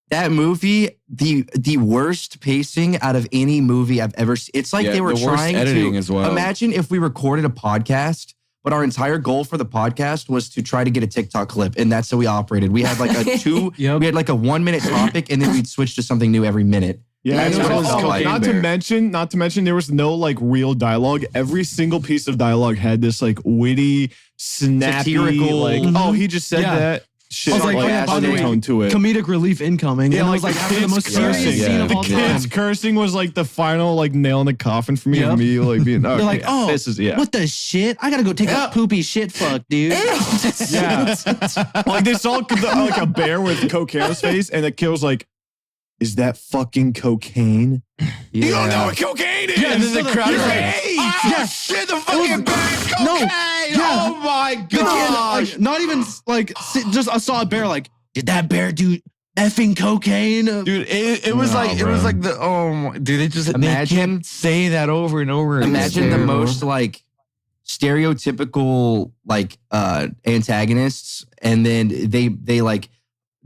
Speaker 6: That movie, the worst pacing out of any movie I've ever seen. It's like
Speaker 5: Yeah,
Speaker 6: they were
Speaker 5: the worst
Speaker 6: trying
Speaker 5: editing
Speaker 6: to
Speaker 5: as well.
Speaker 6: Imagine if we recorded a podcast, but our entire goal for the podcast was to try to get a TikTok clip, and that's how we operated. We had like we had like a 1 minute topic, and then we'd switch to something new every minute.
Speaker 4: Yeah,
Speaker 6: That's
Speaker 4: and
Speaker 6: what
Speaker 4: there
Speaker 6: it
Speaker 4: was
Speaker 6: felt like.
Speaker 4: not to mention, there was no like real dialogue. Every single piece of dialogue had this like witty, snappy,
Speaker 6: Satirical.
Speaker 4: like, oh, he just said
Speaker 1: Yeah.
Speaker 4: that. Shit,
Speaker 1: I was like,
Speaker 4: like,
Speaker 1: oh, yeah, by the way,
Speaker 4: undertone to it.
Speaker 1: Comedic relief incoming.
Speaker 4: Yeah,
Speaker 1: and
Speaker 4: like
Speaker 1: it was
Speaker 4: the
Speaker 1: like after the most
Speaker 4: kids
Speaker 1: serious
Speaker 4: cursing.
Speaker 1: scene of
Speaker 4: The
Speaker 1: all time.
Speaker 4: kids cursing was like the final like nail in the coffin for me.
Speaker 1: Yep.
Speaker 4: Of me like being,
Speaker 1: They're like, oh,
Speaker 4: this is
Speaker 1: what the shit? I gotta go take a poopy shit fuck, dude.
Speaker 4: Yeah. Like they saw like a bear with cocaine on his face, and the kid was like, "Is that fucking cocaine?" You don't know what cocaine is.
Speaker 5: Yeah, and then the crowd is like,
Speaker 4: Hey,
Speaker 5: "Ah, shit, the fucking bear's cocaine!
Speaker 1: No, yeah.
Speaker 5: Oh my
Speaker 1: The kid,
Speaker 5: god!"
Speaker 1: like, not even like just I saw a bear. Like, did that bear do effing cocaine?
Speaker 5: Dude, it was
Speaker 4: No,
Speaker 5: like it
Speaker 4: bro.
Speaker 5: was like the dude, they just
Speaker 6: Imagine-
Speaker 5: kept saying that over and over.
Speaker 6: Imagine the
Speaker 3: terrible.
Speaker 6: most like stereotypical like antagonists, and then they like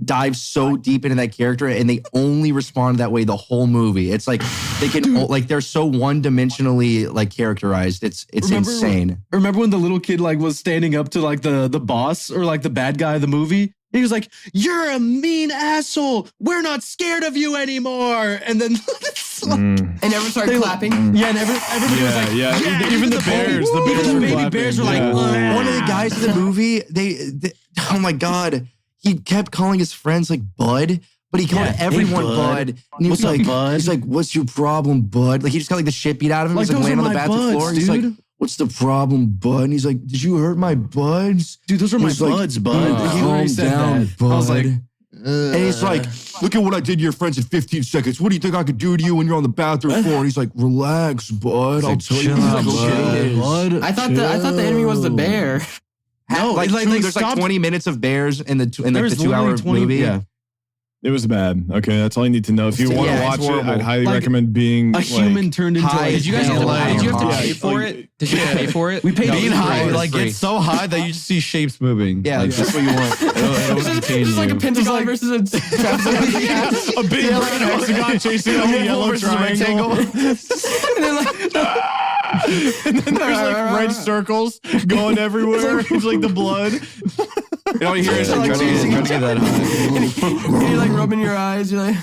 Speaker 6: dive so deep into that character, and they only respond that way the whole movie. It's like they can like they're so one-dimensionally like characterized. It's insane.
Speaker 1: Remember when the little kid like was standing up to like the boss or like the bad guy of the movie? He was like, "You're a mean asshole. We're not scared of you anymore." And then it's like,
Speaker 3: And everyone started
Speaker 1: They-
Speaker 3: clapping.
Speaker 1: yeah, and everybody was like,
Speaker 4: yeah. Even the bears, the
Speaker 1: even
Speaker 4: bears
Speaker 1: the
Speaker 4: were
Speaker 1: baby
Speaker 4: clapping.
Speaker 1: bears were like,
Speaker 4: Yeah.
Speaker 6: One of the guys in the movie, they oh my god, he kept calling his friends like Bud, but he called
Speaker 1: Yeah, hey,
Speaker 6: everyone
Speaker 1: bud.
Speaker 6: Bud. And he
Speaker 1: What's
Speaker 6: was
Speaker 1: up,
Speaker 6: like,
Speaker 1: bud?
Speaker 6: he's like, "What's your problem, Bud?" Like he just got like the shit beat out of him.
Speaker 1: Like,
Speaker 6: He's like
Speaker 1: those
Speaker 6: laying
Speaker 1: are
Speaker 6: on the
Speaker 1: my
Speaker 6: bathroom
Speaker 1: buds,
Speaker 6: floor. And he's like,
Speaker 1: dude.
Speaker 6: "What's the problem, Bud?" And he's like, "Did you hurt my buds?"
Speaker 1: dude, those are my
Speaker 6: He's like,
Speaker 1: buds, bud. He
Speaker 6: Calm
Speaker 1: literally said
Speaker 6: down,
Speaker 1: that.
Speaker 6: Bud.
Speaker 1: I was like,
Speaker 6: And he's like, "Look at what I did to your friends in 15 seconds. What do you think I could do to you when you're on the bathroom floor?" And he's like, "Relax, Bud. I'll tell you
Speaker 5: chill
Speaker 6: what
Speaker 5: out,
Speaker 6: cocaine is."
Speaker 1: bud.
Speaker 3: I thought the enemy was the bear.
Speaker 1: No,
Speaker 6: Like,
Speaker 1: like,
Speaker 6: truly,
Speaker 1: they
Speaker 6: there's like
Speaker 1: stopped-
Speaker 6: 20 minutes of bears in the in
Speaker 1: There
Speaker 6: like
Speaker 1: was
Speaker 6: the 2-hour
Speaker 1: literally 20
Speaker 6: movie.
Speaker 1: yeah.
Speaker 4: It was bad. Okay, that's all you need to know. If you want to
Speaker 6: Yeah,
Speaker 4: watch
Speaker 6: it's
Speaker 4: it,
Speaker 6: horrible.
Speaker 4: I'd highly
Speaker 1: Like,
Speaker 4: recommend being
Speaker 1: A human turned into
Speaker 6: high.
Speaker 1: like,
Speaker 2: Did you guys
Speaker 6: Yeah,
Speaker 2: have to,
Speaker 6: like,
Speaker 2: did you have to
Speaker 4: yeah,
Speaker 2: pay for
Speaker 4: like-
Speaker 2: it? Did you pay for it?
Speaker 1: We paid
Speaker 5: being
Speaker 1: for
Speaker 5: high,
Speaker 1: it.
Speaker 5: like
Speaker 2: free.
Speaker 5: it's so high that you just see shapes moving.
Speaker 6: Yeah,
Speaker 5: like,
Speaker 6: that's what you want.
Speaker 3: It's just like a pentagon versus a trapezoid.
Speaker 4: a big red hexagon chasing a yellow triangle.
Speaker 3: And then like,
Speaker 4: And then there's like red circles going everywhere. It's like the blood.
Speaker 5: And all you hear is
Speaker 3: Like,
Speaker 5: like, trying to get that high.
Speaker 3: you're like rubbing your eyes. You're like,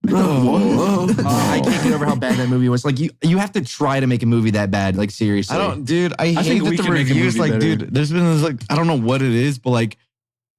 Speaker 3: whoa.
Speaker 6: I can't get over how bad that movie was. Like you have to try to make a movie that bad. Like seriously.
Speaker 5: I don't, dude. I hate
Speaker 1: think we
Speaker 5: that the
Speaker 1: can make a
Speaker 5: reviews,
Speaker 1: movie
Speaker 5: like,
Speaker 1: better.
Speaker 5: dude. There's been this, like, I don't know what it is, but like,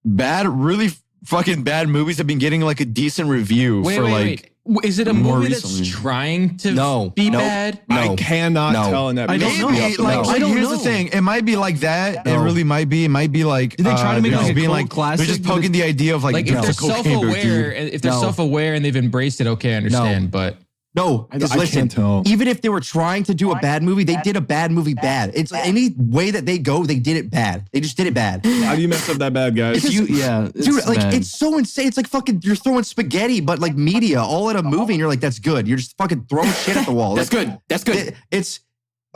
Speaker 5: really fucking bad movies have been getting like a decent review
Speaker 2: Wait,
Speaker 5: for
Speaker 2: wait,
Speaker 5: like.
Speaker 2: wait. Is it a
Speaker 5: more
Speaker 2: movie that's
Speaker 5: recently.
Speaker 2: trying to
Speaker 6: No,
Speaker 2: be
Speaker 6: nope.
Speaker 2: bad?
Speaker 6: No.
Speaker 4: I cannot
Speaker 6: No.
Speaker 4: tell in that.
Speaker 1: I don't
Speaker 4: movie.
Speaker 1: know.
Speaker 5: Maybe, like,
Speaker 6: No.
Speaker 1: I don't
Speaker 5: here's
Speaker 1: know.
Speaker 5: the thing. It might be like that.
Speaker 6: No.
Speaker 5: It really might be. It might be like.
Speaker 1: Did they try to make it
Speaker 5: they're
Speaker 1: like a
Speaker 5: being
Speaker 1: cult
Speaker 5: like
Speaker 1: classic?
Speaker 5: They're just poking the idea of like,
Speaker 2: Like
Speaker 5: dude,
Speaker 2: if they're
Speaker 5: it's a cocaine bear,
Speaker 2: self-aware,
Speaker 5: dude.
Speaker 2: if they're
Speaker 6: No.
Speaker 2: self-aware and they've embraced it, okay, I understand. But
Speaker 6: No,
Speaker 4: I
Speaker 6: 'cause
Speaker 4: can't
Speaker 6: listen,
Speaker 4: tell.
Speaker 6: even if they were trying to do a bad movie, they did a bad movie bad. It's any way that they go, they did it bad. They just did it bad.
Speaker 4: How do you mess up that bad, guys?
Speaker 1: Dude,
Speaker 6: Dude, like it's so insane. It's like fucking you're throwing spaghetti, but like media all at a movie, and you're like, that's good. You're just fucking throwing shit at the wall.
Speaker 3: That's
Speaker 6: Like,
Speaker 3: good. That's good.
Speaker 6: It's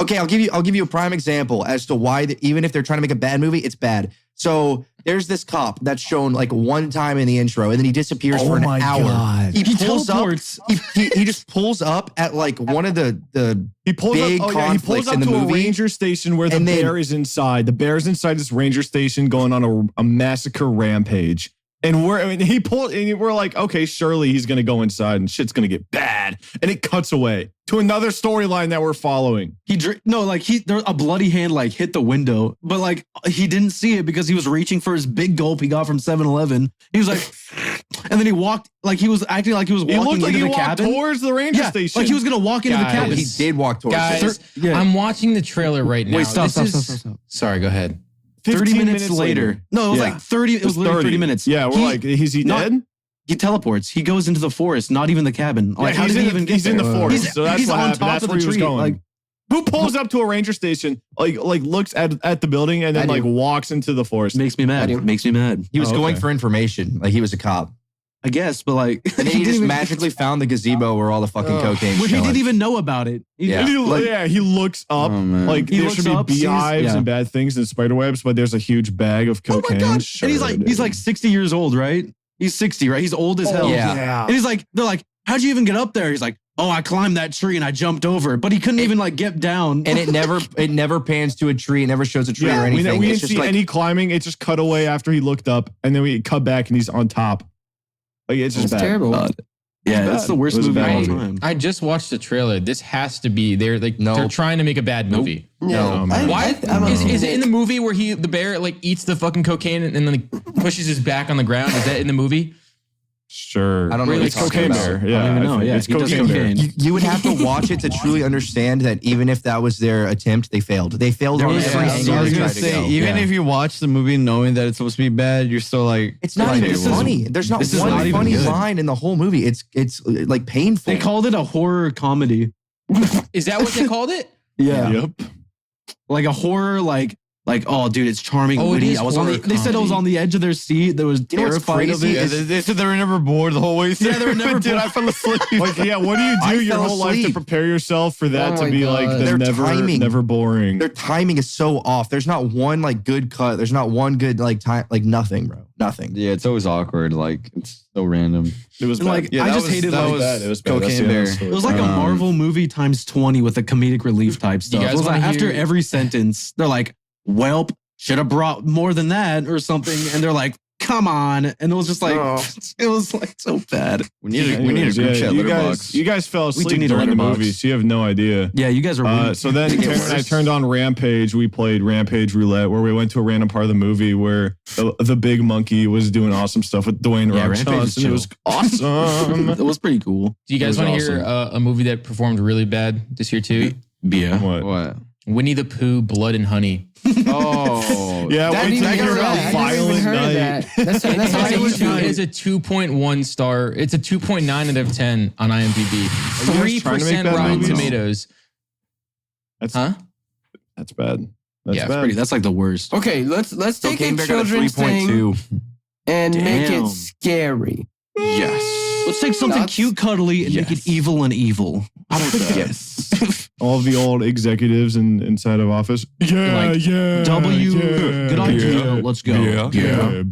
Speaker 6: okay. I'll give you a prime example as to why even if they're trying to make a bad movie, it's bad. So there's this cop that's shown like one time in the intro, and then he disappears for an hour.
Speaker 5: God.
Speaker 6: He pulls
Speaker 1: teleports.
Speaker 6: up. He just pulls up at like one of the
Speaker 4: He pulls
Speaker 6: big
Speaker 4: up. Oh yeah, he pulls
Speaker 6: conflicts
Speaker 4: up
Speaker 6: in the
Speaker 4: to a
Speaker 6: movie.
Speaker 4: ranger station where the
Speaker 6: And then-
Speaker 4: bear is inside. The bear's inside this ranger station going on a massacre rampage. And we're like, okay, surely he's gonna go inside and shit's gonna get bad. And it cuts away to another storyline that we're following.
Speaker 1: A bloody hand like hit the window, but like he didn't see it because he was reaching for his big gulp he got from 7-Eleven. He was like, and then he walked like he was acting like he was
Speaker 4: He
Speaker 1: walking
Speaker 4: looked like
Speaker 1: into
Speaker 4: he
Speaker 1: the
Speaker 4: walked
Speaker 1: cabin.
Speaker 4: towards the ranger
Speaker 1: Yeah,
Speaker 4: station.
Speaker 1: like he was gonna walk into the
Speaker 2: Guys.
Speaker 1: cabin.
Speaker 6: He did walk towards
Speaker 2: Guys,
Speaker 6: it.
Speaker 1: Yeah.
Speaker 2: I'm watching the trailer right now.
Speaker 1: Wait, stop.
Speaker 2: Stop. Sorry, go ahead.
Speaker 1: 30
Speaker 4: 15
Speaker 1: minutes later. No, it was
Speaker 4: Yeah.
Speaker 1: like 30. It was literally 30 minutes.
Speaker 4: Yeah, we're like, is he
Speaker 1: not-
Speaker 4: dead?
Speaker 1: He teleports. He goes into the forest, not even the cabin. Like, how
Speaker 4: he's
Speaker 1: did
Speaker 4: in
Speaker 1: he even get
Speaker 4: he's in the
Speaker 1: there?
Speaker 4: forest. So that's
Speaker 1: he's
Speaker 4: what
Speaker 1: on
Speaker 4: happened.
Speaker 1: top
Speaker 4: That's
Speaker 1: of
Speaker 4: where
Speaker 1: the
Speaker 4: he was
Speaker 1: tree.
Speaker 4: going.
Speaker 1: Like,
Speaker 4: Who pulls up to a ranger station, like looks at the building and then
Speaker 3: I do.
Speaker 4: like walks into the forest?
Speaker 1: makes me mad.
Speaker 3: I do.
Speaker 1: Makes me mad.
Speaker 6: He was
Speaker 4: Oh,
Speaker 6: going
Speaker 4: okay.
Speaker 6: for information, like he was a cop.
Speaker 1: I guess, but like,
Speaker 6: And then he
Speaker 1: didn't
Speaker 6: just
Speaker 1: even-
Speaker 6: magically found the gazebo where all the fucking cocaine.
Speaker 1: Well, he didn't even know about it.
Speaker 6: Yeah.
Speaker 4: And he looks up
Speaker 5: Oh, man.
Speaker 4: like
Speaker 1: He
Speaker 4: there
Speaker 1: looks
Speaker 4: should be
Speaker 1: up, sees-
Speaker 4: beehives
Speaker 1: yeah.
Speaker 4: and bad things and spider webs, but there's a huge bag of
Speaker 1: Oh
Speaker 4: cocaine.
Speaker 1: my god!
Speaker 4: Sure,
Speaker 1: and he's like 60 years old, right? He's 60, right? He's old as hell.
Speaker 6: Yeah.
Speaker 1: And he's like, they're like, how'd you even get up there? He's like, oh, I climbed that tree and I jumped over, but he couldn't even like get down.
Speaker 6: And it never pans to a tree. It never shows a tree or
Speaker 4: we
Speaker 6: anything.
Speaker 4: didn't
Speaker 6: It's just
Speaker 4: see
Speaker 6: like
Speaker 4: any climbing. It just cut away after he looked up, and then we cut back and he's on top. Like it's just
Speaker 3: It's
Speaker 4: bad.
Speaker 3: terrible.
Speaker 1: yeah,
Speaker 4: bad.
Speaker 1: that's the worst
Speaker 4: It was a
Speaker 1: movie of
Speaker 4: bad
Speaker 1: all
Speaker 4: movie.
Speaker 1: time.
Speaker 2: I just watched the trailer. This has to be they're trying to make a bad movie.
Speaker 6: No,
Speaker 4: man.
Speaker 2: Why
Speaker 3: I'm
Speaker 2: is it in the movie where the bear like eats the fucking cocaine and then like pushes his back on the ground? Is that in the movie?
Speaker 4: Sure.
Speaker 6: I don't know
Speaker 2: Really
Speaker 6: what you're talking
Speaker 4: Cocaine
Speaker 6: about.
Speaker 4: bear. Yeah,
Speaker 1: I don't even know.
Speaker 4: think
Speaker 1: Yeah,
Speaker 4: it's
Speaker 1: he does
Speaker 4: cocaine bear.
Speaker 1: cocaine.
Speaker 6: You would have to watch it to truly understand that even if that was their attempt, they failed. They failed on
Speaker 1: was
Speaker 6: every
Speaker 1: some-
Speaker 6: angle
Speaker 5: I was
Speaker 6: they
Speaker 5: gonna
Speaker 6: tried to
Speaker 5: say,
Speaker 6: go.
Speaker 5: even
Speaker 6: Yeah.
Speaker 5: if you watch the movie knowing that it's supposed to be bad, you're still like,
Speaker 6: It's not
Speaker 5: like,
Speaker 6: even
Speaker 5: this is-
Speaker 6: funny. There's not
Speaker 1: this is
Speaker 6: one
Speaker 1: not even
Speaker 6: funny
Speaker 1: good.
Speaker 6: line in the whole movie. It's like painful.
Speaker 1: They called it a horror comedy.
Speaker 2: Is that what they called it?
Speaker 1: Yeah.
Speaker 4: Yep.
Speaker 1: Like a horror, like, oh, dude, it's charming,
Speaker 2: Oh, it
Speaker 1: witty.
Speaker 2: is
Speaker 1: I was on
Speaker 2: horror
Speaker 1: they said I was
Speaker 2: comedy.
Speaker 1: on the edge of their seat. They was
Speaker 6: You know what's
Speaker 1: terrified of
Speaker 6: crazy?
Speaker 1: it.
Speaker 5: Yeah, they said they were never bored the whole way through.
Speaker 1: Yeah, they were never
Speaker 5: Dude,
Speaker 1: bored.
Speaker 5: I fell asleep.
Speaker 4: Like, yeah, what do you
Speaker 6: I
Speaker 4: do your
Speaker 6: fell
Speaker 4: whole life to
Speaker 6: asleep.
Speaker 4: prepare yourself for that
Speaker 3: Oh
Speaker 4: to
Speaker 3: my
Speaker 4: be
Speaker 3: God.
Speaker 4: like the
Speaker 6: Their timing.
Speaker 4: never boring?
Speaker 6: Their timing is so off. There's not one like good cut. There's not one good like time. Like nothing, bro. Nothing.
Speaker 5: Yeah, it's always awkward. Like, it's so random.
Speaker 4: It was
Speaker 1: And,
Speaker 4: bad.
Speaker 1: like, I just hated
Speaker 5: that
Speaker 1: like
Speaker 5: was
Speaker 4: bad. It was bad. That's
Speaker 5: Cocaine
Speaker 4: the
Speaker 5: Bear.
Speaker 4: other story.
Speaker 1: it was like a
Speaker 5: Um,
Speaker 1: Marvel movie times 20 with a comedic relief type stuff.
Speaker 2: guys
Speaker 1: It was like
Speaker 2: wanna
Speaker 1: after
Speaker 2: hear-
Speaker 1: every sentence, they're like, "Welp, should have brought more than that" or something, and they're like, "Come on," and it was just like, it was like so bad.
Speaker 5: We need a
Speaker 4: Anyways,
Speaker 5: group
Speaker 4: yeah,
Speaker 5: chat
Speaker 4: you
Speaker 5: letterbox.
Speaker 4: guys fell
Speaker 1: We do
Speaker 4: asleep
Speaker 1: need a
Speaker 4: during the
Speaker 1: letterbox.
Speaker 4: movie, so you have no idea.
Speaker 1: Yeah, you guys are weird.
Speaker 4: So then
Speaker 1: It
Speaker 4: Taryn
Speaker 1: gets
Speaker 4: and I
Speaker 1: worse.
Speaker 4: turned on Rampage. We played Rampage Roulette, where we went to a random part of the movie where the big monkey was doing awesome stuff with Dwayne
Speaker 1: Yeah,
Speaker 4: Rock
Speaker 1: Rampage is
Speaker 4: Johnson. It was awesome.
Speaker 1: It was pretty cool.
Speaker 2: Do you guys
Speaker 4: It was
Speaker 2: want to hear a movie that performed really bad this year too?
Speaker 1: Yeah.
Speaker 4: What?
Speaker 5: What?
Speaker 2: Winnie the Pooh, Blood and Honey.
Speaker 5: Oh.
Speaker 4: Yeah,
Speaker 3: That
Speaker 4: wait till
Speaker 3: I
Speaker 4: you hear
Speaker 3: never
Speaker 4: about
Speaker 3: heard
Speaker 4: Violent
Speaker 3: of
Speaker 4: Night.
Speaker 3: that. That's on
Speaker 2: It's
Speaker 3: YouTube.
Speaker 2: a 2.1 star. It's a 2.9 out of 10 on IMDb.
Speaker 4: Are you guys trying to make
Speaker 2: 3%
Speaker 4: bad
Speaker 2: Rotten
Speaker 4: movies?
Speaker 2: Tomatoes.
Speaker 4: That's
Speaker 2: Huh?
Speaker 4: that's bad. That's
Speaker 2: Yeah, it's
Speaker 4: bad.
Speaker 1: That's like the worst.
Speaker 3: Okay, let's take
Speaker 6: Cocaine
Speaker 3: a
Speaker 6: Bear got a
Speaker 3: children's thing
Speaker 6: 3.2.
Speaker 3: and make
Speaker 1: Damn.
Speaker 3: it scary.
Speaker 5: Yes.
Speaker 1: Let's take something
Speaker 3: That's-
Speaker 1: cute, cuddly, and make it evil and evil. How about that?
Speaker 5: Yes.
Speaker 4: All of the old executives inside of office. Yeah,
Speaker 1: Like,
Speaker 4: yeah.
Speaker 1: W,
Speaker 4: yeah,
Speaker 1: good idea. Let's go.
Speaker 4: Yeah, yeah,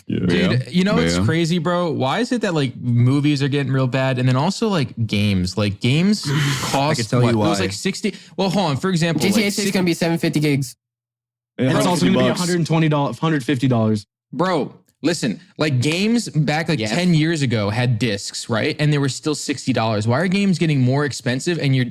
Speaker 4: yeah.
Speaker 2: Dude, you know what's
Speaker 5: Yeah.
Speaker 2: crazy, bro? Why is it that like movies are getting real bad, and then also like games cost?
Speaker 6: can tell you
Speaker 2: It was
Speaker 6: why.
Speaker 2: like 60. Well, hold on. For example,
Speaker 3: GTA
Speaker 2: like
Speaker 3: 6 is
Speaker 2: 60
Speaker 3: going to be 750 gigs.
Speaker 1: And it's also going to be
Speaker 4: $150.
Speaker 1: $120, $150.
Speaker 2: bro. Listen, like games back like 10 years ago had discs, right? And they were still $60. Why are games getting more expensive and you're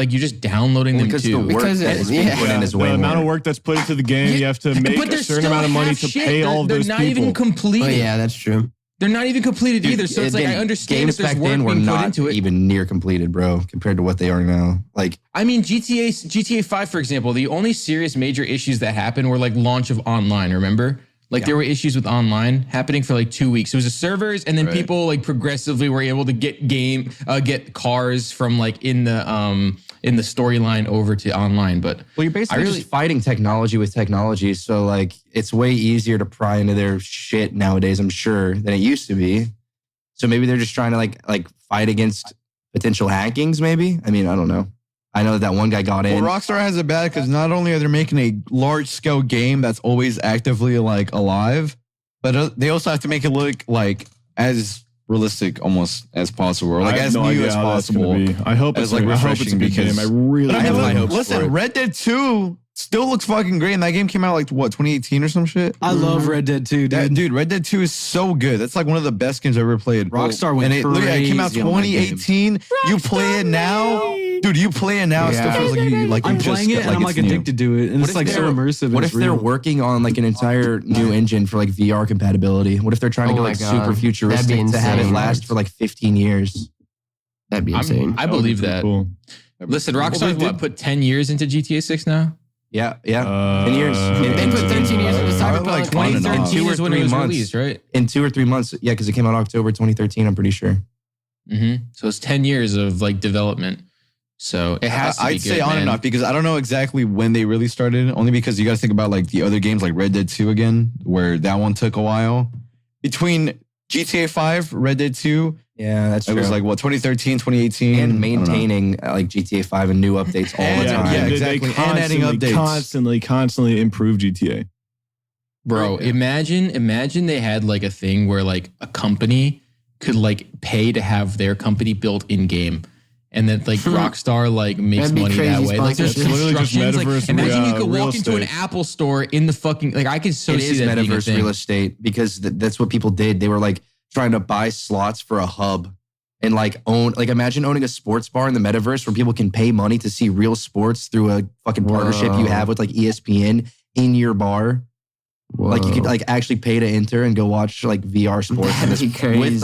Speaker 2: just downloading them
Speaker 6: Because the
Speaker 2: too?
Speaker 6: work
Speaker 3: Because
Speaker 6: that
Speaker 3: it-
Speaker 6: is being
Speaker 3: yeah.
Speaker 6: put in is
Speaker 4: The
Speaker 6: way
Speaker 4: amount
Speaker 6: more.
Speaker 4: of work that's put into the game, you have to make
Speaker 2: But
Speaker 4: a
Speaker 2: there's
Speaker 4: certain
Speaker 2: still
Speaker 4: amount of money
Speaker 2: half
Speaker 4: to
Speaker 2: shit.
Speaker 4: pay all of
Speaker 2: They're
Speaker 4: those
Speaker 2: not
Speaker 4: people.
Speaker 2: even completed.
Speaker 3: Oh, yeah, that's true.
Speaker 2: They're not even completed either. So it's like I
Speaker 6: Then
Speaker 2: understand
Speaker 6: games
Speaker 2: if there's
Speaker 6: back
Speaker 2: work
Speaker 6: then were
Speaker 2: being put
Speaker 6: not
Speaker 2: into it.
Speaker 6: even near completed, bro, compared to what they are now. Like,
Speaker 2: I mean, GTA 5, for example, the only serious major issues that happened were like launch of online, remember? Like there were issues with online happening for like 2 weeks. It was the servers, and then people like progressively were able to get cars from like in the storyline over to online. But
Speaker 6: well, you're basically just fighting technology with technology. So like, it's way easier to pry into their shit nowadays, I'm sure, than it used to be. So maybe they're just trying to like fight against potential hackings. Maybe. I mean, I don't know. I know that one guy got in.
Speaker 5: Well, Rockstar has it bad because not only are they making a large scale game that's always actively like alive, but they also have to make it look like as realistic almost as possible, or like
Speaker 4: I have
Speaker 5: as
Speaker 4: no
Speaker 5: new
Speaker 4: idea
Speaker 5: as
Speaker 4: how that's gonna
Speaker 5: possible.
Speaker 4: be. I hope it's
Speaker 5: like
Speaker 4: I hope it's a
Speaker 5: refreshing
Speaker 4: good game.
Speaker 5: because-
Speaker 4: I really
Speaker 5: But I
Speaker 6: have
Speaker 5: mean,
Speaker 6: high
Speaker 5: look,
Speaker 6: hopes for
Speaker 5: listen,
Speaker 6: it.
Speaker 5: Red Dead 2 still looks fucking great, and that game came out like what 2018 or some shit.
Speaker 1: I love Red Dead 2, dude.
Speaker 5: Dude, Red Dead 2 is so good. That's like one of the best games I've ever played.
Speaker 1: Rockstar went
Speaker 5: and it literally came out
Speaker 1: crazy on that game.
Speaker 5: 2018. You play it now, dude. You play it now, it still feels like
Speaker 1: I'm
Speaker 5: you just
Speaker 1: playing it and I'm
Speaker 5: it's
Speaker 1: like
Speaker 5: new.
Speaker 1: addicted to it, and
Speaker 6: What
Speaker 1: it's
Speaker 6: if
Speaker 1: like so
Speaker 6: they're-
Speaker 1: immersive.
Speaker 6: What
Speaker 1: and
Speaker 6: if
Speaker 1: it's
Speaker 6: they're
Speaker 1: real.
Speaker 6: working on like an entire new engine for like VR compatibility? What if they're trying to
Speaker 3: Oh
Speaker 6: go
Speaker 3: my
Speaker 6: like
Speaker 3: God.
Speaker 6: super
Speaker 3: That'd be
Speaker 6: futuristic to have it
Speaker 3: insane.
Speaker 6: last for like 15 years?
Speaker 3: That'd be insane.
Speaker 2: I believe that.
Speaker 4: Cool.
Speaker 2: Listen, Rockstar put 10 years into GTA 6 now?
Speaker 6: Yeah. 10 years.
Speaker 3: They put 13 years into
Speaker 5: I
Speaker 3: Cyberpunk.
Speaker 5: like on and off.
Speaker 2: 2013
Speaker 6: 2 or
Speaker 2: is when it
Speaker 6: 3
Speaker 2: was
Speaker 6: months.
Speaker 2: released, right?
Speaker 6: In 2 or 3 months. Yeah, because it came out October 2013, I'm pretty sure.
Speaker 2: So it's 10 years of like development. So it has to be
Speaker 5: I'd
Speaker 2: good,
Speaker 5: say on
Speaker 2: man.
Speaker 5: and off because I don't know exactly when they really started. Only because you got to think about like the other games like Red Dead 2 again, where that one took a while. Between GTA 5, Red Dead 2,
Speaker 6: Yeah, that's
Speaker 5: it
Speaker 6: true.
Speaker 5: was like what 2013, 2018,
Speaker 6: and
Speaker 5: I don't know.
Speaker 6: maintaining like GTA 5 and new updates all the
Speaker 5: Yeah,
Speaker 6: time.
Speaker 5: yeah, exactly. And adding updates.
Speaker 4: constantly improve GTA.
Speaker 2: Bro, imagine they had like a thing where like a company could like pay to have their company built in game. And then like Rockstar like makes
Speaker 3: That'd be
Speaker 2: money that
Speaker 3: crazy
Speaker 2: way. Like there's
Speaker 3: sponsorship.
Speaker 4: Literally just
Speaker 2: constructions. Like,
Speaker 4: metaverse,
Speaker 2: imagine you could
Speaker 4: real
Speaker 2: walk into an
Speaker 4: estate.
Speaker 2: Apple store in the fucking like I could so
Speaker 6: It
Speaker 2: see
Speaker 6: is
Speaker 2: that being a
Speaker 6: metaverse
Speaker 2: thing.
Speaker 6: real estate because that's what people did. They were like trying to buy slots for a hub and like imagine owning a sports bar in the metaverse where people can pay money to see real sports through a fucking partnership you have with like ESPN in your bar. Like you could like actually pay to enter and go watch like VR sports
Speaker 3: That'd be crazy.
Speaker 6: with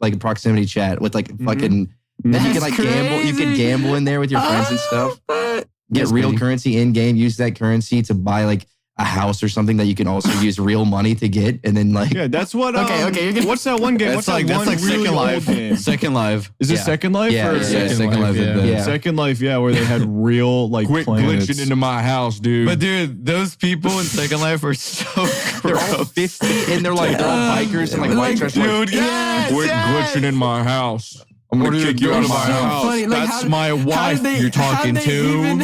Speaker 6: like a proximity chat with like fucking. Then you can like gamble. You can gamble in there with your friends and stuff. Get real currency in game. Use that currency to buy like a house or something that you can also use real money to get. And then like
Speaker 4: Yeah, that's what.
Speaker 3: Okay, you're gonna-
Speaker 4: What's that one game?
Speaker 5: That's
Speaker 4: What's
Speaker 5: like
Speaker 4: that one
Speaker 5: that's like
Speaker 4: really
Speaker 5: Second
Speaker 4: old
Speaker 5: Life.
Speaker 4: game?
Speaker 5: Second Life.
Speaker 4: Is it
Speaker 6: Yeah.
Speaker 4: Second Life?
Speaker 6: Yeah,
Speaker 4: or
Speaker 6: yeah,
Speaker 5: Second Life.
Speaker 6: Yeah.
Speaker 4: Second Life, yeah, where they had real like planets.
Speaker 6: my house, dude.
Speaker 5: But dude, those people in Second Life are so
Speaker 6: they're all
Speaker 5: gross.
Speaker 6: 50 and they're all bikers and like white trash.
Speaker 5: Dude, yes,
Speaker 6: Quit glitching in my house. I'm gonna kick you out of my
Speaker 3: So
Speaker 6: house.
Speaker 3: funny. Like,
Speaker 5: That's
Speaker 3: how-
Speaker 5: my
Speaker 3: how
Speaker 5: wife
Speaker 3: did they-
Speaker 5: you're talking
Speaker 3: how'd they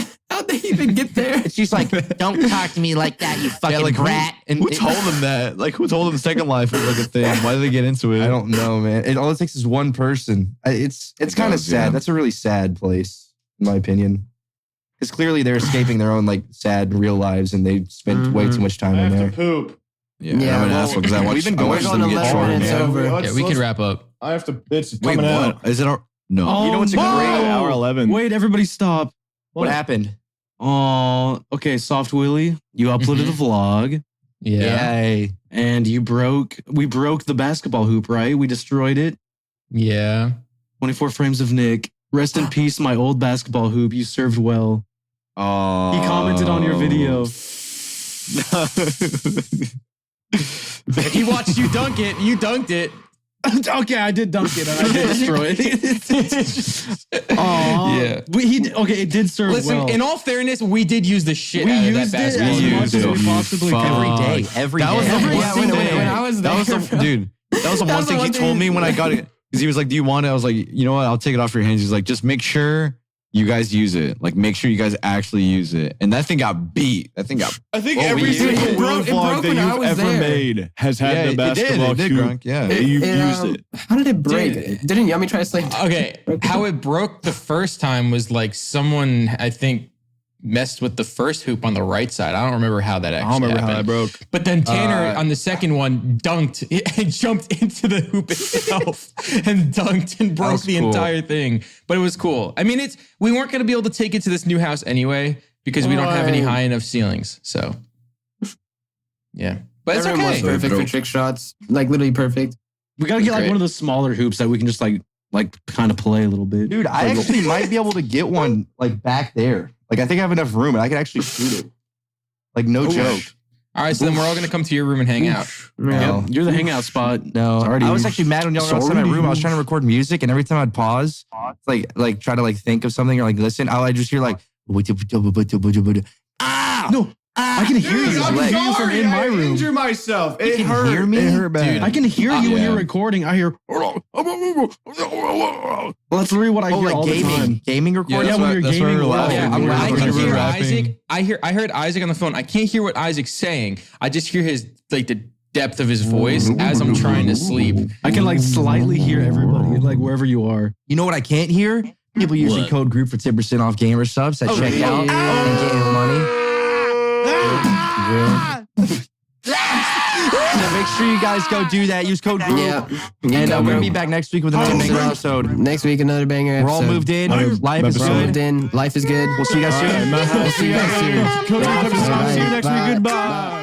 Speaker 5: to.
Speaker 3: How'd they even get there?
Speaker 6: And she's like, "Don't talk to me like that, you fucking
Speaker 5: Yeah, like
Speaker 6: brat."
Speaker 5: who told them that? Like who told them Second Life was like a thing? Why did they get into it?
Speaker 6: I don't know, man. All it takes is one person. It's kind of
Speaker 5: does,
Speaker 6: sad.
Speaker 5: yeah.
Speaker 6: That's a really sad place, in my opinion. Because clearly they're escaping their own like sad real lives, and they spent way too much time in there.
Speaker 4: poop.
Speaker 5: Yeah,
Speaker 3: Yeah,
Speaker 5: I'm an
Speaker 3: well,
Speaker 5: asshole because I watched.
Speaker 6: we've been
Speaker 5: I
Speaker 6: going
Speaker 5: watched
Speaker 3: on
Speaker 5: them get
Speaker 3: 11
Speaker 5: short.
Speaker 3: minutes over.
Speaker 2: Yeah, we can wrap up.
Speaker 4: I have to. It's
Speaker 5: Wait,
Speaker 4: coming
Speaker 5: what?
Speaker 4: out.
Speaker 5: Is it? No.
Speaker 1: Oh,
Speaker 6: You know what's a
Speaker 1: no!
Speaker 6: great
Speaker 4: hour 11?
Speaker 1: Wait, everybody stop.
Speaker 6: What happened?
Speaker 1: Oh, okay, Soft Willie, you uploaded a vlog
Speaker 2: Yeah.
Speaker 6: Yay.
Speaker 1: and we broke the basketball hoop, right? We destroyed it.
Speaker 2: Yeah.
Speaker 1: 24 frames of Nick. Rest in peace, my old basketball hoop. You served well.
Speaker 5: Oh.
Speaker 1: He commented on your video.
Speaker 2: He watched you dunk it. You dunked it.
Speaker 1: Okay, I did dunk it and I did destroy it. Aw.
Speaker 2: Yeah.
Speaker 1: Okay, it did serve
Speaker 2: Listen,
Speaker 1: well.
Speaker 2: in all fairness, we did use the shit
Speaker 1: We
Speaker 2: out of that
Speaker 1: used it
Speaker 2: basketball.
Speaker 1: as
Speaker 5: We
Speaker 1: much
Speaker 5: used
Speaker 1: as
Speaker 5: it.
Speaker 1: we possibly
Speaker 5: Fuck.
Speaker 1: could.
Speaker 6: Every day. Every
Speaker 5: That was
Speaker 6: day.
Speaker 5: the one
Speaker 3: Yeah,
Speaker 5: thing.
Speaker 3: when I was
Speaker 5: That was
Speaker 3: there,
Speaker 5: the dude. That was the
Speaker 3: That
Speaker 5: one
Speaker 3: was the
Speaker 5: thing he
Speaker 3: one
Speaker 5: told
Speaker 3: thing-
Speaker 5: me when I got it. Because he was like, "Do you want it?" I was like, "You know what? I'll take it off your hands." He's like, "Just make sure you guys use it. Like, make sure you guys actually use it." And that thing got beat. That thing got.
Speaker 4: I think
Speaker 5: Oh,
Speaker 4: every
Speaker 5: we-
Speaker 4: single
Speaker 3: it broke-
Speaker 4: real
Speaker 3: it
Speaker 4: vlog
Speaker 3: broke
Speaker 4: that
Speaker 3: when I
Speaker 4: you've
Speaker 3: was
Speaker 4: ever
Speaker 3: there.
Speaker 4: made has had
Speaker 5: Yeah,
Speaker 4: the basketball
Speaker 5: it did,
Speaker 4: cube.
Speaker 5: Grunk. Yeah.
Speaker 4: You've
Speaker 3: It,
Speaker 4: used it.
Speaker 3: How did it break?
Speaker 2: Dude.
Speaker 3: Didn't Yummy try to slay?
Speaker 2: Okay, how it broke the first time was like someone, I think, messed with the first hoop on the right side. I don't remember how that actually
Speaker 4: I don't remember how that
Speaker 2: happened.
Speaker 4: broke.
Speaker 2: But then Tanner on the second one dunked and jumped into the hoop itself and dunked and broke
Speaker 6: was
Speaker 2: the
Speaker 6: cool.
Speaker 2: entire thing. But it was cool. I mean, we weren't going to be able to take it to this new house anyway because we don't have any
Speaker 3: Right.
Speaker 2: high enough ceilings. So, yeah. But it's
Speaker 3: That room was
Speaker 2: okay.
Speaker 3: perfect for trick shots. Like literally perfect.
Speaker 1: We gotta get like
Speaker 2: Great.
Speaker 1: one of the smaller hoops that we can just like kind of play a little bit.
Speaker 6: Dude, I actually might be able to get one like back there. Like I think I have enough room and I can actually shoot it. Like no joke.
Speaker 2: All right, so then we're all going to come to your room and hang out.
Speaker 6: No.
Speaker 1: You're the hangout spot.
Speaker 6: No,
Speaker 1: It's already-
Speaker 6: I was actually mad when y'all were outside my room. I was trying to record music, and every time I'd pause, like try to like think of something or like listen, I just hear like ah.
Speaker 1: No, I can hear you. I can hear you from in my room.
Speaker 4: Injure myself. It
Speaker 6: can
Speaker 4: hurt.
Speaker 6: hear me?
Speaker 4: It hurt bad.
Speaker 2: Dude.
Speaker 1: I can hear you when
Speaker 2: Yeah.
Speaker 1: you're recording. I hear. That's literally what I hear
Speaker 6: like
Speaker 1: all the time.
Speaker 6: gaming recording.
Speaker 1: Yeah, when you're
Speaker 5: that's
Speaker 1: gaming.
Speaker 5: why we're laughing.
Speaker 2: Yeah,
Speaker 5: We're
Speaker 2: I can
Speaker 5: rapping.
Speaker 2: hear
Speaker 5: We're rapping.
Speaker 2: Isaac. I heard Isaac on the phone. I can't hear what Isaac's saying. I just hear his like the depth of his voice as I'm trying to sleep.
Speaker 1: I can like slightly hear everybody, like wherever you are.
Speaker 6: You know what I can't hear? People using
Speaker 5: What?
Speaker 6: code group for 10% off GAMERSUPPS at checkout and getting money. So make sure you guys go do that. Use code group.
Speaker 3: Yeah.
Speaker 6: And we're gonna be back next week with another banger episode.
Speaker 3: Next week, another banger.
Speaker 6: We're all
Speaker 3: episode.
Speaker 6: moved in. Life is
Speaker 3: We're all moved
Speaker 6: good.
Speaker 3: in. Life is good.
Speaker 6: We'll see you guys soon.
Speaker 3: We'll see you guys soon.
Speaker 5: Code Group episode. See you next week.
Speaker 3: Bye.
Speaker 5: Goodbye.